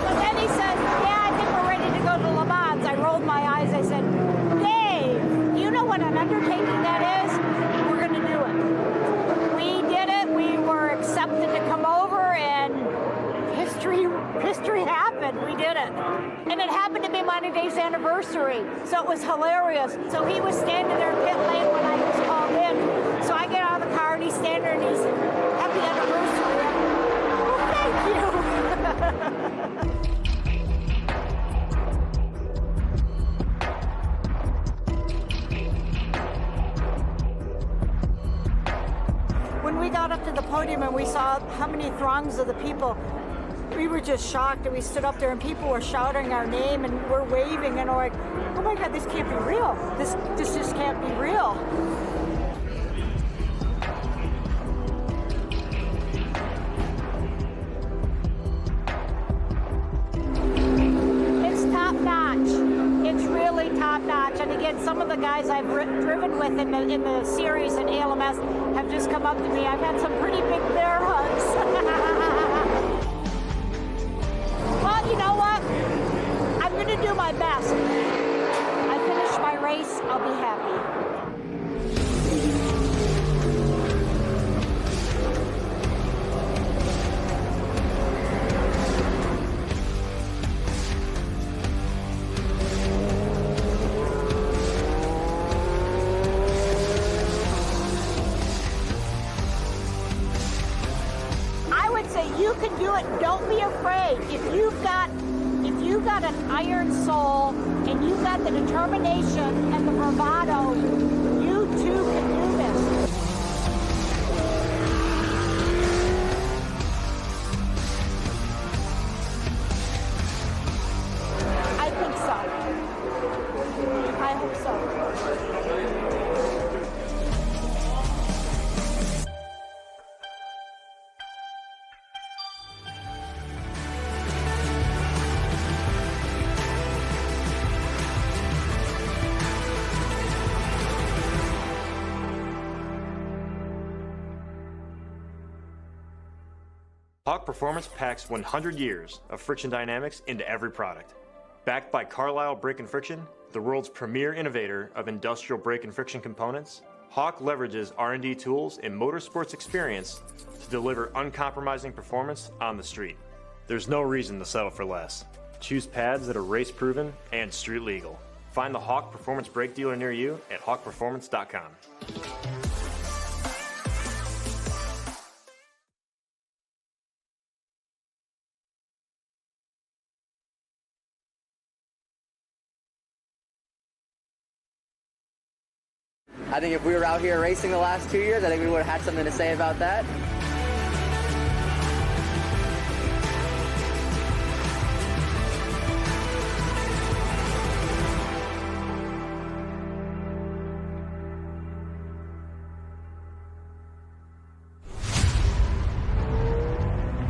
But then he said, yeah, I think we're ready to go to Le Mans. I rolled my eyes, I said, Dave, you know what an undertaking that is? We're going to do it. We did it. We were accepted to come over, and history happened. We did it. And it happened to be my Dave's anniversary, so it was hilarious. So he was standing there in pit lane when I was called in. So I get out of the car and he's standing there and he's, happy anniversary. Well, thank you. When we got up to the podium and we saw how many throngs of the people, we were just shocked, and we stood up there and people were shouting our name and we're waving and we're like, oh my God, this can't be real. This just can't be real. It's top notch. It's really top notch. And again, some of the guys I've driven with in the series and ALMS have just come up to me. I've had some pretty big bear hugs. Well, you know what? I'm going to do my best. I finish my race, I'll be happy. I would say you can do it. Don't be afraid. If you've got an iron soul and you've got the determination and the bravado, you too can do this. I think so. I hope so.
Hawk Performance packs 100 years of friction dynamics into every product. Backed by Carlisle Brake and Friction, the world's premier innovator of industrial brake and friction components, Hawk leverages R&D tools and motorsports experience to deliver uncompromising performance on the street. There's no reason to settle for less. Choose pads that are race-proven and street legal. Find the Hawk Performance brake dealer near you at hawkperformance.com.
I think if we were out here racing the last 2 years, I think we would have had something to say about that.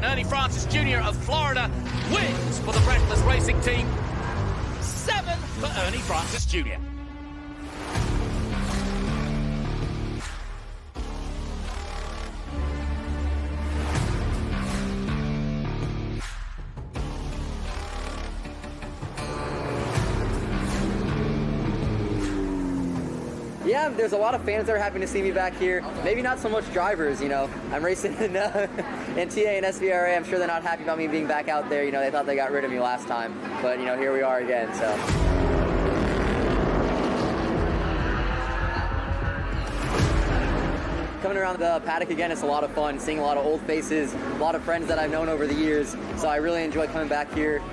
Ernie Francis Jr. of Florida wins for the Breathless Racing Team. 7 for Ernie Francis Jr.
Yeah, there's a lot of fans that are happy to see me back here. Maybe not so much drivers, you know. I'm racing in TA and SVRA. I'm sure they're not happy about me being back out there. You know, they thought they got rid of me last time. But, you know, here we are again, so. Coming around the paddock again, it's a lot of fun, seeing a lot of old faces, a lot of friends that I've known over the years. So I really enjoy coming back here.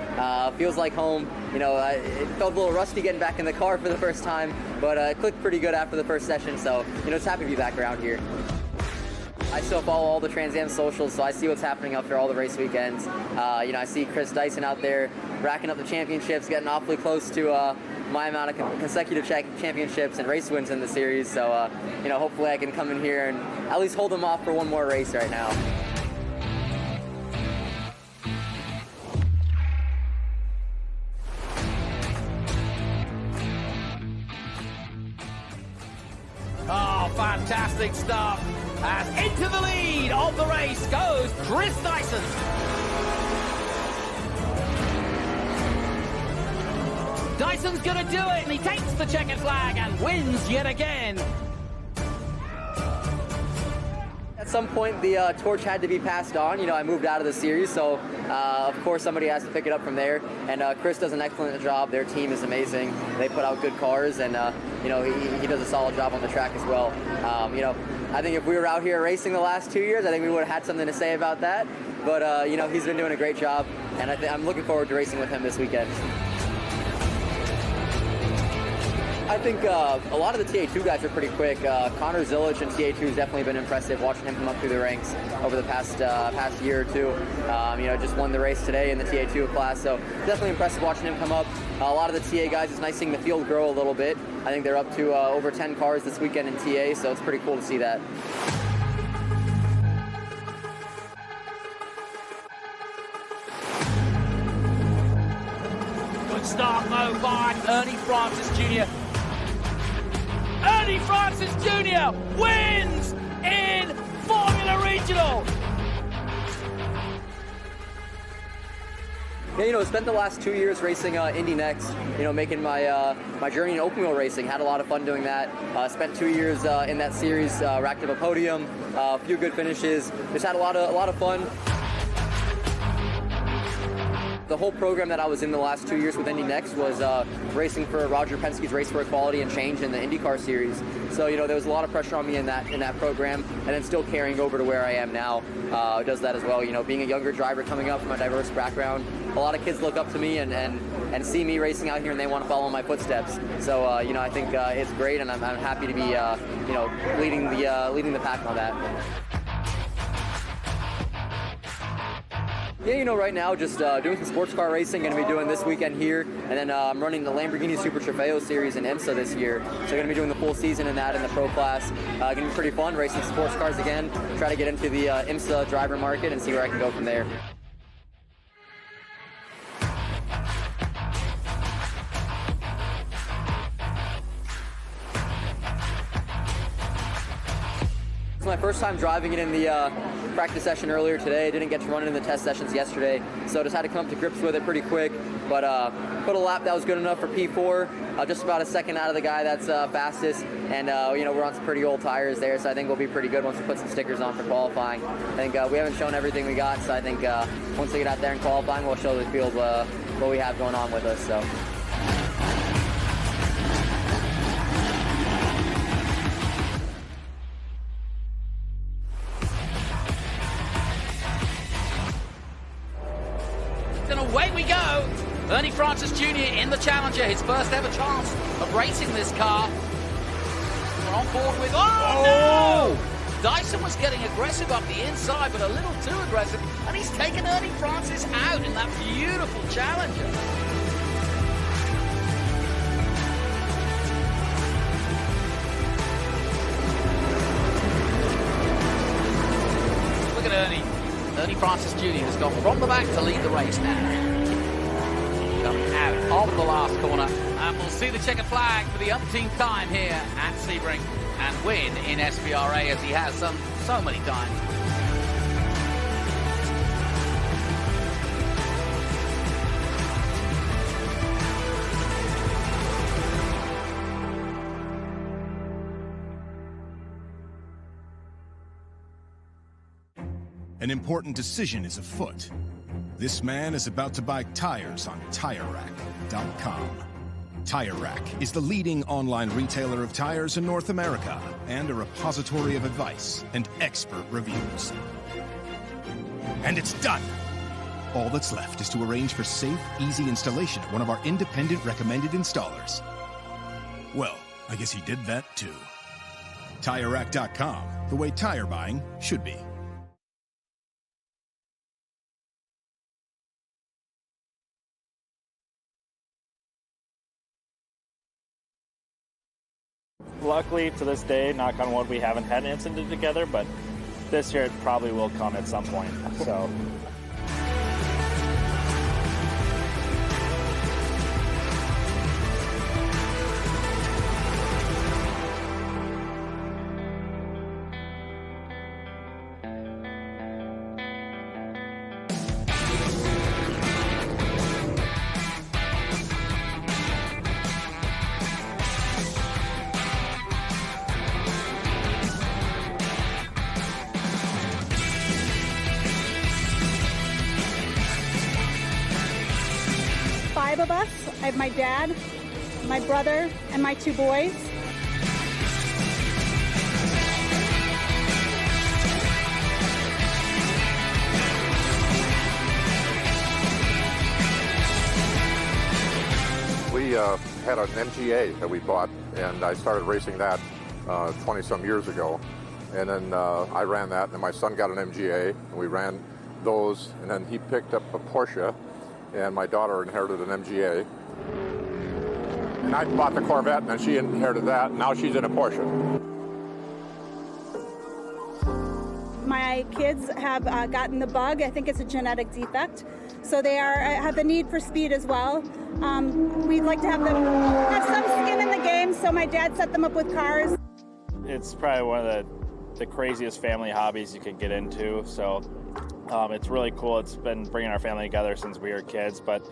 Feels like home. You know, it felt a little rusty getting back in the car for the first time, but it clicked pretty good after the first session. So, you know, it's happy to be back around here. I still follow all the Trans Am socials, so I see what's happening after all the race weekends. You know, I see Chris Dyson out there racking up the championships, getting awfully close to my amount of consecutive championships and race wins in the series. So, you know, hopefully I can come in here and at least hold them off for one more race right now.
Oh, fantastic stuff. As into the lead of the race goes Chris Dyson. Dyson's going to do it, and he takes the checkered flag and wins yet again.
At some point, the torch had to be passed on. You know, I moved out of the series, so of course somebody has to pick it up from there. And Chris does an excellent job. Their team is amazing. They put out good cars, and you know, he does a solid job on the track as well. You know, I think if we were out here racing the last 2 years, I think we would have had something to say about that. But you know, he's been doing a great job, and I'm looking forward to racing with him this weekend. I think a lot of the TA2 guys are pretty quick. Connor Zillich in TA2 has definitely been impressive, watching him come up through the ranks over the past year or two. You know, just won the race today in the TA2 class, so definitely impressive watching him come up. A lot of the TA guys, it's nice seeing the field grow a little bit. I think they're up to over 10 cars this weekend in TA, so it's pretty cool to see that.
Good start though by Ernie Francis Jr. Ernie Francis Jr. wins in Formula Regional.
Yeah, you know, I spent the last 2 years racing Indy Next, you know, making my my journey in open wheel racing. Had a lot of fun doing that. Spent 2 years in that series, racked up a podium, a few good finishes. Just had a lot of fun. The whole program that I was in the last 2 years with Indy Next was racing for Roger Penske's Race for Equality and Change in the IndyCar series. So, you know, there was a lot of pressure on me in that program, and then still carrying over to where I am now does that as well. You know, being a younger driver coming up from a diverse background, a lot of kids look up to me and see me racing out here, and they want to follow in my footsteps. So, you know, I think it's great, and I'm happy to be, you know, leading the pack on that. Yeah, you know, right now just doing some sports car racing. Going to be doing this weekend here, and then I'm running the Lamborghini Super Trofeo series in IMSA this year. So going to be doing the full season in that in the pro class. Going to be pretty fun racing sports cars again. Try to get into the IMSA driver market and see where I can go from there. It's my first time driving it in the practice session earlier today. Didn't get to run it in the test sessions yesterday, so just had to come to grips with it pretty quick. But put a lap that was good enough for P4, just about a second out of the guy that's fastest. And you know, we're on some pretty old tires there, so I think we'll be pretty good once we put some stickers on for qualifying. I think we haven't shown everything we got, so I think once we get out there in qualifying, we'll show the field what we have going on with us. So.
Away we go. Ernie Francis Jr. in the Challenger, his first ever chance of racing this car. We're on board with, no! Dyson was getting aggressive up the inside, but a little too aggressive, and he's taken Ernie Francis out in that beautiful Challenger. Look at Ernie. Ernie Francis Jr. has gone from the back to lead the race now. Coming out of the last corner. And we'll see the checkered flag for the umpteenth time here at Sebring and win in SVRA as he has so many times.
An important decision is afoot. This man is about to buy tires on TireRack.com. Tire Rack is the leading online retailer of tires in North America and a repository of advice and expert reviews. And it's done! All that's left is to arrange for safe, easy installation at one of our independent recommended installers. Well, I guess he did that too. TireRack.com, the way tire buying should be.
Luckily, to this day, knock on wood, we haven't had an incident together, but this year it probably will come at some point. So.
Of us. I have my dad, my brother, and my 2 boys.
We had an MGA that we bought, and I started racing that 20-some years ago. And then I ran that, and my son got an MGA, and we ran those, and then he picked up a Porsche, and my daughter inherited an MGA. And I bought the Corvette, and then she inherited that, and now she's in a Porsche.
My kids have gotten the bug. I think it's a genetic defect. So they have the need for speed as well. We'd like to have them have some skin in the game, so my dad set them up with cars.
It's probably one of the craziest family hobbies you can get into. So it's really cool. It's been bringing our family together since we were kids, but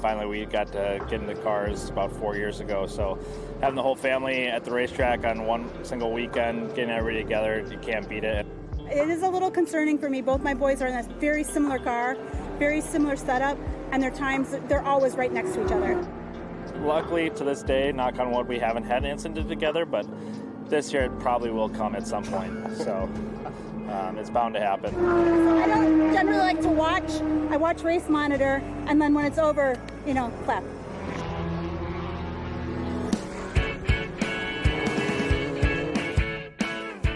finally we got to get into cars about 4 years ago. So having the whole family at the racetrack on one single weekend, getting everybody together, you can't beat it.
It is a little concerning for me. Both my boys are in a very similar car, very similar setup, and they're always right next to each other.
Luckily, to this day, knock on wood, we haven't had an incident together, but this year it probably will come at some point. So it's bound to happen.
I don't generally like to watch. I watch Race Monitor, and then when it's over, clap.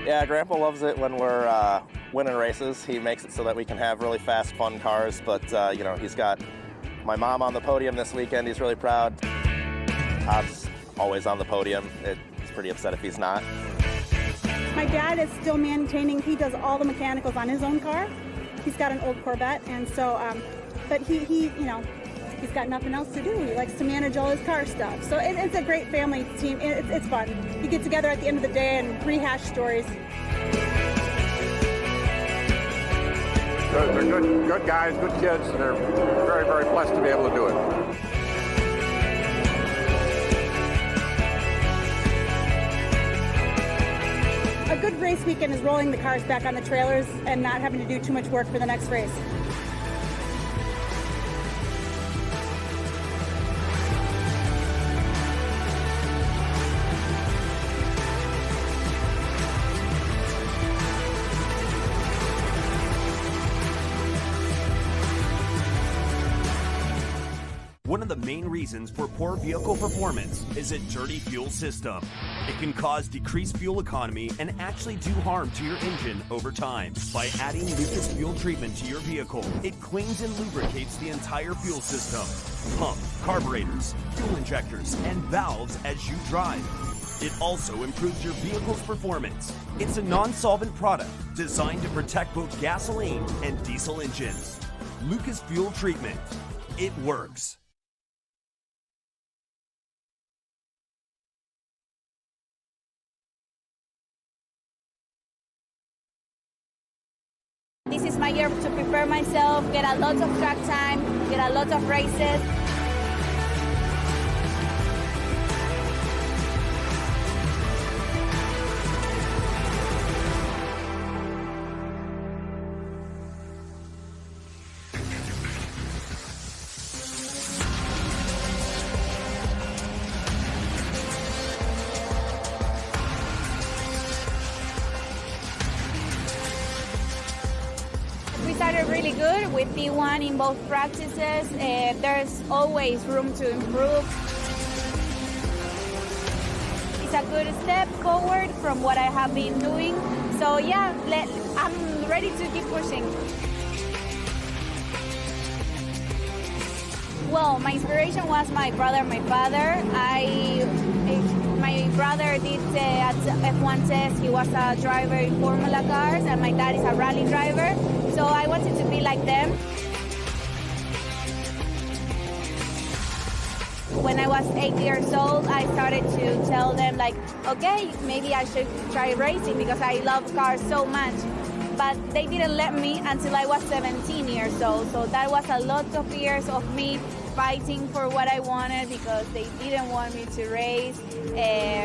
Yeah, Grandpa loves it when we're winning races. He makes it so that we can have really fast, fun cars, but he's got my mom on the podium this weekend. He's really proud. Todd's always on the podium. He's pretty upset if he's not.
My dad is still maintaining, he does all the mechanicals on his own car. He's got an old Corvette, and so, but he's got nothing else to do. He likes to manage all his car stuff. So it's a great family team. It's fun. You get together at the end of the day and rehash stories.
They're good guys, good kids, and they're very, very blessed to be able to do it.
A good race weekend is rolling the cars back on the trailers and not having to do too much work for the next race.
One of the main reasons for poor vehicle performance is a dirty fuel system. It can cause decreased fuel economy and actually do harm to your engine over time. By adding Lucas fuel treatment to your vehicle, it cleans and lubricates the entire fuel system. Pump, carburetors, fuel injectors, and valves as you drive. It also improves your vehicle's performance. It's a non-solvent product designed to protect both gasoline and diesel engines. Lucas fuel treatment. It works.
This is my year to prepare myself, get a lot of track time, get a lot of races. with P1 in both practices. There's always room to improve. It's a good step forward from what I have been doing. So yeah, I'm ready to keep pushing. Well, my inspiration was my brother, my father. My brother did at F1 test. He was a driver in Formula cars, and my dad is a rally driver. So I wanted to be like them. When I was 8 years old, I started to tell them, like, okay, maybe I should try racing because I love cars so much. But they didn't let me until I was 17 years old. So that was a lot of years of me fighting for what I wanted because they didn't want me to race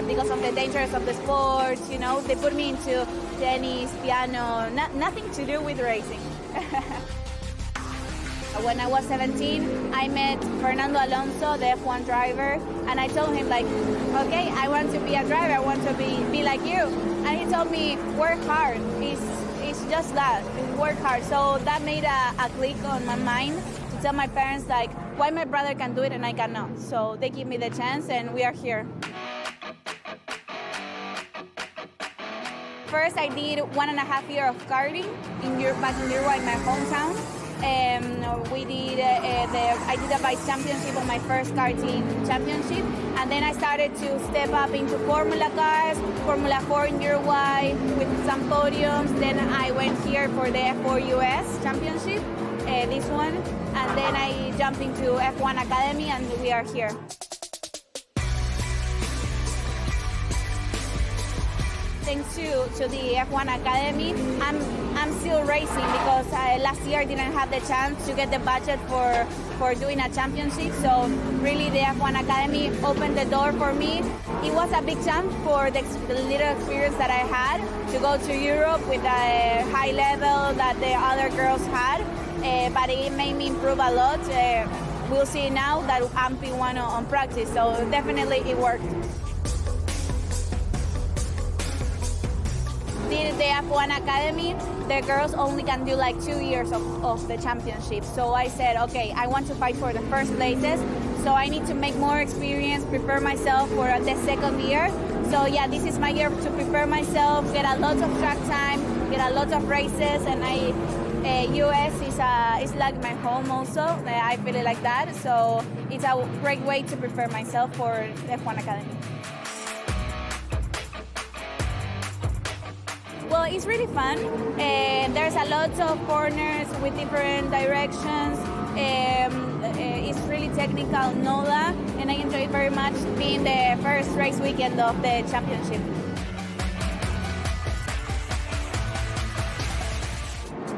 because of the dangers of the sport. You know, they put me into tennis, piano, nothing to do with racing. When I was 17, I met Fernando Alonso, the F1 driver, and I told him, like, okay, I want to be a driver, I want to be like you. And he told me, work hard. It's just that, work hard. So that made a click on my mind to tell my parents, like, why my brother can do it and I cannot. So they give me the chance and we are here. First, I did 1.5 years of karting back in Uruguay, my hometown. I did a vice championship on my first karting championship, and then I started to step up into Formula cars, Formula 4 in Uruguay with some podiums. Then I went here for the F4 U.S. championship, this one, and then I jumped into F1 Academy, and we are here. Thanks to the F1 Academy, I'm still racing because last year I didn't have the chance to get the budget for doing a championship. So really the F1 Academy opened the door for me. It was a big jump for the little experience that I had to go to Europe with a high level that the other girls had, but it made me improve a lot. We'll see now that I'm P1 on practice, so definitely it worked. The F1 Academy, the girls only can do like 2 years of the championship. So I said, okay, I want to fight for the first places. So I need to make more experience, prepare myself for the second year. So yeah, this is my year to prepare myself, get a lot of track time, get a lot of races, and US is like my home also. I feel it like that. So it's a great way to prepare myself for the F1 Academy. Well, it's really fun. There's a lot of corners with different directions. It's really technical, NOLA, and I enjoy very much being the first race weekend of the championship.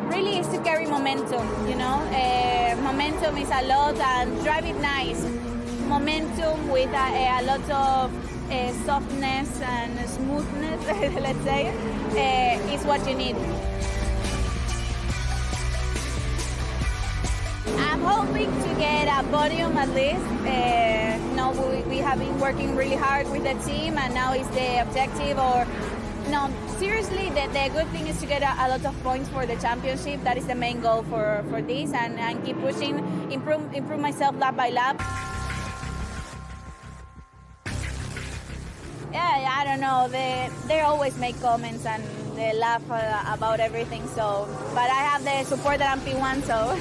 Really is to carry momentum, you know. Momentum is a lot, and drive it nice. Momentum with a lot of softness and smoothness, let's say, is what you need. I'm hoping to get a podium at least. We have been working really hard with the team, and now it's the objective. No, seriously, the good thing is to get a lot of points for the championship. That is the main goal for this, and keep pushing, improve myself lap by lap. Yeah, I don't know. They always make comments and they laugh about everything. So, but I have the support that I'm P1, so.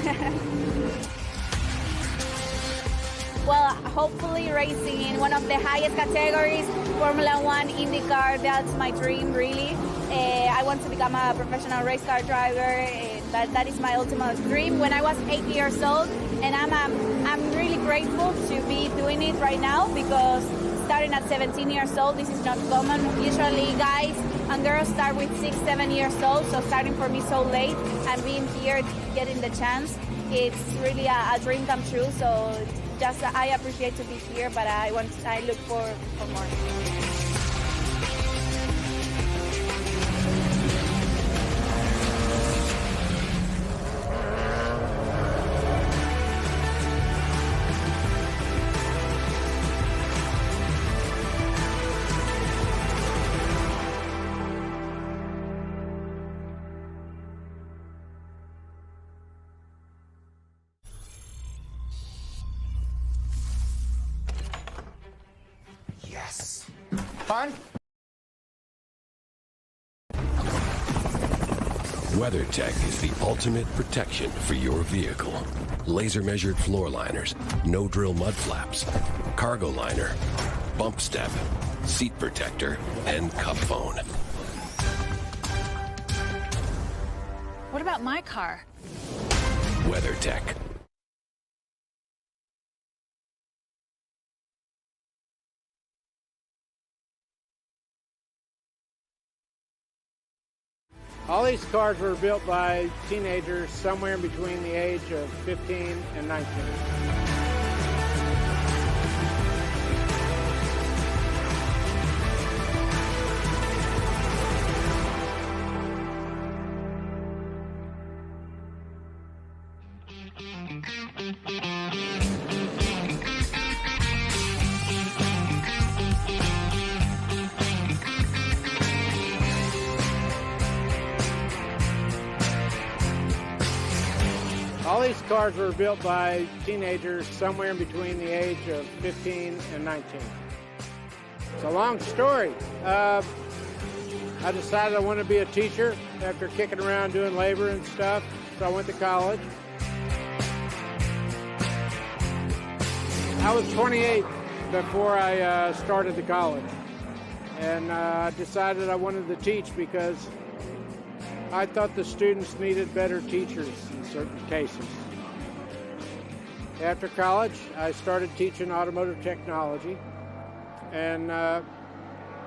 Well, hopefully racing in one of the highest categories, Formula 1, IndyCar, that's my dream, really. I want to become a professional race car driver. That is my ultimate dream. When I was 8 years old, and I'm really grateful to be doing it right now because starting at 17 years old, this is not common. Usually guys and girls start with 6, 7 years old, so starting for me so late and being here, getting the chance, it's really a dream come true. So just I appreciate to be here, but I look for more.
On.
WeatherTech is the ultimate protection for your vehicle. Laser measured floor liners, no drill mud flaps, cargo liner, bump step, seat protector, and cup phone.
What about my car?
WeatherTech.
All these cars were built by teenagers somewhere in between the age of 15 and 19. All these cars were built by teenagers somewhere in between the age of 15 and 19. It's a long story. I decided I wanted to be a teacher after kicking around doing labor and stuff, so I went to college. I was 28 before I started the college, and I decided I wanted to teach because I thought the students needed better teachers in certain cases. After college, I started teaching automotive technology, and I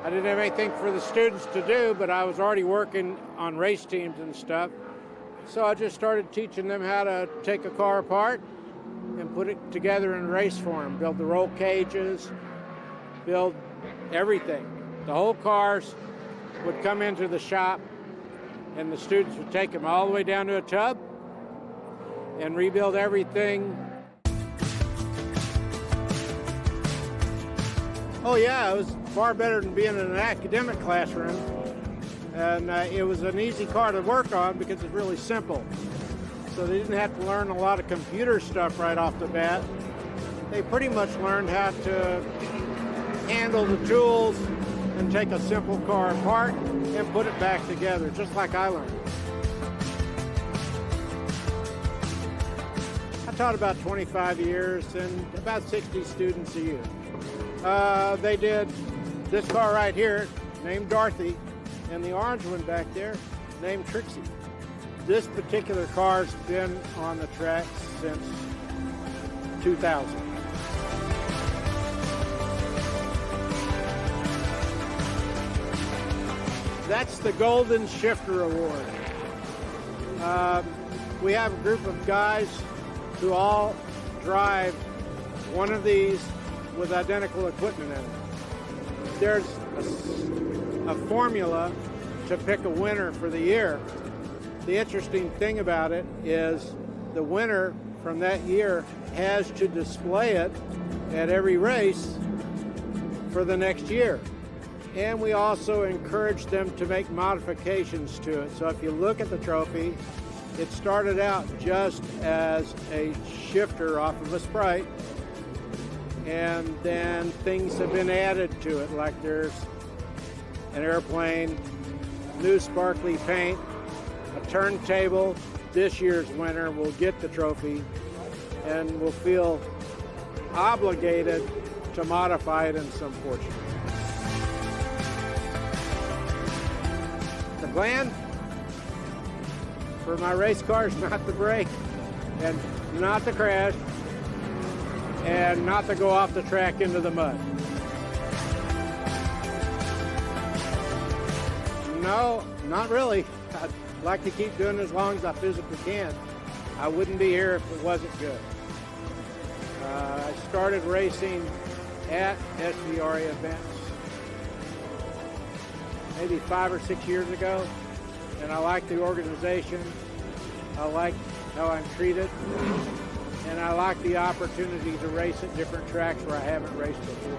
didn't have anything for the students to do, but I was already working on race teams and stuff, so I just started teaching them how to take a car apart and put it together in race form, build the roll cages, build everything. The whole cars would come into the shop, and the students would take them all the way down to a tub and rebuild everything. Oh yeah, it was far better than being in an academic classroom. And it was an easy car to work on because it's really simple. So they didn't have to learn a lot of computer stuff right off the bat. They pretty much learned how to handle the tools and take a simple car apart and put it back together, just like I learned. I taught about 25 years and about 60 students a year. They did this car right here, named Dorothy, and the orange one back there, named Trixie. This particular car's been on the track since 2000. That's the Golden Shifter Award. We have a group of guys who all drive one of these with identical equipment in it. There's a formula to pick a winner for the year. The interesting thing about it is the winner from that year has to display it at every race for the next year. And we also encourage them to make modifications to it. So if you look at the trophy, it started out just as a shifter off of a Sprite, and then things have been added to it, like there's an airplane, new sparkly paint, a turntable. This year's winner will get the trophy and will feel obligated to modify it in some portion. The plan for my race car is not to brake and not to crash and not to go off the track into the mud. No, not really. I'd like to keep doing it as long as I physically can. I wouldn't be here if it wasn't good. I started racing at SVRA events maybe 5 or 6 years ago, and I like the organization. I like how I'm treated, and I like the opportunity to race at different tracks where I haven't raced before,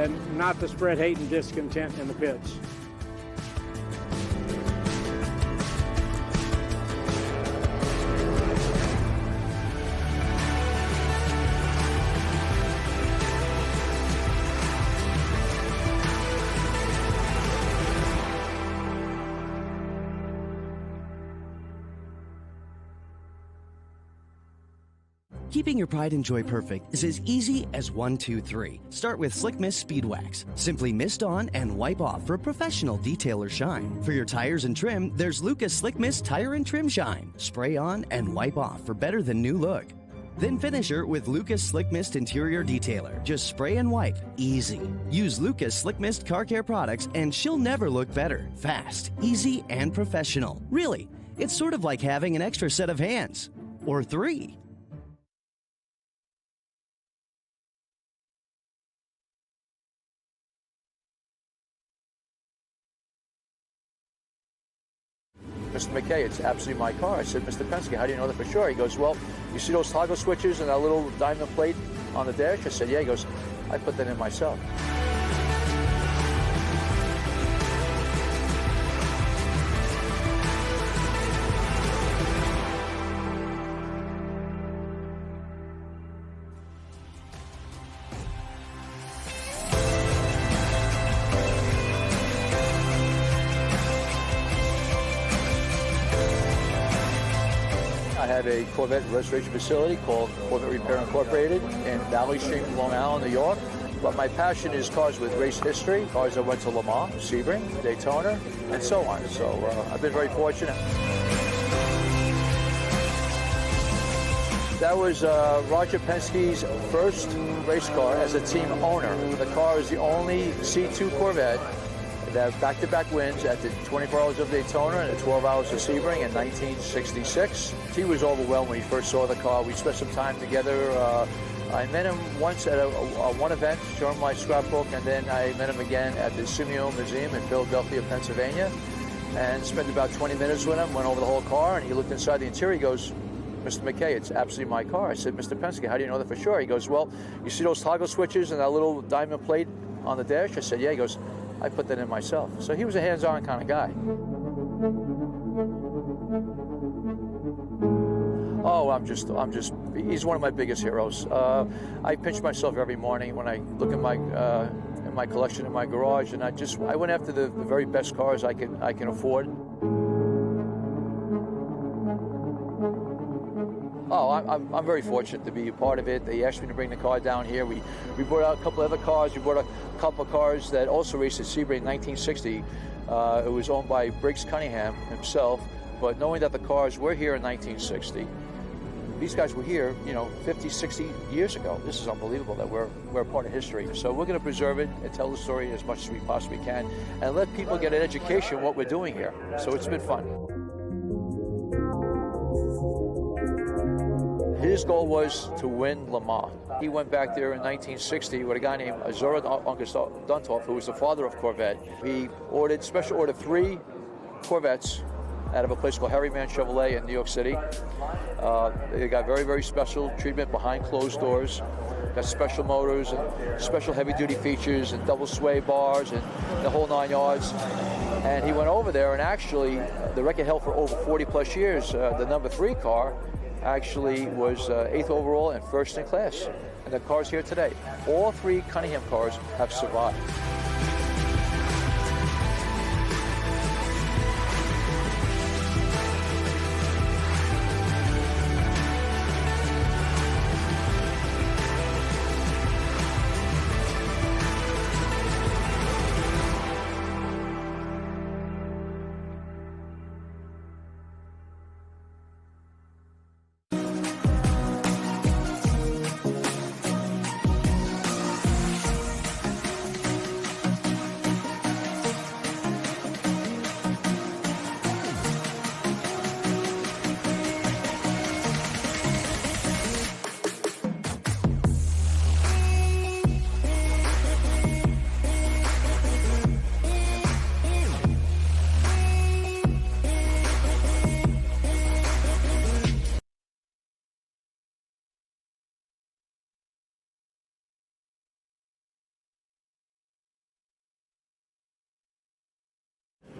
and not to spread hate and discontent in the pits.
Keeping your pride and joy perfect is as easy as 1, 2, 3. Start with Slick Mist Speed Wax. Simply mist on and wipe off for professional detail or shine. For your tires and trim, there's Lucas Slick Mist Tire and Trim Shine. Spray on and wipe off for better than new look. Then finish her with Lucas Slick Mist Interior Detailer. Just spray and wipe. Easy. Use Lucas Slick Mist Car Care products and she'll never look better. Fast, easy, and professional. Really, it's sort of like having an extra set of hands. Or 3.
Mr. McKay, it's absolutely my car. I said, Mr. Penske, how do you know that for sure? He goes, well, you see those toggle switches and that little diamond plate on the dash? I said, yeah. He goes, I put that in myself. I have a Corvette restoration facility called Corvette Repair Incorporated in Valley Stream, Long Island, New York. But my passion is cars with race history, cars that went to Le Mans, Sebring, Daytona, and so on. So I've been very fortunate. That was Roger Penske's first race car as a team owner. The car is the only C2 Corvette that have back-to-back wins at the 24 Hours of Daytona and the 12 Hours of Sebring in 1966. He was overwhelmed when he first saw the car. We spent some time together. I met him once at one event, showed him my scrapbook, and then I met him again at the Simeon Museum in Philadelphia, Pennsylvania, and spent about 20 minutes with him, went over the whole car, and he looked inside the interior. He goes, Mr. McKay, it's absolutely my car. I said, Mr. Penske, how do you know that for sure? He goes, well, you see those toggle switches and that little diamond plate on the dash? I said, yeah. He goes, I put that in myself. So he was a hands-on kind of guy. Oh, he's one of my biggest heroes. I pinch myself every morning when I look at my collection in my garage, and I went after the very best cars I can afford. Oh, I'm very fortunate to be a part of it. They asked me to bring the car down here. We brought out a couple of other cars. We brought a couple of cars that also raced at Sebring in 1960. It was owned by Briggs Cunningham himself. But knowing that the cars were here in 1960, these guys were here, 50, 60 years ago. This is unbelievable that we're a part of history. So we're going to preserve it and tell the story as much as we possibly can and let people get an education on what we're doing here. So it's been fun. His goal was to win Le Mans. He went back there in 1960 with a guy named Azura Duntov, who was the father of Corvette. He special ordered 3 Corvettes out of a place called Harryman Chevrolet in New York City. They got very, very special treatment behind closed doors. Got special motors and special heavy-duty features and double sway bars and the whole 9 yards. And he went over there, and actually, the record held for over 40-plus years. The number 3 car actually was 8th overall and first in class. And the car's here today. All 3 Cunningham cars have survived.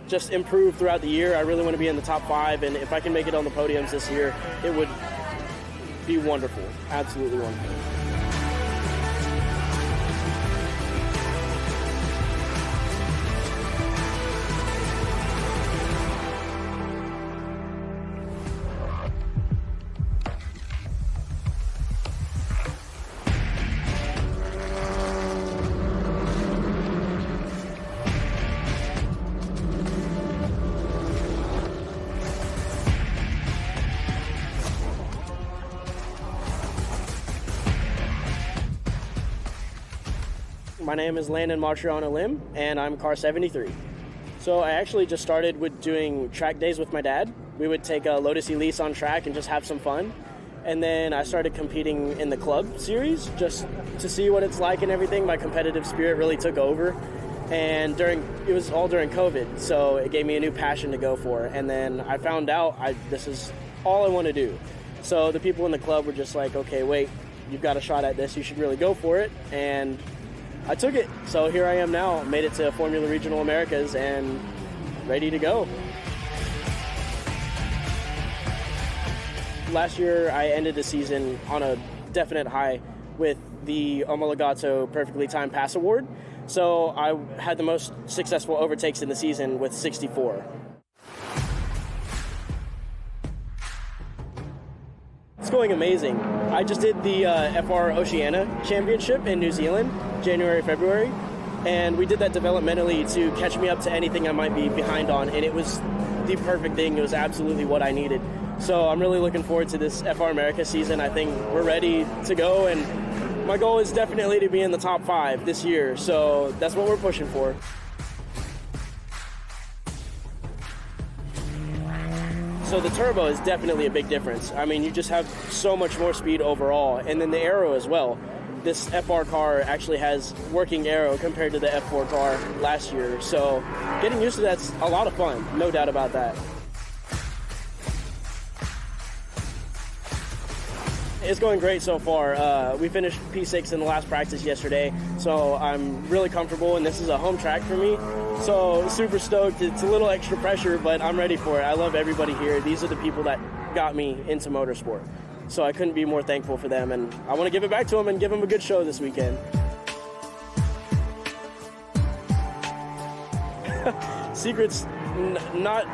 Just improve throughout the year. I really want to be in the top 5, and if I can make it on the podiums this year, it would be wonderful, absolutely wonderful. My name is Landon Martriana Lim, and I'm car 73. So I actually just started with doing track days with my dad. We would take a Lotus Elise on track and just have some fun. And then I started competing in the club series just to see what it's like and everything. My competitive spirit really took over. And it was all during COVID, so it gave me a new passion to go for. And then I found out this is all I want to do. So the people in the club were just like, okay, wait, you've got a shot at this, you should really go for it. And I took it. So here I am now, made it to Formula Regional Americas and ready to go. Last year I ended the season on a definite high with the Omologato Perfectly Timed Pass Award. So I had the most successful overtakes in the season with 64. It's going amazing. I just did the F4 Oceania Championship in New Zealand, January, February, and we did that developmentally to catch me up to anything I might be behind on, and it was the perfect thing. It was absolutely what I needed. So I'm really looking forward to this F4 America season. I think we're ready to go, and my goal is definitely to be in the top 5 this year, so that's what we're pushing for. So the turbo is definitely a big difference. I mean, you just have so much more speed overall, and then the aero as well. This F4 car actually has working aero compared to the F4 car last year, so getting used to that's a lot of fun, no doubt about that. It's going great so far. We finished P6 in the last practice yesterday, so I'm really comfortable, and this is a home track for me. So super stoked. It's a little extra pressure, but I'm ready for it. I love everybody here. These are the people that got me into motorsport. So I couldn't be more thankful for them, and I want to give it back to them and give them a good show this weekend. Secret's not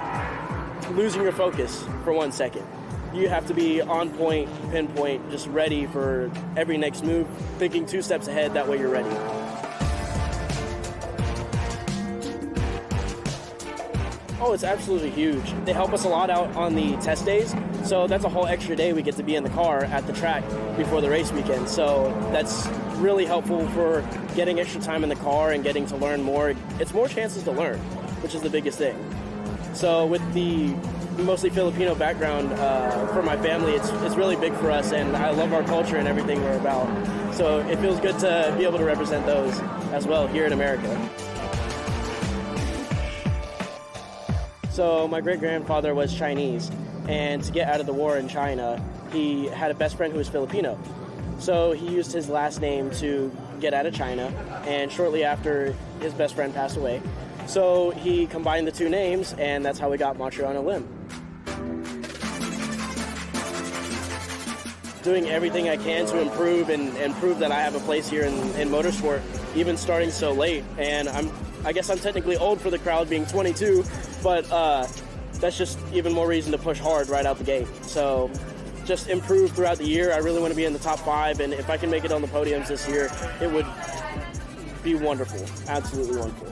losing your focus for 1 second. You have to be on point, pinpoint, just ready for every next move, thinking 2 steps ahead, that way you're ready. Oh, it's absolutely huge. They help us a lot out on the test days, so that's a whole extra day we get to be in the car at the track before the race weekend. So that's really helpful for getting extra time in the car and getting to learn more. It's more chances to learn, which is the biggest thing. So with the mostly Filipino background for my family, it's really big for us, and I love our culture and everything we're about. So it feels good to be able to represent those as well here in America. So my great-grandfather was Chinese, and to get out of the war in China, he had a best friend who was Filipino. So he used his last name to get out of China, and shortly after, his best friend passed away. So he combined the 2 names, and that's how we got Martriana Lim. Doing everything I can to improve and prove that I have a place here in motorsport, even starting so late. And I guess I'm technically old for the crowd, being 22, but that's just even more reason to push hard right out the gate. So just improve throughout the year. I really want to be in the top 5, and if I can make it on the podiums this year, it would be wonderful, absolutely wonderful.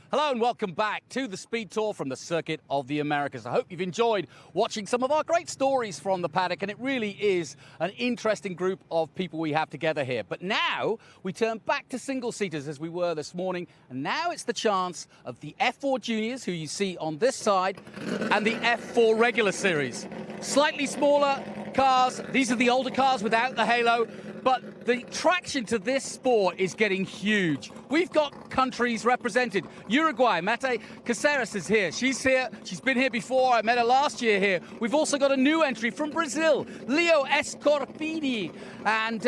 Hello and welcome back to the Speed Tour from the Circuit of the Americas. I hope you've enjoyed watching some of our great stories from the paddock, and it really is an interesting group of people we have together here. But now we turn back to single-seaters as we were this morning, and now it's the chance of the F4 Juniors, who you see on this side, and the F4 Regular Series. Slightly smaller cars. These are the older cars without the halo. But the traction to this sport is getting huge. We've got countries represented. Uruguay, Mate Caceres is here. She's here. She's been here before. I met her last year here. We've also got a new entry from Brazil, Leo Escorpini. And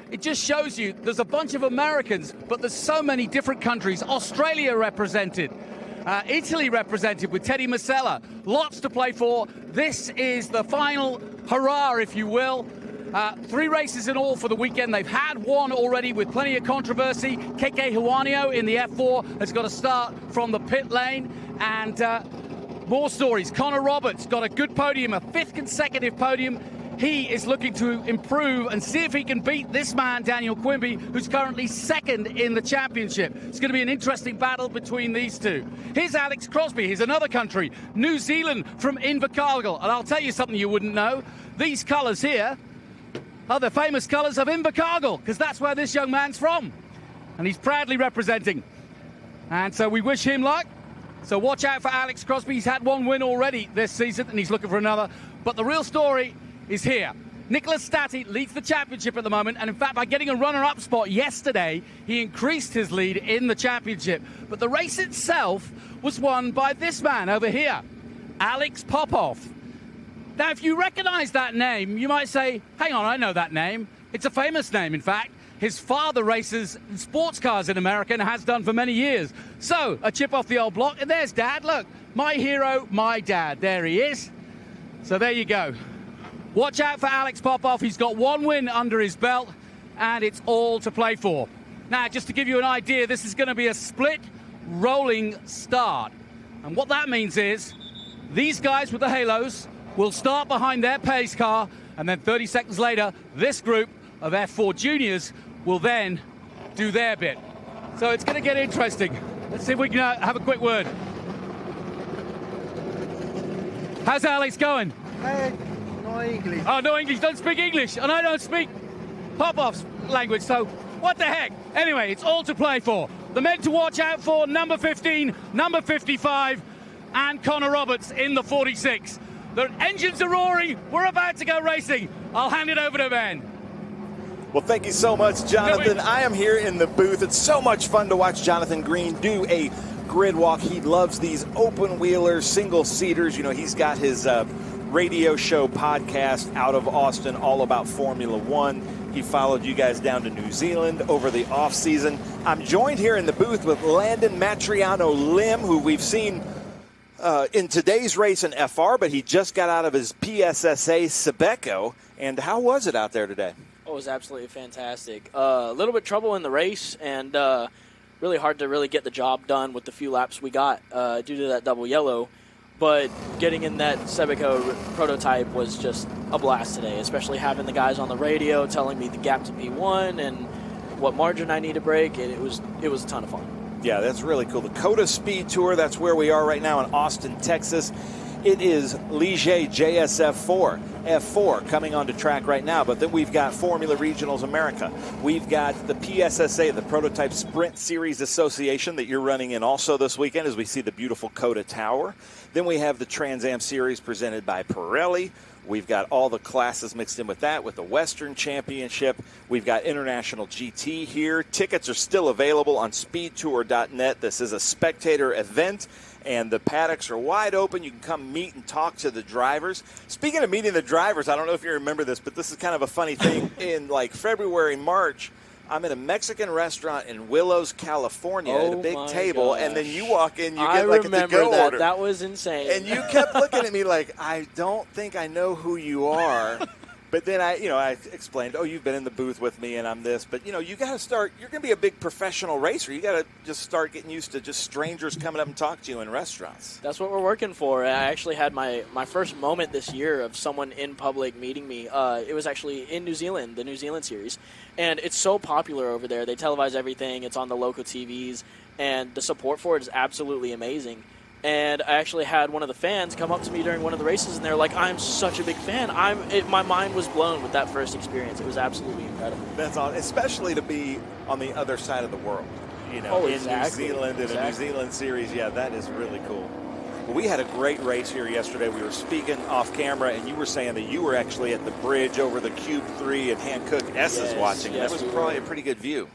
it just shows you there's a bunch of Americans, but there's so many different countries. Australia represented. Italy represented with Teddy Masella. Lots to play for. This is the final hurrah, if you will. 3 races in all for the weekend. They've had one already with plenty of controversy. Keke Juanio in the F4 has got to start from the pit lane. And more stories. Connor Roberts got a good podium, a 5th consecutive podium. He is looking to improve and see if he can beat this man, Daniel Quimby, who's currently 2nd in the championship. It's going to be an interesting battle between these two. Here's Alex Crosby. Here's another country, New Zealand from Invercargill. And I'll tell you something you wouldn't know. These colours here are the famous colours of Invercargill, because that's where this young man's from. And he's proudly representing. And so we wish him luck. So watch out for Alex Crosby. He's had 1 win already this season, and he's looking for another. But the real story is here. Nicholas Stati leads the championship at the moment, and in fact, by getting a runner-up spot yesterday, he increased his lead in the championship. But the race itself was won by this man over here, Alex Popov. Now, if you recognize that name, you might say, hang on, I know that name. It's a famous name, in fact. His father races sports cars in America and has done for many years. So, a chip off the old block, and there's Dad. Look, my hero, my dad. There he is. So there you go. Watch out for Alex Popov. He's got 1 win under his belt, and it's all to play for. Now, just to give you an idea, this is going to be a split rolling start. And what that means is these guys with the halos will start behind their pace car, and then 30 seconds later, this group of F4 Juniors will then do their bit. So it's going to get interesting. Let's see if we can have a quick word. How's Alex going?
No English.
Oh, no English. Don't speak English. And I don't speak Popov's language, so what the heck? Anyway, it's all to play for. The men to watch out for, number 15, number 55, and Connor Roberts in the 46. The engines are roaring. We're about to go racing. I'll hand it over to Ben.
Well, thank you so much, Jonathan. I am here in the booth. It's so much fun to watch Jonathan Green do a grid walk. He loves these open-wheeler, single-seaters. You know, he's got his radio show podcast out of Austin all about Formula One. He followed you guys down to New Zealand over the off-season. I'm joined here in the booth with Landon Matriano Lim, who we've seen in today's race in FR, but he just got out of his PSSA Sebeco. And how was it out there today?
Oh, it was absolutely fantastic. A little bit trouble in the race, and really hard to really get the job done with the few laps we got due to that double yellow. But getting in that Sebeco prototype was just a blast today, especially having the guys on the radio telling me the gap to P1 and what margin I need to break. It was a ton of fun.
Yeah, that's really cool. The COTA SpeedTour, that's where we are right now in Austin, Texas. It is Ligier JS F4 coming onto track right now, but then we've got Formula Regionals America. We've got the PSSA, the Prototype Sprint Series Association, that you're running in also this weekend as we see the beautiful COTA Tower. Then we have the Trans Am Series presented by Pirelli. We've got all the classes mixed in with that, with the Western Championship. We've got International GT here. Tickets are still available on speedtour.net. This is a spectator event, and the paddocks are wide open. You can come meet and talk to the drivers. Speaking of meeting the drivers, I don't know if you remember this, but this is kind of a funny thing. In like February, March, I'm at a Mexican restaurant in Willows, California at a big table, and then you walk in, you get like a to-go order.
That was insane.
And you kept looking at me like, I don't think I know who you are. But then I explained, oh, you've been in the booth with me and I'm this. But, you got to start, you're going to be a big professional racer. You got to just start getting used to just strangers coming up and talk to you in restaurants.
That's what we're working for. I actually had my first moment this year of someone in public meeting me. It was actually in New Zealand, the New Zealand series. And it's so popular over there. They televise everything. It's on the local TVs. And the support for it is absolutely amazing. And I actually had one of the fans come up to me during one of the races, and they're like, I'm such a big fan. My mind was blown with that first experience. It was absolutely incredible.
That's all, especially to be on the other side of the world, in New Zealand, in a New Zealand series. Yeah, that is really cool. Well, we had a great race here yesterday. We were speaking off camera, and you were saying that you were actually at the bridge over the Cube 3 and Hankook S's watching. That was probably a pretty good view.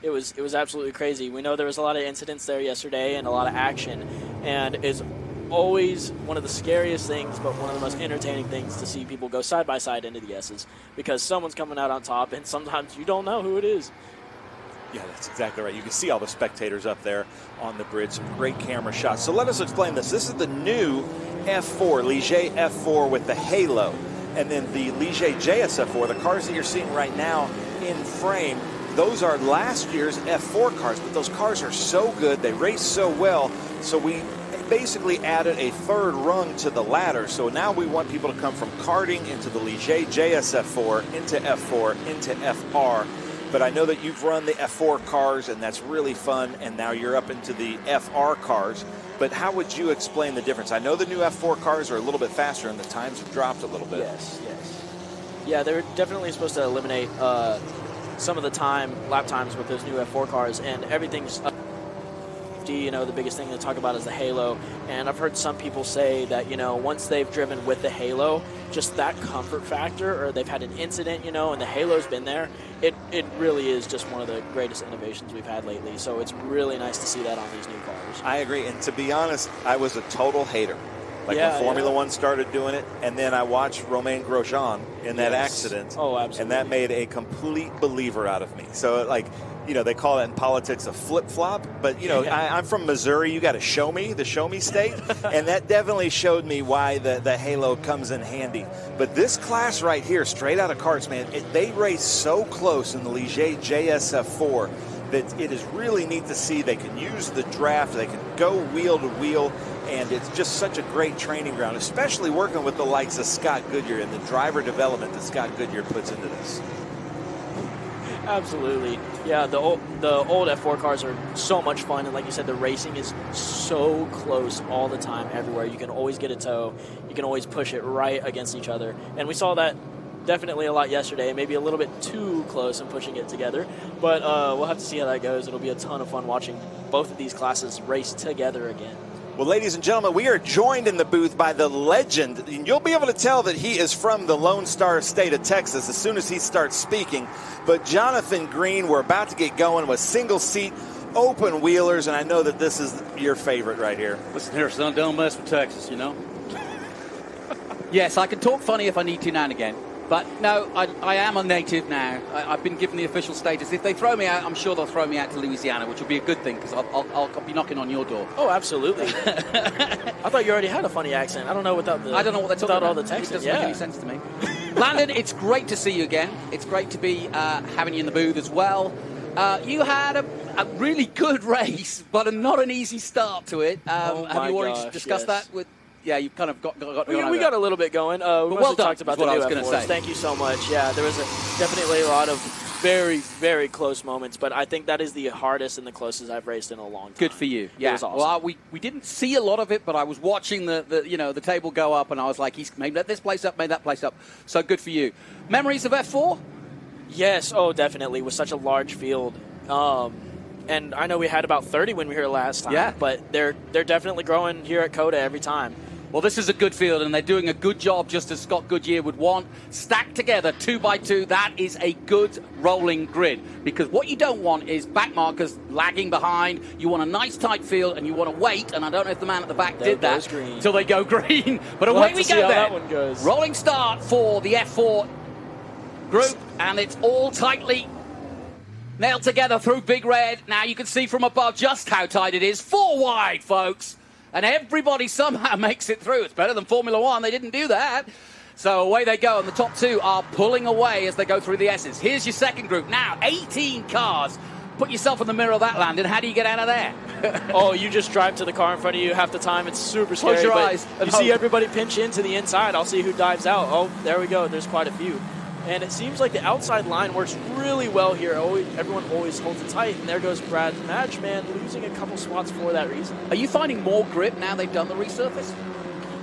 It was absolutely crazy. We know there was a lot of incidents there yesterday and a lot of action, and it's always one of the scariest things, but one of the most entertaining things to see people go side by side into the S's, because someone's coming out on top, and sometimes you don't know who it is.
Yeah, that's exactly right. You can see all the spectators up there on the bridge. Some great camera shots. So let us explain this. This is the new F4, Ligier F4 with the halo, and then the Ligier JS F4, the cars that you're seeing right now in frame. Those are last year's F4 cars, but those cars are so good, they race so well, so we basically added a third rung to the ladder. So now we want people to come from karting into the Ligier JS F4, into F4, into FR. But I know that you've run the F4 cars, and that's really fun, and now you're up into the FR cars. But how would you explain the difference? I know the new F4 cars are a little bit faster, and the times have dropped a little bit.
Yes. Yeah, they're definitely supposed to eliminate some of the lap times with those new F4 cars, and everything's the biggest thing to talk about is the halo. And I've heard some people say that, once they've driven with the halo, just that comfort factor, or they've had an incident, and the halo's been there, it really is just one of the greatest innovations we've had lately. So it's really nice to see that on these new cars.
I agree, and to be honest, I was a total hater. When Formula One started doing it, and then I watched Romain Grosjean in that accident.
Oh, absolutely.
And that made a complete believer out of me. So, they call that in politics a flip-flop. But, I'm from Missouri. You got to show me, the show me state. And that definitely showed me why the halo comes in handy. But this class right here, straight out of karts, man, they race so close in the Ligier JS F4 that it is really neat to see. They can use the draft. They can go wheel to wheel. And it's just such a great training ground, especially working with the likes of Scott Goodyear and the driver development that Scott Goodyear puts into this.
Absolutely. Yeah, the old F4 cars are so much fun, and like you said, the racing is so close all the time, everywhere. You can always get a tow. You can always push it right against each other. And we saw that definitely a lot yesterday, maybe a little bit too close in pushing it together. But we'll have to see how that goes. It'll be a ton of fun watching both of these classes race together again.
Well, ladies and gentlemen, we are joined in the booth by the legend, and you'll be able to tell that he is from the Lone Star State of Texas as soon as he starts speaking. But Jonathan Green, we're about to get going with single-seat open wheelers, and I know that this is your favorite right here.
Listen here, son, don't mess with Texas, Yes, I can talk funny if I need to now and again. But no, I am a native now. I've been given the official status. If they throw me out, I'm sure they'll throw me out to Louisiana, which will be a good thing, because I'll be knocking on your door.
Oh, absolutely. I thought you already had a funny accent. I don't know without the.
I don't know what they're talking about.
All the Texans.
It doesn't make any sense to me. Landon, it's great to see you again. It's great to be having you in the booth as well. You had a really good race, but not an easy start to it. Have you already discussed that with? Yeah, you've kind of got
we got a little bit going. We
well done,
talked about the new F4s. Thank you so much. Yeah, there was definitely a lot of very, very close moments, but I think that is the hardest and the closest I've raced in a long time.
Good for you. Yeah.
It was awesome.
Well, we didn't see a lot of it, but I was watching the table go up, and I was like, he's made this place up, made that place up. So good for you. Memories of F4?
Yes. Oh, definitely. With such a large field. And I know we had about 30 when we were here last time, but they're definitely growing here at COTA every time.
Well, this is a good field, and they're doing a good job, just as Scott Goodyear would want. Stacked together, 2 by 2, that is a good rolling grid. Because what you don't want is back markers lagging behind. You want a nice tight field, and you want to wait, and I don't know if the man at the back did that, until they go green. But away we go then.
That one goes.
Rolling start for the F4 group, and it's all tightly nailed together through Big Red. Now you can see from above just how tight it is. 4 wide, folks. And everybody somehow makes it through. It's better than Formula One. They didn't do that. So away they go, and the top 2 are pulling away as they go through the S's. Here's your second group. Now, 18 cars. Put yourself in the mirror of that, Landon. How do you get out of there?
Oh, you just drive to the car in front of you half the time. It's super scary.
Close your eyes.
You see everybody pinch into the inside. I'll see who dives out. Oh, there we go. There's quite a few. And it seems like the outside line works really well here. Everyone always holds it tight. And there goes Brad's match, man, losing a couple spots for that reason.
Are you finding more grip now they've done the resurface?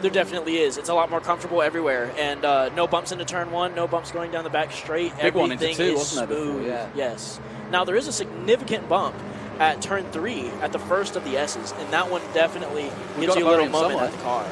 There definitely is. It's a lot more comfortable everywhere. And no bumps into turn 1, no bumps going down the back straight.
Big one into 2,
is
wasn't there before? Yeah.
Yes. Now, there is a significant bump at turn 3 at the first of the S's, and that one definitely gives you a little moment at the car.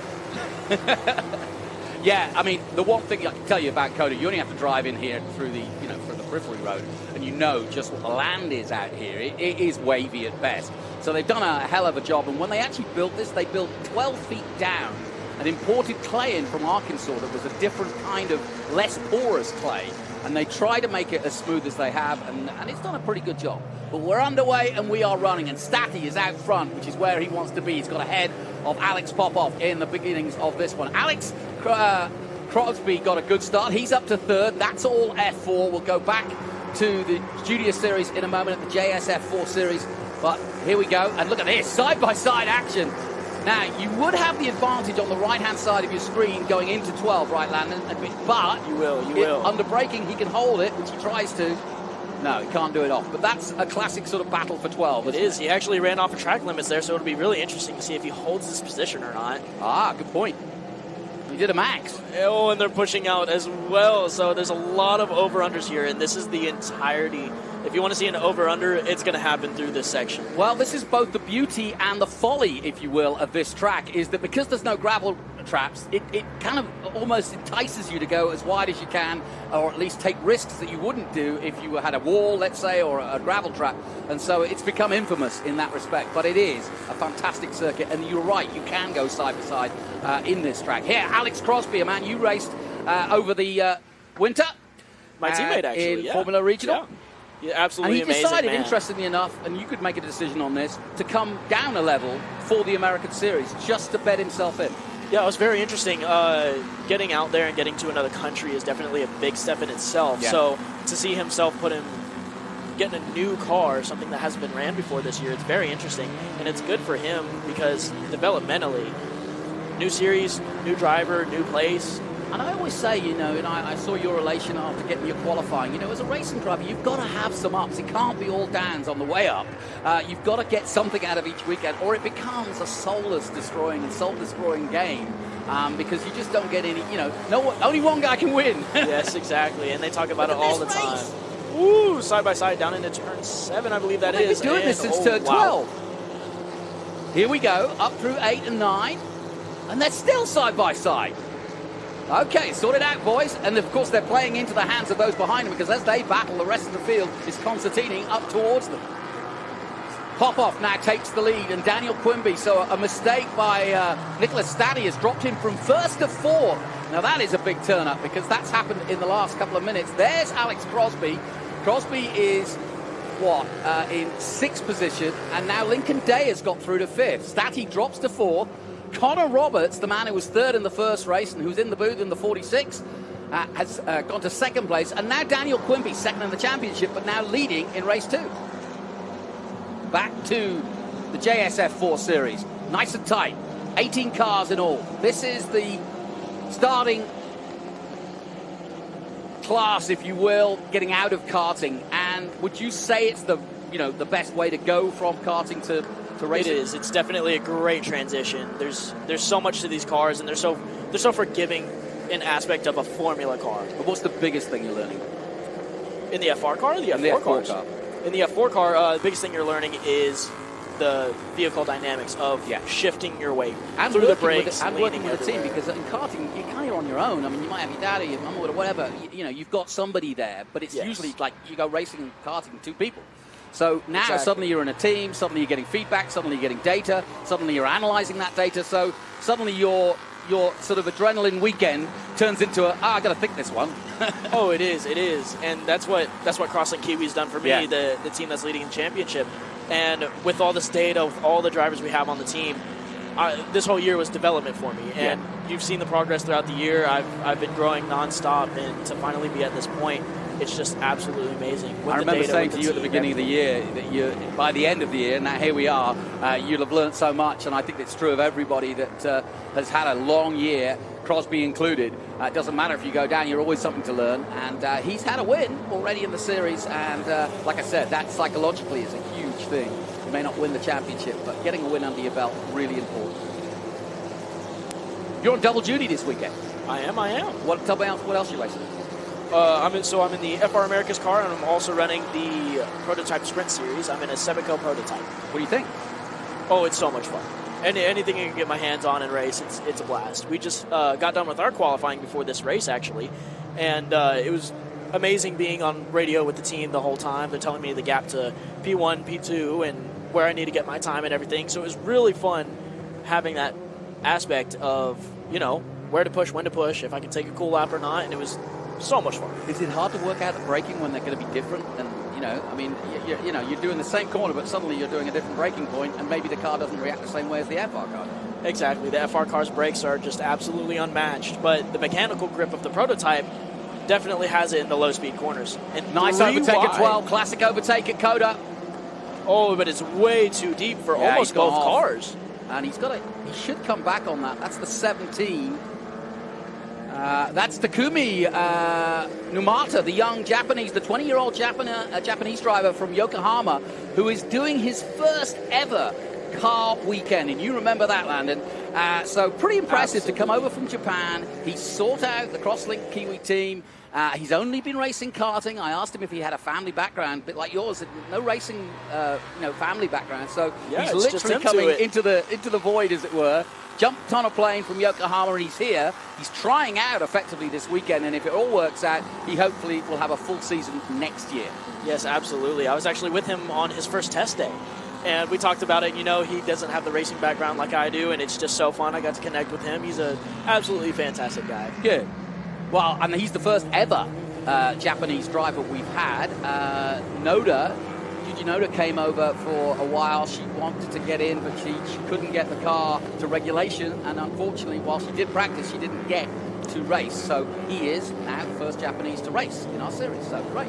Yeah, I mean, the one thing I can tell you about COTA, you only have to drive in here through the, through the periphery road, and you know just what the land is out here. It is wavy at best. So they've done a hell of a job, and when they actually built this, they built 12 feet down and imported clay in from Arkansas that was a different kind of less porous clay, and they try to make it as smooth as they have, and it's done a pretty good job. But we're underway and we are running, and Statty is out front, which is where he wants to be. He's got ahead of Alex Popoff in the beginnings of this one. Alex Crosby got a good start. He's up to 3rd. That's all F4. We'll go back to the Junior Series in a moment at the JS F4 Series. But here we go, and look at this, side-by-side action. Now, you would have the advantage on the right-hand side of your screen going into 12, right, Landon? But
you will.
Under braking, he can hold it, which he tries to. No, he can't do it off. But that's a classic sort of battle for 12, isn't it?
It is. He actually ran off of track limits there, so it'll be really interesting to see if he holds this position or not.
Ah, good point. He did a max.
Oh, and they're pushing out as well. So there's a lot of over-unders here, and this is the entirety. If you want to see an over-under, it's going to happen through this section.
Well, this is both the beauty and the folly, if you will, of this track, is that because there's no gravel traps, it kind of almost entices you to go as wide as you can, or at least take risks that you wouldn't do if you had a wall, let's say, or a gravel trap. And so it's become infamous in that respect. But it is a fantastic circuit, and you're right, you can go side-by-side in this track. Here, Alex Crosby, a man you raced over the winter.
My teammate, actually,
in Formula Regional.
Yeah. Yeah, absolutely
amazing. And he decided,
man.
interestingly enough, and you could make a decision on this, to come down a level for the American Series, just to bed himself in.
Yeah, it was very interesting. Getting out there and getting to another country is definitely a big step in itself.
Yeah.
So to see himself getting a new car, something that hasn't been ran before this year, it's very interesting. And it's good for him because developmentally, new series, new driver, new place.
And I always say, and I saw your relation after getting your qualifying, as a racing driver, you've got to have some ups. It can't be all downs on the way up. You've got to get something out of each weekend, or it becomes a soul-destroying game because you just don't get any, only one guy can win.
Yes, exactly. And they talk about it all the time. Ooh, side-by-side down into turn 7, I believe that is.
They've been doing this since turn 12. Here we go, up through 8 and 9, and they're still side-by-side. Okay, sort it out, boys. And, of course, they're playing into the hands of those behind them because as they battle, the rest of the field is concertining up towards them. Popoff now takes the lead, and Daniel Quimby, so a mistake by Nicholas Statty has dropped him from 1st to 4th. Now, that is a big turn-up because that's happened in the last couple of minutes. There's Alex Crosby. Crosby is, in 6th position, and now Lincoln Day has got through to 5th. Statty drops to 4th. Connor Roberts, the man who was 3rd in the first race and who's in the booth in the 46, has gone to 2nd place. And now Daniel Quimby, 2nd in the championship, but now leading in race 2. Back to the JS F4 Series. Nice and tight. 18 cars in all. This is the starting class, if you will, getting out of karting. And would you say it's the best way to go from karting to racing?
It is. It's definitely a great transition. There's so much to these cars, and they're so forgiving in aspect of a formula car.
But what's the biggest thing you're learning?
In the F4 car or the F4 cars? In the F4 car, the biggest thing you're learning is the vehicle dynamics of shifting your weight
and
through the brakes.
And working with a team, because in karting, you're kind of on your own. I mean, you might have your dad or your mum or whatever. You've got somebody there, but it's usually like you go racing and karting 2 people. So now suddenly you're in a team, suddenly you're getting feedback, suddenly you're getting data, suddenly you're analyzing that data, so suddenly your sort of adrenaline weekend turns into I got to think this one.
Oh, it is. And that's what Crosslink Kiwi's done for me, the team that's leading the championship. And with all this data, with all the drivers we have on the team, this whole year was development for me, and you've seen the progress throughout the year. I've been growing nonstop, and to finally be at this point, it's just absolutely amazing.
I remember saying to you at the beginning of the year that by the end of the year, now here we are, you'll have learned so much, and I think it's true of everybody that has had a long year, Crosby included. It doesn't matter if you go down, you're always something to learn, and he's had a win already in the series, and like I said, that psychologically is a huge thing. You may not win the championship, but getting a win under your belt, really important. You're on double duty this weekend.
I am.
What else are you racing?
I'm in the FR Americas car, and I'm also running the Prototype Sprint Series. I'm in a Sebico Prototype.
What do you think?
Oh, it's so much fun. Anything I can get my hands on and race, it's a blast. We just got done with our qualifying before this race, actually, and it was amazing being on radio with the team the whole time. They're telling me the gap to P1, P2, and where I need to get my time and everything. So it was really fun having that aspect of, where to push, when to push, if I can take a cool lap or not, and it was so much fun.
Is it hard to work out the braking when they're going to be different? And you're doing the same corner, but suddenly you're doing a different braking point, and maybe the car doesn't react the same way as the FR car.
Exactly. The FR car's brakes are just absolutely unmatched, but the mechanical grip of the Prototype definitely has it in the low-speed corners. And
nice overtake at 12, classic overtake at COTA.
Oh, but it's way too deep for almost both cars.
And he should come back on that. That's the 17. That's Takumi Numata, the young Japanese, the 20-year-old Japanese driver from Yokohama, who is doing his first ever car weekend. And you remember that, Landon. So pretty impressive to come over from Japan. He sought out the Crosslink Kiwi team. He's only been racing karting. I asked him if he had a family background, a bit like yours, no racing, family background. So he's literally coming into the void, as it were. Jumped on a plane from Yokohama, and he's here. He's trying out effectively this weekend, and if it all works out, he hopefully will have a full season next year.
Yes, absolutely. I was actually with him on his first test day, and we talked about it. He doesn't have the racing background like I do, and it's just so fun. I got to connect with him. He's an absolutely fantastic guy.
Good. Well, and he's the first ever Japanese driver we've had. Yuji Noda came over for a while. She wanted to get in, but she couldn't get the car to regulation, and unfortunately, while she did practice, she didn't get to race. So he is now the first Japanese to race in our series, so great.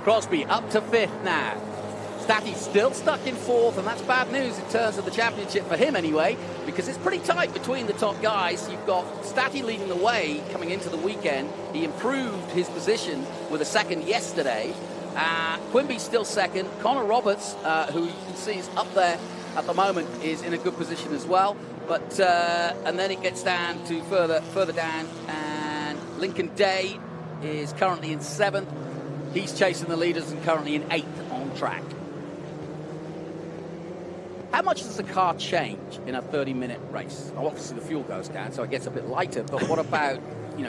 Crosby up to 5th now. Statty's still stuck in 4th, and that's bad news in terms of the championship for him anyway, because it's pretty tight between the top guys. You've got Statty leading the way coming into the weekend. He improved his position with a second yesterday. Quimby's still second. Connor Roberts, who you can see is up there at the moment, is in a good position as well. But and then it gets down to further down, and Lincoln Day is currently in 7th. He's chasing the leaders and currently in 8th on track. How much does the car change in a 30-minute race? Well, obviously the fuel goes down, so it gets a bit lighter. But what about,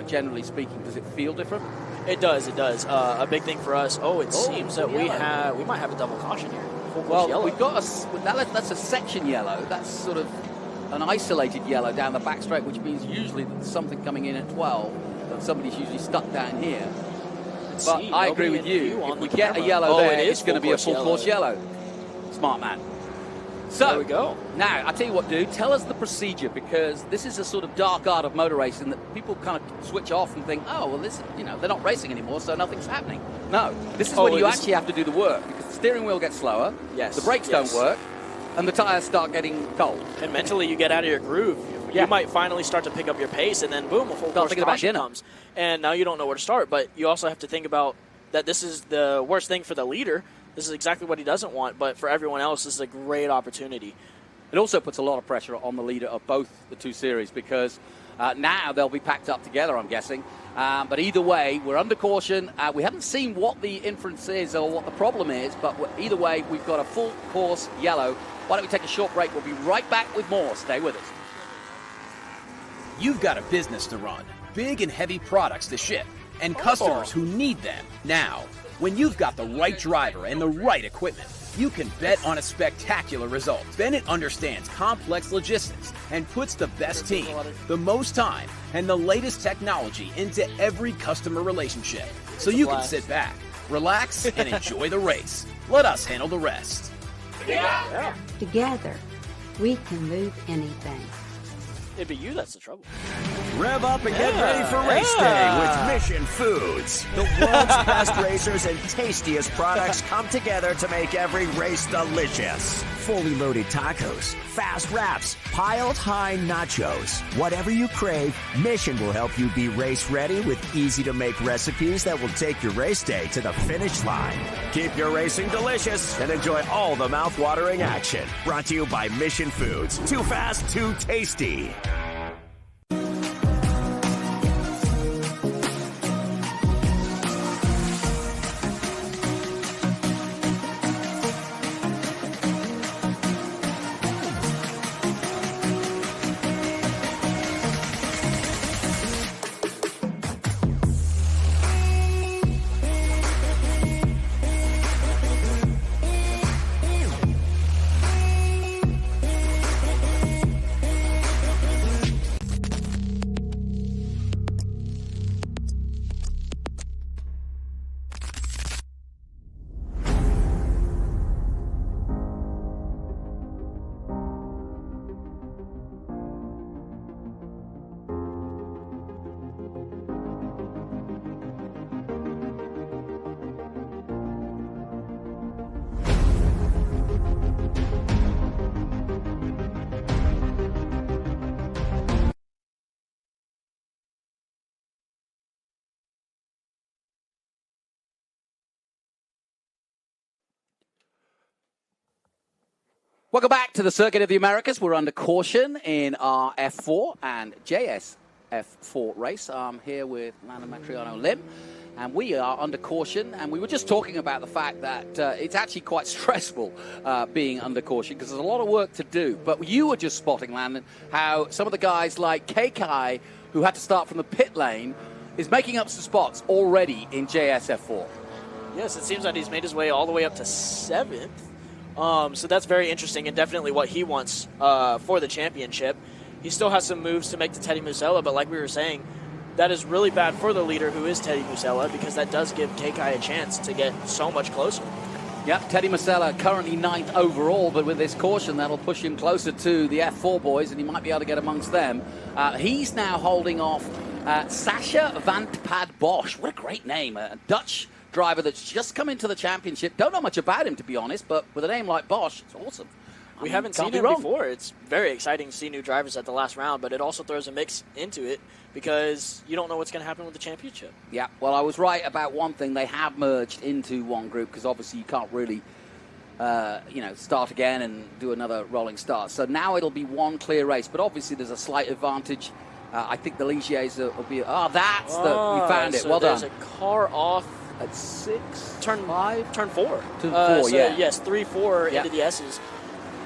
generally speaking, does it feel different?
It does. A big thing for us. Seems that we might have a double caution here.
Well, we've got that's a section yellow. That's sort of an isolated yellow down the back straight, which means usually there's something coming in at 12, that somebody's usually stuck down here. But I agree with you. If we get a yellow there, it's going to be a full course yellow. Smart man. So,
there we go.
Now, I tell you what, dude, tell us the procedure, because this is a sort of dark art of motor racing that people kind of switch off and think, oh, well, this, they're not racing anymore, so nothing's happening. No, this is when you actually have to do the work, because the steering wheel gets slower, the brakes don't work, and the tires start getting cold.
And mentally, you get out of your groove. You might finally start to pick up your pace, and then boom, a full course caution comes. And now you don't know where to start, but you also have to think about that this is the worst thing for the leader. This is exactly what he doesn't want, but for everyone else, this is a great opportunity.
It also puts a lot of pressure on the leader of both the two series, because now they'll be packed up together, I'm guessing. But either way, we're under caution. We haven't seen what the inference is or what the problem is, but either way, we've got a full course yellow. Why don't we take a short break? We'll be right back with more. Stay with us.
You've got a business to run, big and heavy products to ship, and customers who need them now. When you've got the right driver and the right equipment, you can bet on a spectacular result. Bennett understands complex logistics and puts the best team, the most time, and the latest technology into every customer relationship. So you can sit back, relax, and enjoy the race. Let us handle the rest.
Together, We can move anything.
It'd be you that's the trouble.
Rev up and get ready for race day with Mission Foods. The world's best racers and tastiest products come together to make every race delicious. Fully loaded tacos, fast wraps, piled high nachos. Whatever you crave, Mission will help you be race ready with easy-to-make recipes that will take your race day to the finish line. Keep your racing delicious and enjoy all the mouth-watering action. Brought to you by Mission Foods. Too fast, too tasty.
Welcome back to the Circuit of the Americas. We're under caution in our F4 and JS F4 race. I'm here with Landon Matriano Lim, and we are under caution. And we were just talking about the fact that it's actually quite stressful being under caution because there's a lot of work to do. But you were just spotting, Landon, how some of the guys like KK, who had to start from the pit lane, is making up some spots already in JS F4.
Yes, it seems that he's made his way all the way up to 7th. So that's very interesting and definitely what he wants for the championship. He still has some moves to make to Teddy Musella, but like we were saying, that is really bad for the leader, who is Teddy Musella, because that does give KK a chance to get so much closer.
Yep, Teddy Musella currently 9th overall, but with this caution, that'll push him closer to the F4 boys, and he might be able to get amongst them. He's now holding off Sascha van Pad Bosch. What a great name, a Dutch driver that's just come into the championship. Don't know much about him, to be honest, but with a name like Bosch, it's awesome.
We haven't seen him before. It's very exciting to see new drivers at the last round, but it also throws a mix into it because you don't know what's going to happen with the championship.
Yeah, well, I was right about one thing. They have merged into one group because obviously you can't really, start again and do another rolling start. So now it'll be one clear race, but obviously there's a slight advantage. I think the Ligiers will be... we found it.
So
well done.
There's a car off
at 6,
turn
5,
turn 4.
Turn 4, yeah.
Yes, 3-4 into the S's.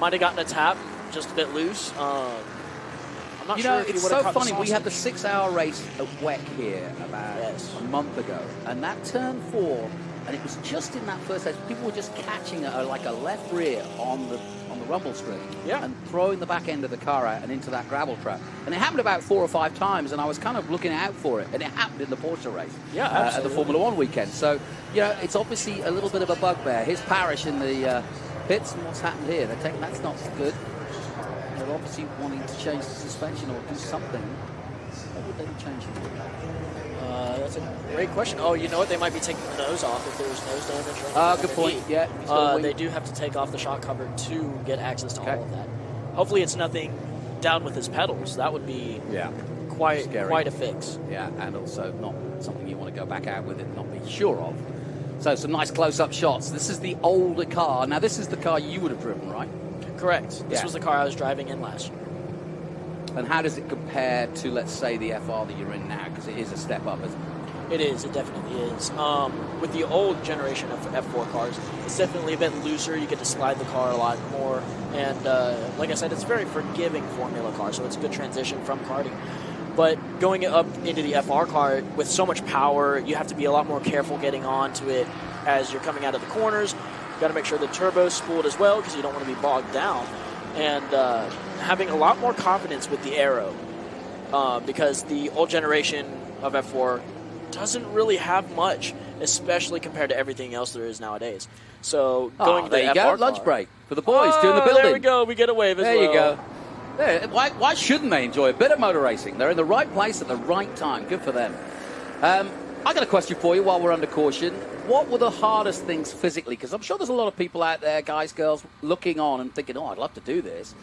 Might have gotten a tap, just a bit loose. I'm not sure if he
it's
would have
so
caught
funny.
the
We had the 6-hour race at WEC here about a month ago, and that turn 4, and it was just in that first race. People were just catching like a left rear on the rumble strip, and throwing the back end of the car out and into that gravel trap. And it happened about 4 or 5 times, and I was kind of looking out for it. And it happened in the Porsche race, at the Formula One weekend. So, it's obviously a little bit of a bugbear. Here's Parrish in the pits, and what's happened here? That's not good. They're obviously wanting to change the suspension or do something. What would they be changing?
That's a great question. Oh, you know what? They might be taking the nose off if there was nose damage.
Good point. Yeah.
They do have to take off the shock cover to get access to all of that. Hopefully it's nothing down with his pedals. That would be quite a fix.
Yeah, and also not something you want to go back out with and not be sure of. So some nice close-up shots. This is the older car. Now, this is the car you would have driven, right?
Correct. This was the car I was driving in last year.
And how does it compare to, let's say, the FR that you're in now? Because it is a step up, isn't it?
It is. It definitely is. With the old generation of F4 cars, it's definitely a bit looser. You get to slide the car a lot more. And like I said, it's a very forgiving Formula car, so it's a good transition from karting. But going up into the FR car with so much power, you have to be a lot more careful getting onto it as you're coming out of the corners. You've got to make sure the turbo's spooled as well because you don't want to be bogged down. And having a lot more confidence with the aero because the old generation of F4 doesn't really have much, especially compared to everything else there is nowadays. So going to the
there you
FR
go, lunch break. for the boys doing the building.
There we go. We get a wave as well.
There you go. There. Why shouldn't they enjoy a bit of motor racing? They're in the right place at the right time. Good for them. I got a question for you while we're under caution. What were the hardest things physically? Because I'm sure there's a lot of people out there, guys, girls, looking on and thinking, oh, I'd love to do this.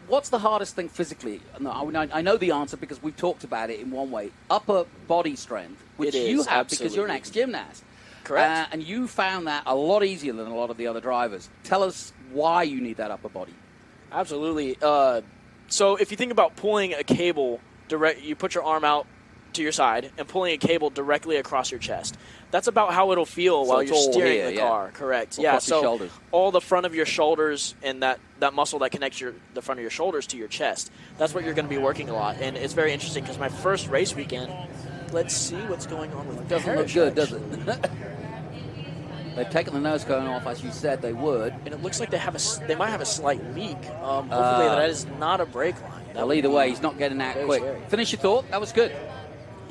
What's the hardest thing physically? No, I know the answer because we've talked about it in one way. Upper body strength, which you have because you're an ex-gymnast.
Correct.
And you found that a lot easier than a lot of the other drivers. Tell us why you need that upper body.
Absolutely. So if you think about pulling a cable, you put your arm out to your side and pulling a cable directly across your chest. That's about how it'll feel while you're steering the car. Correct.
Across your shoulders.
All the front of your shoulders and that muscle that connects the front of your shoulders to your chest. That's what you're going to be working a lot. And it's very interesting because my first race weekend, let's see what's going on with it.
Doesn't look good, does it? They've taken the nose cone off, as you said they would.
And it looks like they might have a slight leak. Hopefully that is not a brake line.
Well, either way, he's not getting out quick.
Scary.
Finish your thought. That was good.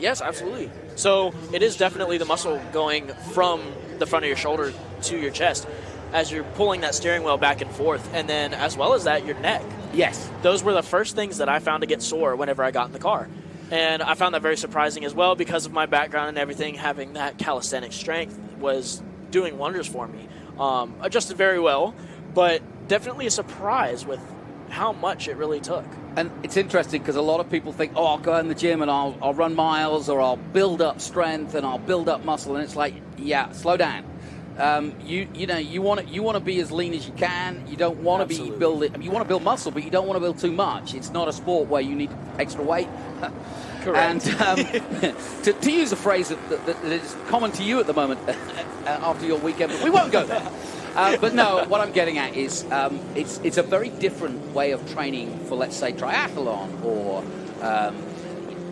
Yes, absolutely. So it is definitely the muscle going from the front of your shoulder to your chest as you're pulling that steering wheel back and forth. And then as well as that, your neck.
Yes.
Those were the first things that I found to get sore whenever I got in the car. And I found that very surprising as well because of my background and everything. Having that calisthenic strength was doing wonders for me. Adjusted very well, but definitely a surprise with how much it really took.
And it's interesting because a lot of people think, oh, I'll go in the gym and I'll run miles or I'll build up strength and I'll build up muscle. And it's like, yeah, slow down. You want to be as lean as you can. You don't want to be building. I mean, you want to build muscle, but you don't want to build too much. It's not a sport where you need extra weight.
Correct.
And to use a phrase that is common to you at the moment after your weekend, but we won't go there. But no, what I'm getting at is it's a very different way of training for, let's say, triathlon or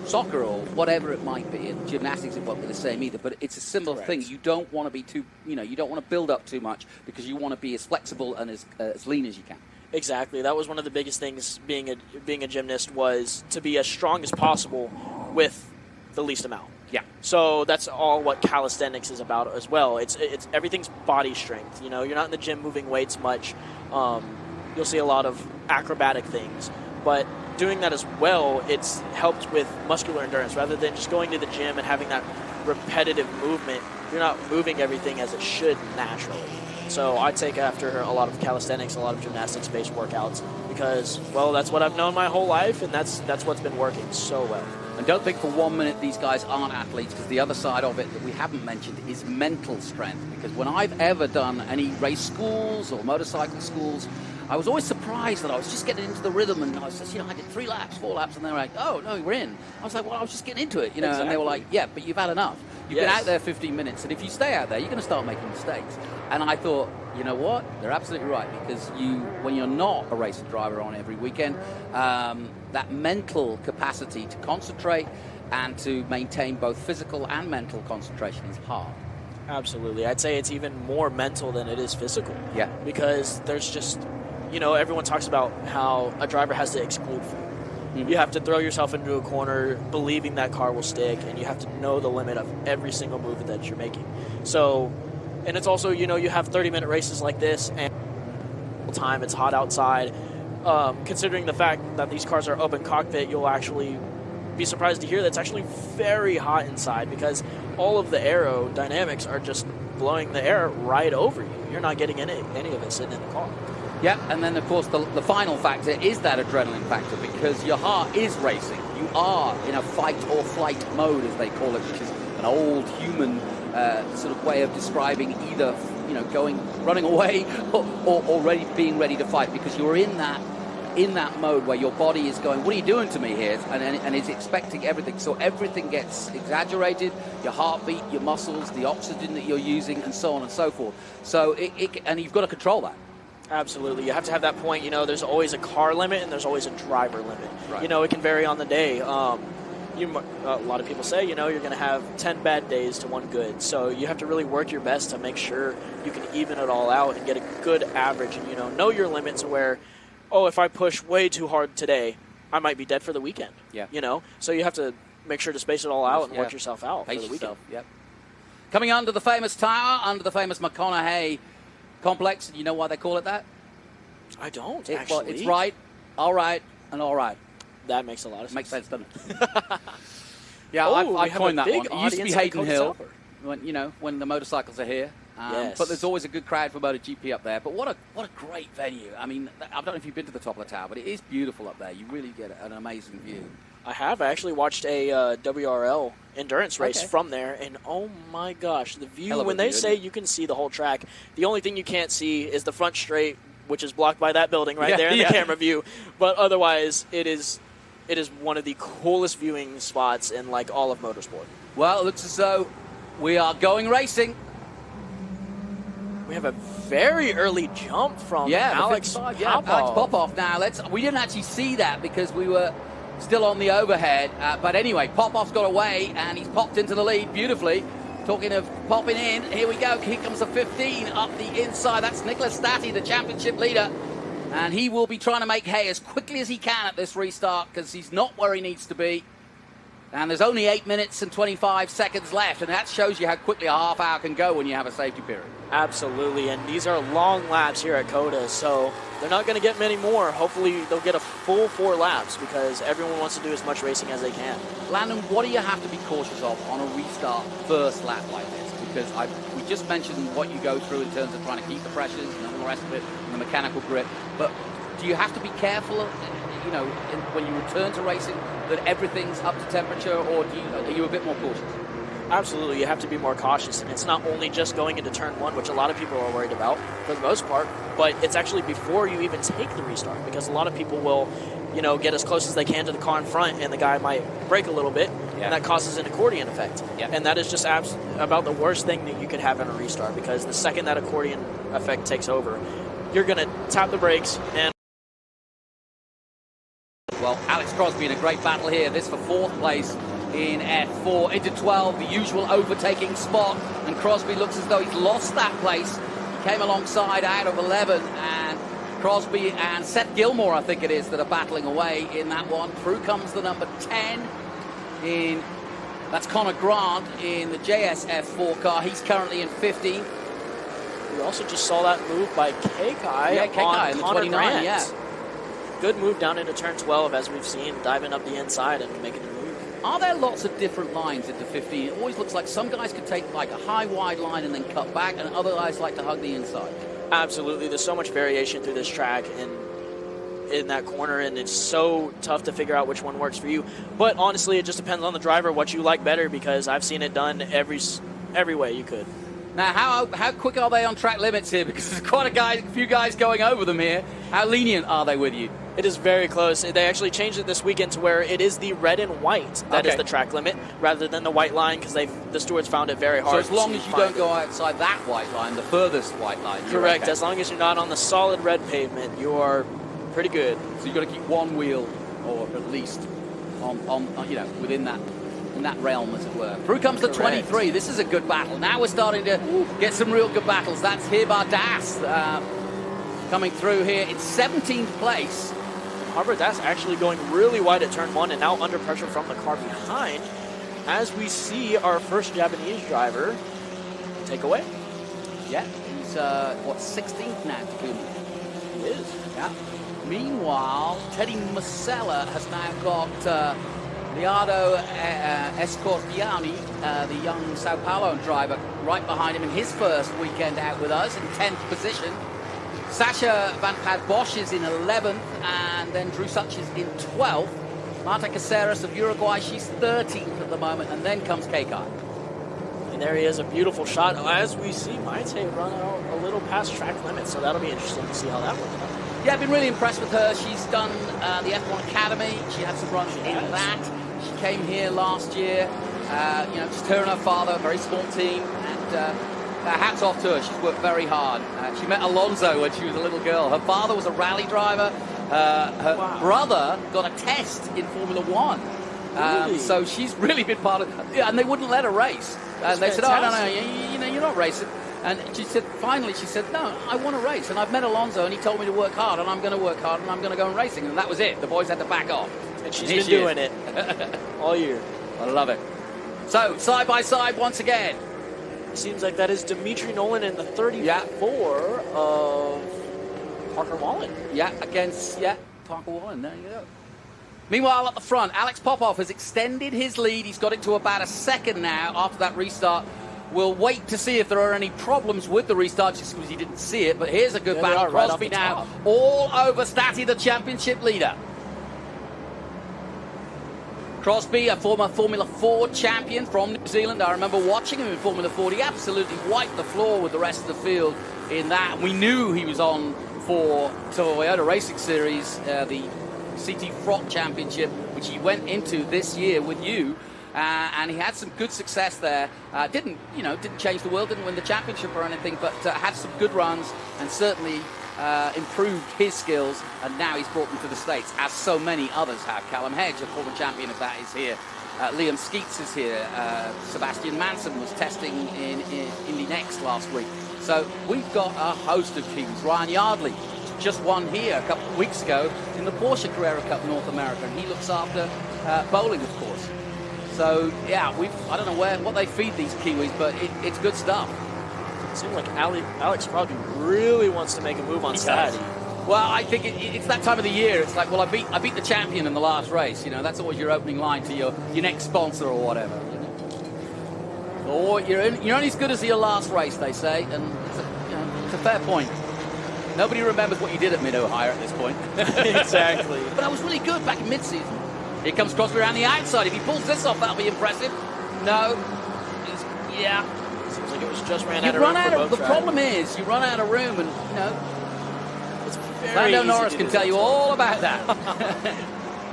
soccer or whatever it might be. In gymnastics, it won't be the same either, but it's a similar thing. You don't want to be too, you don't want to build up too much because you want to be as flexible and as lean as you can.
Exactly. That was one of the biggest things being a gymnast was to be as strong as possible with the least amount.
Yeah.
So that's all what calisthenics is about as well. It's everything's body strength. You're not in the gym moving weights much. You'll see a lot of acrobatic things, but doing that as well, it's helped with muscular endurance rather than just going to the gym and having that repetitive movement. You're not moving everything as it should naturally. So I take after a lot of calisthenics, a lot of gymnastics-based workouts because, well, that's what I've known my whole life, and that's what's been working so well.
And don't think for 1 minute these guys aren't athletes, because the other side of it that we haven't mentioned is mental strength. Because when I've ever done any race schools or motorcycle schools, I was always surprised that I was just getting into the rhythm, and I was just, I did 3 laps, 4 laps, and they were like, oh, no, we're in. I was like, well, I was just getting into it,
Exactly.
And they were like, yeah, but you've had enough. You've been out there 15 minutes, and if you stay out there, you're going to start making mistakes. And I thought, you know what? They're absolutely right, because when you're not a racing driver on every weekend, that mental capacity to concentrate and to maintain both physical and mental concentration is hard.
Absolutely. I'd say it's even more mental than it is physical.
Yeah.
Because there's just, everyone talks about how a driver has to exclude food. Mm-hmm. You have to throw yourself into a corner believing that car will stick, and you have to know the limit of every single move that you're making. So, and it's also, you have 30-minute races like this, and time it's hot outside. Considering the fact that these cars are open cockpit, you'll actually be surprised to hear that it's actually very hot inside because all of the aerodynamics are just blowing the air right over you. You're not getting any of it sitting in the car.
Yeah, and then, of course, the final factor is that adrenaline factor because your heart is racing. You are in a fight or flight mode, as they call it, which is an old human sort of way of describing either, running away or being ready to fight because you're in that mode where your body is going, what are you doing to me here? And is expecting everything. So everything gets exaggerated, your heartbeat, your muscles, the oxygen that you're using, and so on and so forth. So and you've got to control that.
Absolutely. You have to have that point. There's always a car limit and there's always a driver limit.
Right.
It can vary on the day. A lot of people say, you're going to have 10 bad days to 1 good. So you have to really work your best to make sure you can even it all out and get a good average and, know your limits where, if I push way too hard today, I might be dead for the weekend.
Yeah.
So you have to make sure to space it all out and work yourself out for the weekend.
Yep. Coming under the famous tower, under the famous McConaughey complex. You know why they call it that?
I don't,
Well,
actually.
it's right, all right, and all right.
That makes a lot of sense.
Makes sense, doesn't it? Yeah,
Oh,
I
we have
coined
a
that
big
one. It used to be
audience at
Hayden
COTA
Hill,
Silver.
when the motorcycles are here.
Yes.
But there's always a good crowd for MotoGP up there. But what a great venue. I mean, I don't know if you've been to the top of the tower, but it is beautiful up there. You really get an amazing view.
I have. I actually watched a WRL endurance race from there, and oh my gosh, the view,
Hell of a
when they
view,
say
isn't it?
you can see the whole track, the only thing you can't see is the front straight, which is blocked by that building right there in the camera view. But otherwise, it is one of the coolest viewing spots in like all of motorsport.
Well, it looks as though we are going racing.
We have a very early jump from Alex Popov.
Alex Popov. Now, we didn't actually see that because we were still on the overhead. But anyway, Popov's got away, and he's popped into the lead beautifully. Talking of popping in, here we go. Here comes the 15 up the inside. That's Nicholas Stati, the championship leader. And he will be trying to make hay as quickly as he can at this restart because he's not where he needs to be. And there's only 8 minutes and 25 seconds left, and that shows you how quickly a half hour can go when you have a safety period.
Absolutely, and these are long laps here at COTA, so they're not going to get many more. Hopefully they'll get a full 4 laps because everyone wants to do as much racing as they can.
Landon, what do you have to be cautious of on a restart first lap like this? Because we just mentioned what you go through in terms of trying to keep the pressures and all the rest of it, and the mechanical grip, but do you have to be careful when you return to racing, that everything's up to temperature, or are you a bit more cautious?
Absolutely, you have to be more cautious, and it's not only just going into turn 1, which a lot of people are worried about for the most part, but it's actually before you even take the restart, because a lot of people will, get as close as they can to the car in front, and the guy might brake a little bit, and that causes an accordion effect. And that is just about the worst thing that you could have in a restart, because the second that accordion effect takes over, you're going to tap the brakes and...
Well, Alex Crosby in a great battle here. This for 4th place in F4. Into 12, the usual overtaking spot. And Crosby looks as though he's lost that place. He came alongside out of 11. And Crosby and Seth Gilmore, I think it is, that are battling away in that one. Through comes the number 10 that's Connor Grant in the JS F4 car. He's currently in 15th.
We also just saw that move by Kekai on
in the
Connor
29,
Grant. Good move down into turn 12, as we've seen, diving up the inside and making a move.
Are there lots of different lines into 15? It always looks like some guys could take like a high, wide line and then cut back, and other guys like to hug the inside.
Absolutely. There's so much variation through this track and in that corner, and it's so tough to figure out which one works for you. But honestly, it just depends on the driver, what you like better, because I've seen it done every way you could.
Now, how quick are they on track limits here? Because there's quite a few guys going over them here. How lenient are they with you?
It is very close. They actually changed it this weekend to where it is the red and white that is the track limit, rather than the white line, because the stewards found it very hard.
So as long as you don't go outside that white line, the furthest white line.
Correct.
Okay.
As long as you're not on the solid red pavement, you are pretty good.
So you've got to keep one wheel, or at least on within that. In that realm, as it were. Through comes the 23. This is a good battle. Now we're starting to get some real good battles. That's Hirbar Das coming through here in 17th place.
Hirbar Das actually going really wide at turn 1 and now under pressure from the car behind, as we see our first Japanese driver take away.
Yeah, he's 16th now, Takumi.
He is.
Yeah. Meanwhile, Teddy Masella has now got Leonardo Escorpiani, the young Sao Paulo driver, right behind him in his first weekend out with us in 10th position. Sasha Van Pad Bosch is in 11th, and then Drew Such is in 12th. Marta Caceres of Uruguay, she's 13th at the moment, and then comes Kekai.
And there he is, a beautiful shot. As we see Maite run out a little past track limits, so that'll be interesting to see how that works out.
Yeah, I've been really impressed with her. She's done the F1 Academy. She had some runs in that. She came here last year. Just her and her father, a very small team. And hats off to her. She's worked very hard. She met Alonso when she was a little girl. Her father was a rally driver. Her brother got a test in Formula One.
Really?
So she's really been part of it. Yeah, and they wouldn't let her race. And they said, oh, no, you're not racing. And she said, no, I want to race. And I've met Alonso, and he told me to work hard, and I'm going to work hard, and I'm going to go on racing. And that was it. The boys had to back off.
And she's been doing it all year.
I love it. So, side by side once again.
Seems like that is Dimitri Nolan in the 34 of Parker Wallen.
Yeah, against Parker Wallen. There you go. Meanwhile, at the front, Alex Popov has extended his lead. He's got it to about a second now after that restart. We'll wait to see if there are any problems with the restart, just because he didn't see it. But here's a good battle.
Right
Crosby now all over Stati, the championship leader. Crosby, a former Formula 4 champion from New Zealand. I remember watching him in Formula 4. He absolutely wiped the floor with the rest of the field in that. We knew he was on for Toyota Racing Series, the CT Frot Championship, which he went into this year with you. And he had some good success there. Didn't change the world, didn't win the championship or anything, but had some good runs and certainly improved his skills. And now he's brought them to the States, as so many others have. Callum Hedge, a former champion of that, is here. Liam Skeets is here. Sebastian Manson was testing in Indy Next last week. So we've got a host of Kiwis. Ryan Yardley just won here a couple of weeks ago in the Porsche Carrera Cup North America, and he looks after bowling, of course. So, yeah, I don't know what they feed these Kiwis, but it's good stuff.
It seems like Alex probably really wants to make a move on Saturday.
Well, I think it's that time of the year. It's like, well, I beat the champion in the last race. You know, that's always your opening line to your next sponsor or whatever. You know? Or you're only as good as your last race, they say, and it's a fair point. Nobody remembers what you did at Mid-Ohio at this point.
Exactly.
But I was really good back in mid-season. Here comes Crosby around the outside. If he pulls this off, that'll be impressive. No.
Seems like it was just ran out of room.
The problem is, you run out of room, and,
it's very
Lando Norris can tell you all about that.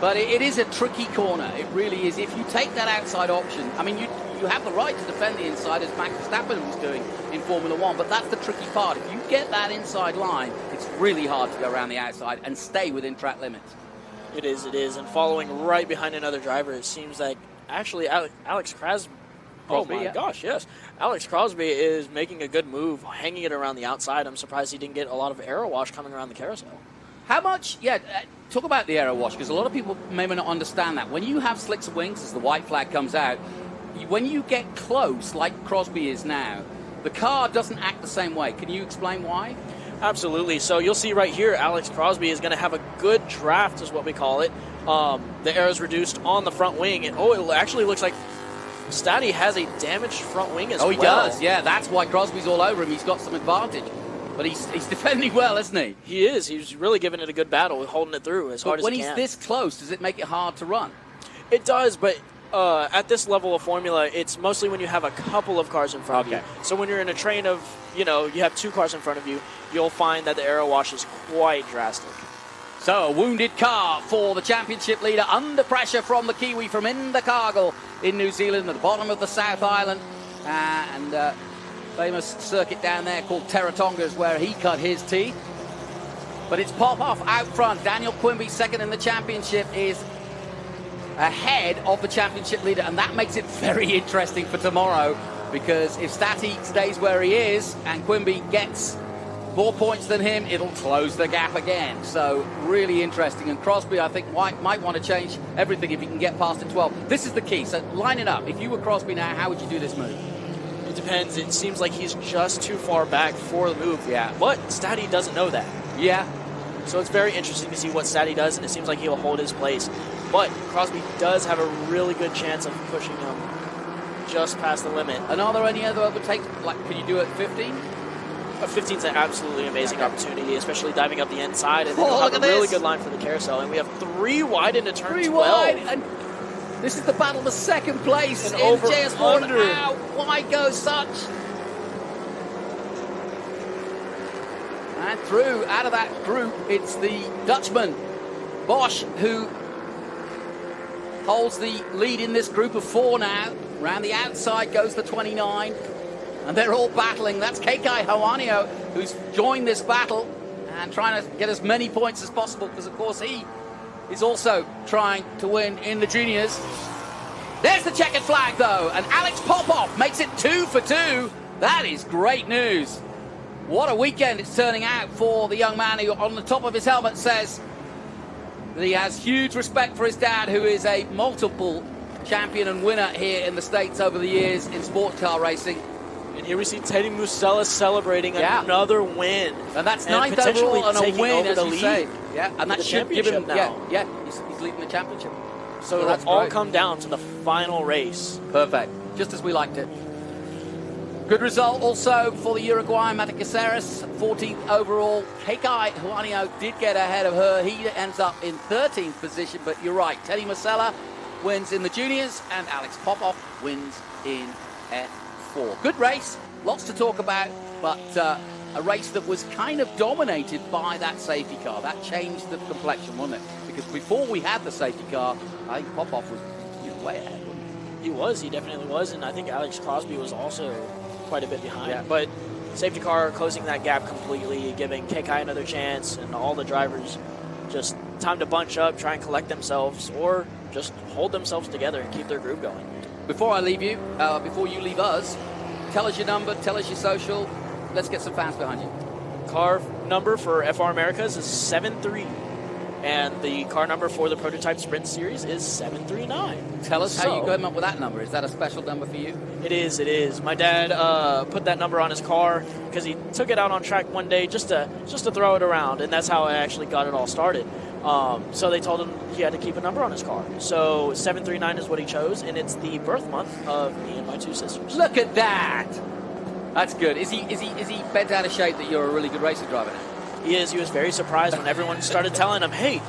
But it is a tricky corner. It really is. If you take that outside option, I mean, you have the right to defend the inside, as Max Verstappen was doing in Formula 1, but that's the tricky part. If you get that inside line, it's really hard to go around the outside and stay within track limits.
It is. And following right behind another driver, it seems like actually Alex Crosby. Oh my gosh, yes. Alex Crosby is making a good move, hanging it around the outside. I'm surprised he didn't get a lot of aero wash coming around the carousel.
How much, talk about the aero wash, because a lot of people may not understand that. When you have slicks of wings, as the white flag comes out, when you get close, like Crosby is now, the car doesn't act the same way. Can you explain why?
Absolutely. So you'll see right here, Alex Crosby is going to have a good draft, is what we call it. The air is reduced on the front wing. And, it actually looks like Stati has a damaged front wing as well.
Oh, he does. Yeah, that's why Crosby's all over him. He's got some advantage. But he's defending well, isn't he?
He is. He's really giving it a good battle, holding it through as hard as he can.
When he's this close, does it make it hard to run?
It does, but at this level of formula, it's mostly when you have a couple of cars in front of you. So when you're in a train of, you have 2 cars in front of you, you'll find that the aero wash is quite drastic.
So a wounded car for the championship leader, under pressure from the Kiwi from Invercargill in New Zealand, at the bottom of the South Island, and famous circuit down there called Terratonga is where he cut his teeth. But it's Popov out front. Daniel Quimby, second in the championship, is ahead of the championship leader, and that makes it very interesting for tomorrow, because if Stati stays where he is and Quimby gets more points than him, it'll close the gap again. So really interesting, and Crosby, I think, might want to change everything if he can get past the 12. This is the key, so line it up. If you were Crosby now, how would you do this move?
It depends. It seems like he's just too far back for the move.
Yeah.
But Stati doesn't know that.
Yeah.
So it's very interesting to see what Stati does, and it seems like he'll hold his place. But Crosby does have a really good chance of pushing him just past the limit.
And are there any other overtakes? Like, can you do it at 15?
15 is an absolutely amazing opportunity, especially diving up the inside. And then you'll have a really good line for the carousel. And we have 3 wide into turn 12.
3 wide, and this is the battle for second place in JS4. Now, why go such? And through, out of that group, it's the Dutchman, Bosch, who holds the lead in this group of 4 now. Round the outside goes the 29. And they're all battling. That's Kekai Hawanio, who's joined this battle and trying to get as many points as possible, because, of course, he is also trying to win in the juniors. There's the checkered flag, though, and Alex Popov makes it 2 for 2. That is great news. What a weekend it's turning out for the young man who, on the top of his helmet, says that he has huge respect for his dad, who is a multiple champion and winner here in the States over the years in sports car racing.
And here we see Teddy Musella celebrating another win.
And that's ninth overall and a win, as you say. Yeah, and that should give him,
now.
He's leading the championship.
So it'll all come down to the final race.
Perfect. Just as we liked it. Good result also for the Uruguayan Mata Caceres, 14th overall. Kekai Juanio did get ahead of her. He ends up in 13th position, but you're right. Teddy Musella wins in the juniors, and Alex Popov wins in F4. Good race, lots to talk about, but a race that was kind of dominated by that safety car. That changed the complexion, wasn't it? Because before we had the safety car, I think Popov was way ahead, wasn't he?
He definitely was, and I think Alex Crosby was also quite a bit behind. Yeah. But safety car closing that gap completely, giving KK another chance, and all the drivers just time to bunch up, try and collect themselves, or just hold themselves together and keep their groove going.
Before I leave you, before you leave us, tell us your number, tell us your social. Let's get some fans behind you.
Car number for FR Americas is 73. And the car number for the Prototype Sprint Series is 739.
Tell us how you came up with that number. Is that a special number for you?
It is. My dad put that number on his car because he took it out on track one day just to throw it around, and that's how I actually got it all started. So they told him he had to keep a number on his car. So 739 is what he chose, and it's the birth month of me and my two sisters.
Look at that! That's good. Is he bent out of shape that you're a really good racing driver now?
He is. He was very surprised when everyone started telling him, "Hey,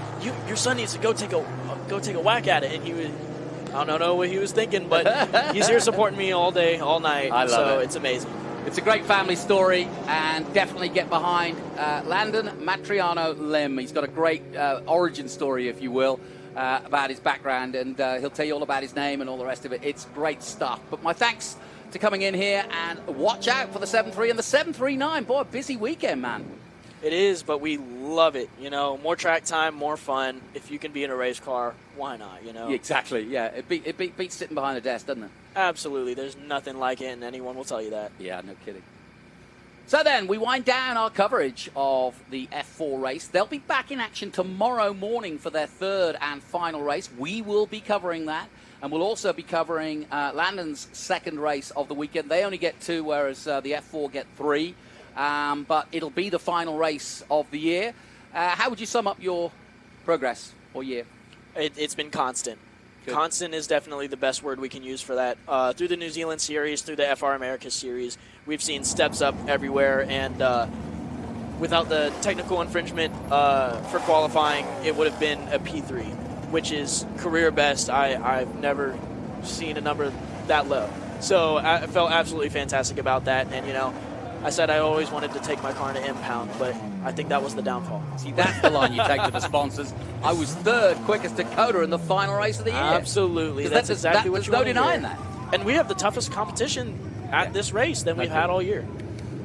your son needs to go take a whack at it." And he was, I don't know what he was thinking, but he's here supporting me all day, all night.
I love it.
It's amazing.
It's a great family story, and definitely get behind Landon Matriano Lim. He's got a great origin story, if you will, about his background, and he'll tell you all about his name and all the rest of it. It's great stuff. But my thanks to coming in here, and watch out for the 7.3 and the 7.39. Boy, busy weekend, man.
It is, but we love it. You know, more track time, more fun. If you can be in a race car, why not? You know.
Exactly. Yeah, it beats sitting behind a desk, doesn't it?
Absolutely. There's nothing like it, and anyone will tell you that.
Yeah, no kidding. So then, we wind down our coverage of the F4 race. They'll be back in action tomorrow morning for their third and final race. We will be covering that, and we'll also be covering Landon's second race of the weekend. They only get 2, whereas the F4 get 3. But it'll be the final race of the year. How would you sum up your progress or year?
It's been constant. Good. Constant is definitely the best word we can use for that. Through the New Zealand Series, through the FR America Series, we've seen steps up everywhere. And without the technical infringement for qualifying, it would have been a P3, which is career best. I've never seen a number that low. So I felt absolutely fantastic about that. And, you know, I said I always wanted to take my car to impound, but I think that was the downfall.
See, that's the line you take to the sponsors. I was third quickest to COTA in the final race of the year.
Absolutely. That's exactly what you want to hear.
There's no denying that.
And we have the toughest competition at this race than we've had all year.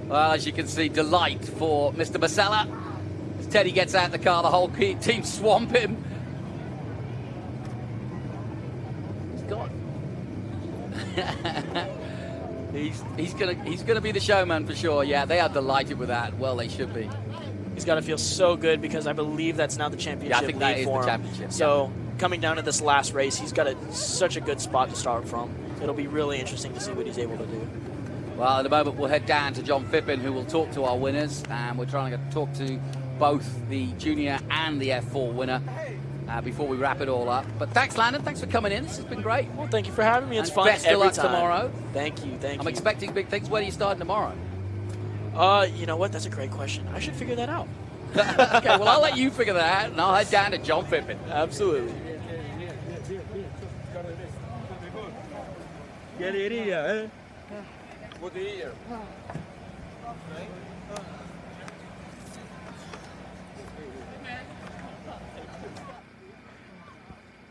Well, as you can see, delight for Mr. Musella. As Teddy gets out the car, the whole team swamp him. He's gone. He's gonna be the showman for sure. Yeah, they are delighted with that. Well, they should be.
He's got to feel so good because I believe that's now the championship.
Yeah, I think that is the championship.
So coming down to this last race, he's got such a good spot to start from. It'll be really interesting to see what he's able to do.
Well, in a moment we'll head down to John Phippen, who will talk to our winners, and we're trying to talk to both the junior and the F4 winner. Before we wrap it all up. But thanks, Landon. Thanks for coming in. This has been great.
Well, thank you for having me. It's fun
best
every
of luck
time.
Tomorrow.
Thank you.
I'm expecting big things. Where are you starting tomorrow?
You know what? That's a great question. I should figure that out.
Okay, well, I'll let you figure that out, and I'll head down to John Phippen.
Absolutely.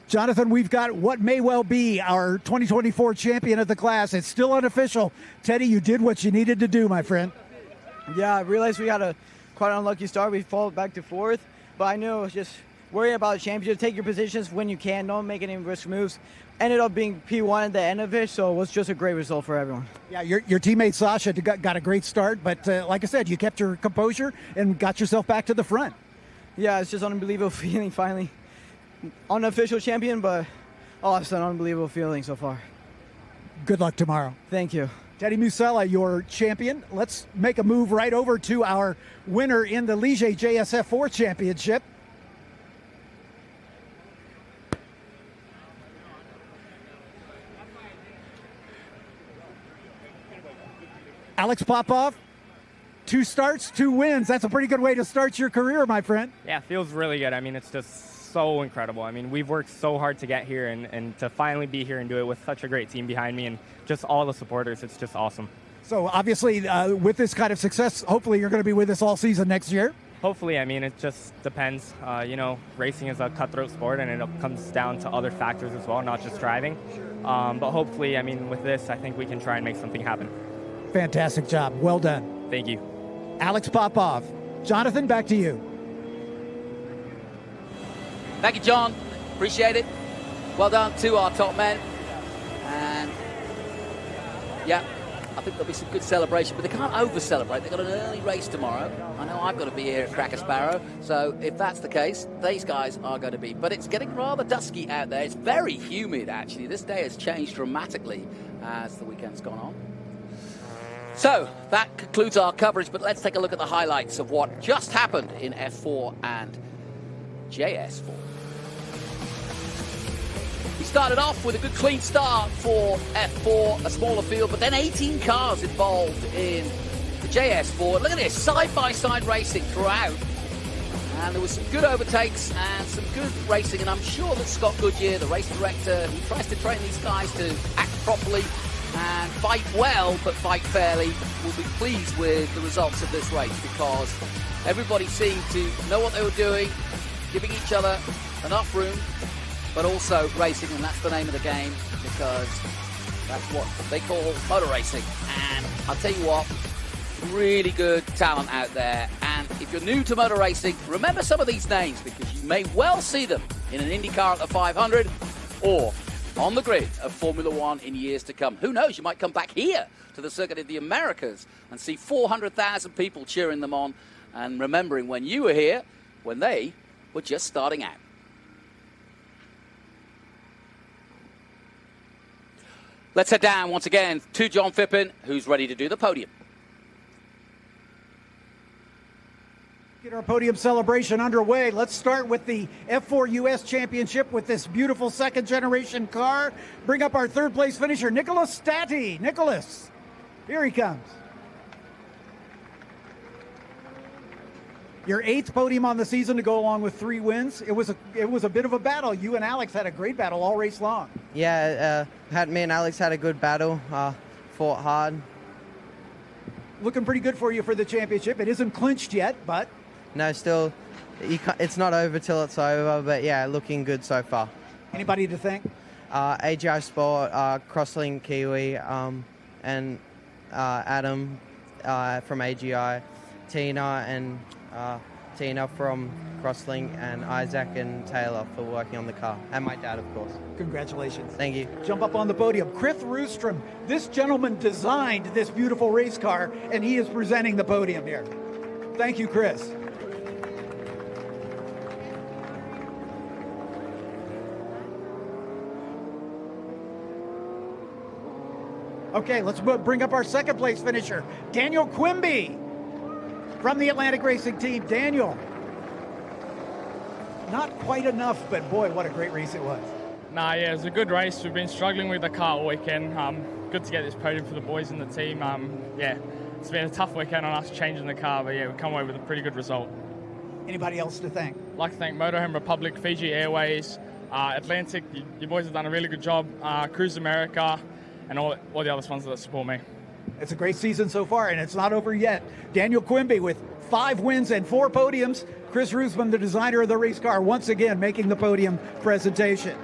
Jonathan, we've got what may well be our 2024 champion of the class. It's still unofficial. Teddy, you did what you needed to do, my friend.
Yeah, I realized we had a quite unlucky start. We fall back to 4th, but I knew it was just worry about the championship. Take your positions when you can. Don't make any risk moves. Ended up being P1 at the end of it, so it was just a great result for everyone.
Yeah, your teammate Sasha got a great start, but like I said, you kept your composure and got yourself back to the front.
Yeah, it's just an unbelievable feeling finally. Unofficial champion, but it's an unbelievable feeling so far.
Good luck tomorrow.
Thank you.
Teddy Musella, your champion. Let's make a move right over to our winner in the Ligier JS F4 Championship. Alex Popov, 2 starts, 2 wins. That's a pretty good way to start your career, my friend.
Yeah, it feels really good. I mean, it's just so incredible. I mean, we've worked so hard to get here, and to finally be here and do it with such a great team behind me and just all the supporters, it's just awesome.
So obviously, with this kind of success, hopefully you're going to be with us all season next year.
Hopefully. I mean, it just depends. You know, racing is a cutthroat sport, and it comes down to other factors as well, not just driving. But hopefully, I mean, with this, I think we can try and make something happen.
Fantastic job. Well done.
Thank you.
Alex Popov. Jonathan, back to you.
Thank you, John. Appreciate it. Well done to our top men. And yeah, I think there'll be some good celebration, but they can't over-celebrate. They've got an early race tomorrow. I know I've got to be here at Cracker Sparrow, so if that's the case, these guys are going to be. But it's getting rather dusky out there. It's very humid, actually. This day has changed dramatically as the weekend's gone on. So that concludes our coverage, but let's take a look at the highlights of what just happened in F4 and JS4. We started off with a good clean start for F4, a smaller field, but then 18 cars involved in the JS4. Look at this, side-by-side racing throughout. And there was some good overtakes and some good racing, and I'm sure that Scott Goodyear, the race director, he tries to train these guys to act properly and fight well, but fight fairly, will be pleased with the results of this race, because everybody seemed to know what they were doing, giving each other enough room, but also racing, and that's the name of the game, because that's what they call motor racing. And I'll tell you what, really good talent out there. And if you're new to motor racing, remember some of these names, because you may well see them in an IndyCar at the 500 or on the grid of Formula One in years to come. Who knows, you might come back here to the Circuit of the Americas and see 400,000 people cheering them on and remembering when you were here, when they were just starting out. Let's head down once again to John Phippen, who's ready to do the podium.
Get our podium celebration underway. Let's start with the F4 U.S. Championship with this beautiful second-generation car. Bring up our third-place finisher, Nicholas Stati. Nicholas, here he comes. Your 8th podium on the season to go along with 3 wins. It was a bit of a battle. You and Alex had a great battle all race long.
Yeah, me and Alex had a good battle. Fought hard.
Looking pretty good for you for the championship. It isn't clinched yet, but...
No, still, it's not over till it's over, but yeah, looking good so far.
Anybody to thank?
AGI Sport, Crosslink Kiwi, and Adam from AGI, Tina from Crosslink, and Isaac and Taylor for working on the car, and my dad, of course.
Congratulations.
Thank you.
Jump up on the podium. Chris Roostrom, this gentleman designed this beautiful race car, and he is presenting the podium here. Thank you, Chris. Okay, let's bring up our second place finisher, Daniel Quimby from the Atlantic Racing Team. Daniel, not quite enough, but boy, what a great race it was.
Nah, yeah, it was a good race. We've been struggling with the car all weekend. Good to get this podium for the boys in the team. Yeah, it's been a tough weekend on us changing the car, but yeah, we've come away with a pretty good result. Anybody else to thank? I'd like to thank Motorhome Republic, Fiji Airways, Atlantic. You boys have done a really good job. Cruise America, and all the other sponsors that support me.
It's a great season so far, and it's not over yet. Daniel Quimby with 5 wins and 4 podiums. Chris Roosman, the designer of the race car, once again making the podium presentation.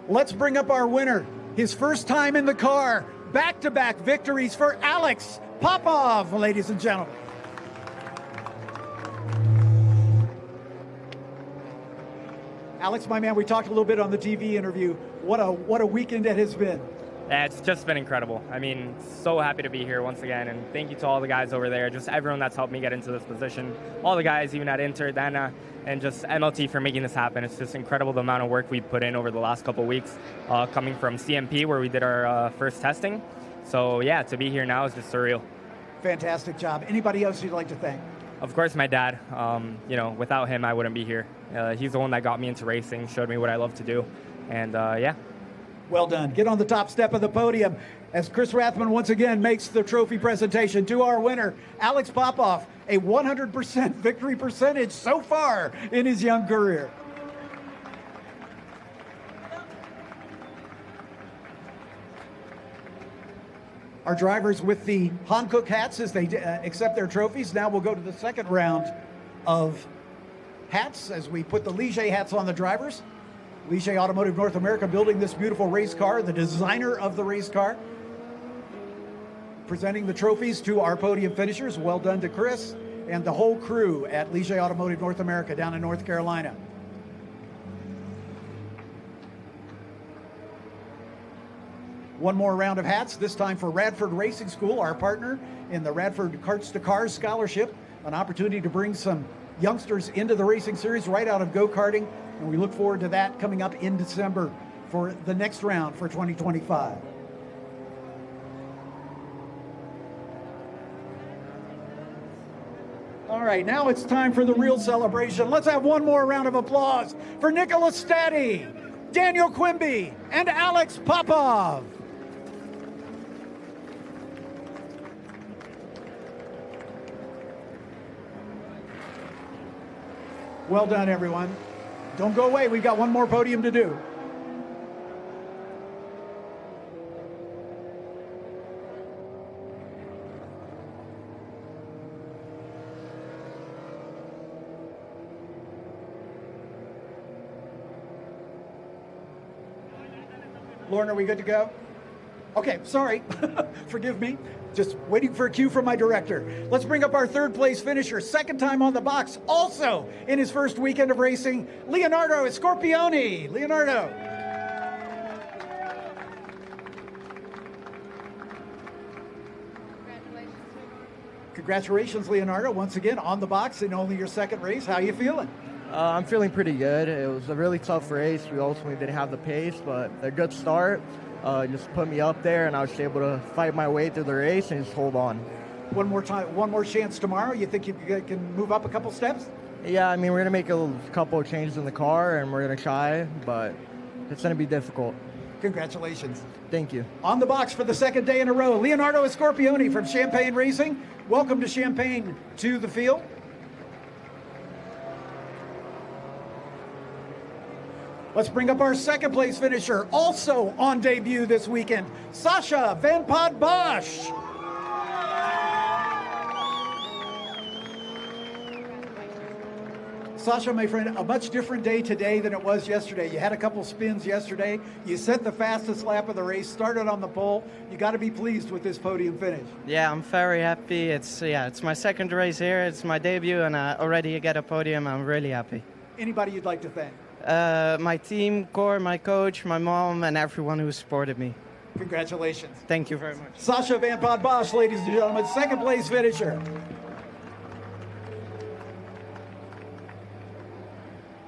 Let's bring up our winner. His first time in the car. Back-to-back victories for Alex Popov, ladies and gentlemen. Alex, my man, we talked a little bit on the TV interview. What a weekend it has been.
Yeah, it's just been incredible. I mean, so happy to be here once again, and thank you to all the guys over there, just everyone that's helped me get into this position, all the guys even at Inter, Dana, and just MLT for making this happen. It's just incredible the amount of work we've put in over the last couple of weeks, coming from CMP where we did our first testing. So yeah, to be here now is just surreal.
Fantastic job. Anybody else you'd like to thank?
Of course, my dad. You know, without him, I wouldn't be here. He's the one that got me into racing, showed me what I love to do, and yeah.
Well done. Get on the top step of the podium as Chris Rathman once again makes the trophy presentation to our winner, Alex Popov, a 100% victory percentage so far in his young career. Our drivers with the Hankook hats as they accept their trophies. Now we'll go to the second round of hats as we put the Ligier hats on the drivers. Ligier Automotive North America building this beautiful race car, the designer of the race car. Presenting the trophies to our podium finishers. Well done to Chris and the whole crew at Ligier Automotive North America down in North Carolina. One more round of hats, this time for Radford Racing School, our partner in the Radford Karts to Cars Scholarship. An opportunity to bring some youngsters into the racing series right out of go-karting. And we look forward to that coming up in December for the next round for 2025. All right, now it's time for the real celebration. Let's have one more round of applause for Nicholas Staddy, Daniel Quimby, and Alex Popov. Well done, everyone. Don't go away. We've got one more podium to do. Lauren, are we good to go? Okay, sorry. Forgive me. Just waiting for a cue from my director. Let's bring up our third place finisher, second time on the box, also in his first weekend of racing, Leonardo Scorpioni. Leonardo. Congratulations, Leonardo, once again on the box in only your second race. How are you feeling?
I'm feeling pretty good. It was a really tough race. We ultimately didn't have the pace, but a good start. Just put me up there, and I was able to fight my way through the race and just hold on.
One more time, one more chance tomorrow. You think you can move up a couple steps?
Yeah, I mean, we're going to make a couple of changes in the car, and we're going to try, but it's going to be difficult.
Congratulations.
Thank you.
On the box for the second day in a row, Leonardo Scorpioni from Champagne Racing. Welcome to Champagne to the field. Let's bring up our second place finisher, also on debut this weekend, Sasha Van Pod Bosch. Sasha, my friend, a much different day today than it was yesterday. You had a couple spins yesterday. You set the fastest lap of the race, started on the pole. You got to be pleased with this podium finish.
Yeah, I'm very happy. It's my second race here. It's my debut, and I already get a podium. I'm really happy.
Anybody you'd like to thank?
My team, Cor, my coach, my mom, and everyone who supported me.
Congratulations.
Thank you very much.
Sasha Van Pod Bosch, ladies and gentlemen, second place finisher.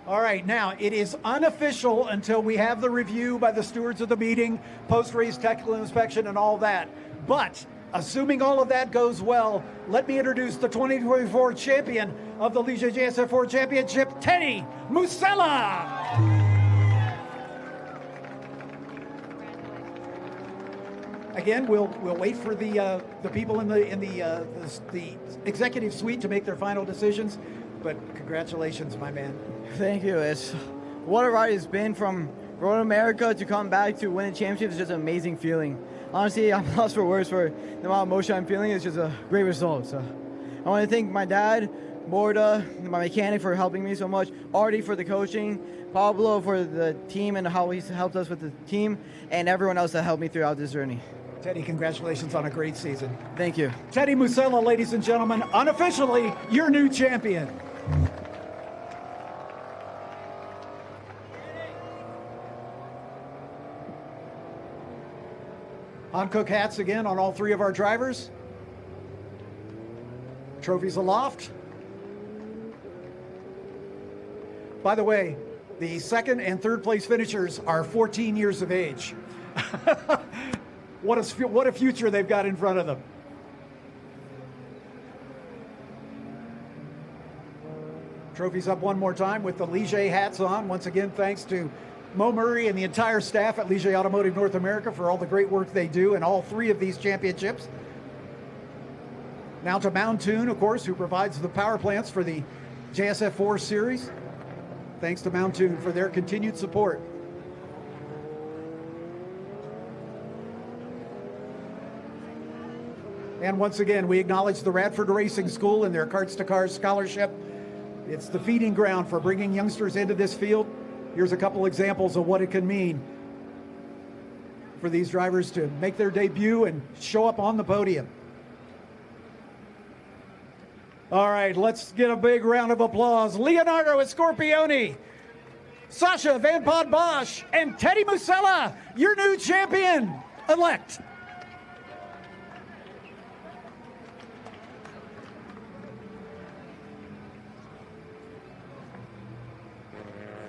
All right, now it is unofficial until we have the review by the stewards of the meeting, post-race technical inspection and all that. But assuming all of that goes well, let me introduce the 2024 champion of the Ligier JS F4 Championship, Teddy Musella. Again, we'll wait for the people in the executive suite to make their final decisions. But congratulations, my man.
Thank you. It's what a ride it's been from Road America to come back to win a championship. Is just an amazing feeling. Honestly, I'm lost for words for the amount of emotion I'm feeling. It's just a great result. So I want to thank my dad, Borda, my mechanic for helping me so much, Artie for the coaching, Pablo for the team and how he's helped us with the team, and everyone else that helped me throughout this journey.
Teddy, congratulations on a great season.
Thank you.
Teddy Musella, ladies and gentlemen, unofficially your new champion. On-cook hats again on all three of our drivers. Trophies aloft. By the way, the second and third place finishers are 14 years of age. What a future they've got in front of them. Trophies up one more time with the Ligier hats on. Once again, thanks to Mo Murray and the entire staff at Ligier Automotive North America for all the great work they do in all three of these championships. Now to Mountoon, of course, who provides the power plants for the JS F4 Series. Thanks to Mountoon for their continued support. And once again, we acknowledge the Radford Racing School and their Karts to Cars scholarship. It's the feeding ground for bringing youngsters into this field. Here's a couple examples of what it can mean for these drivers to make their debut and show up on the podium. All right, let's get a big round of applause. Leonardo Scorpioni, Sasha Van Pod Bosch, and Teddy Musella, your new champion-elect.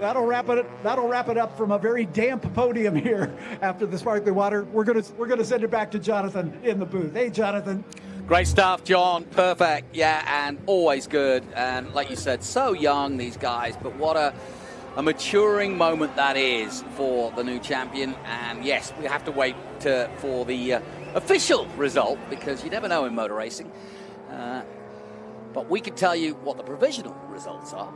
That'll wrap it up from a very damp podium here after the sparkling water. We're gonna send it back to Jonathan in the booth. Hey, Jonathan.
Great stuff, John. Perfect. Yeah, and always good. And like you said, so young, these guys, but what a maturing moment that is for the new champion. And yes, we have to wait for the official result, because you never know in motor racing. But we can tell you what the provisional results are.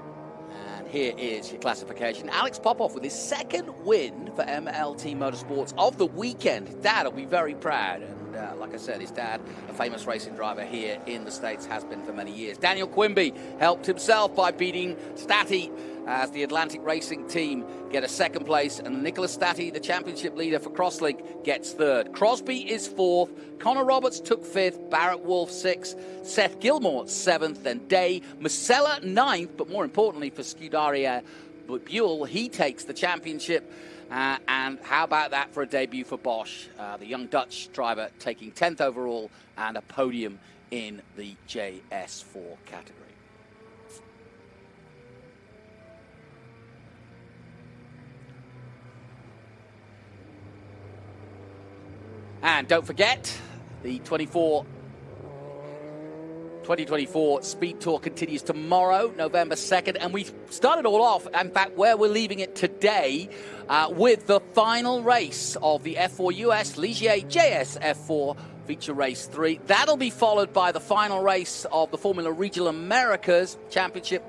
And here is your classification. Alex Popov with his second win for MLT Motorsports of the weekend. His dad will be very proud. And like I said, his dad, a famous racing driver here in the States, has been for many years. Daniel Quimby helped himself by beating Stati as the Atlantic Racing team get a second place, and Nicholas Stati, the championship leader for Crosslink, gets third. Crosby is fourth, Connor Roberts took fifth, Barrett Wolf sixth, Seth Gilmore seventh, then Day Musella ninth, but more importantly for Scuderia Buell, he takes the championship. And how about that for a debut for Bosch, the young Dutch driver taking 10th overall and a podium in the JS4 category. And don't forget, the 2024 Speed Tour continues tomorrow, November 2nd, and we started all off, in fact, where we're leaving it today, with the final race of the F4 U.S. Ligier JS F4 Feature Race 3. That'll be followed by the final race of the Formula Regional Americas Championship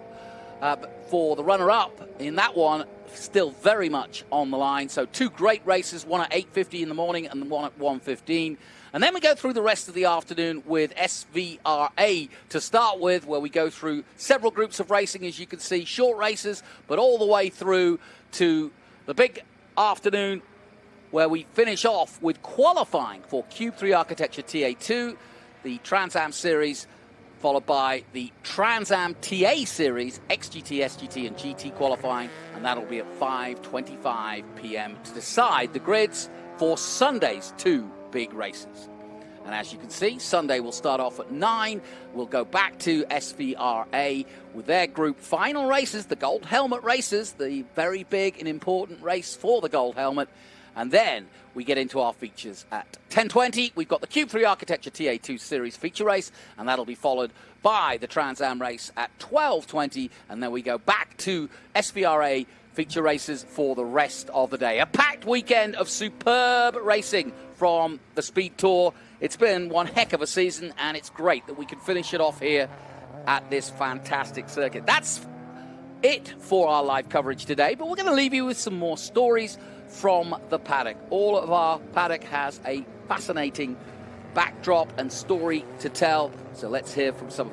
for the runner-up in that one. Still very much on the line. So two great races, one at 8:50 in the morning and one at 1:15. And then we go through the rest of the afternoon with SVRA to start with, where we go through several groups of racing, as you can see, short races, but all the way through to the big afternoon, where we finish off with qualifying for Cube 3 Architecture TA2, the Trans Am Series, followed by the Trans Am TA Series, XGT, SGT, and GT qualifying, and that'll be at 5:25 p.m. to decide the grids for Sunday's two big races. And as you can see, Sunday will start off at 9. We'll go back to SVRA with their group final races, the Gold Helmet races, the very big and important race for the Gold Helmet. And then we get into our features at 10:20. We've got the Cube 3 Architecture TA2 Series feature race, and that'll be followed by the Trans Am race at 12:20. And then we go back to SVRA feature races for the rest of the day. A packed weekend of superb racing from the Speed Tour. It's been one heck of a season, and it's great that we can finish it off here at this fantastic circuit. That's it for our live coverage today, but we're going to leave you with some more stories from the paddock. All of our paddock has a fascinating backdrop and story to tell, so let's hear from some of the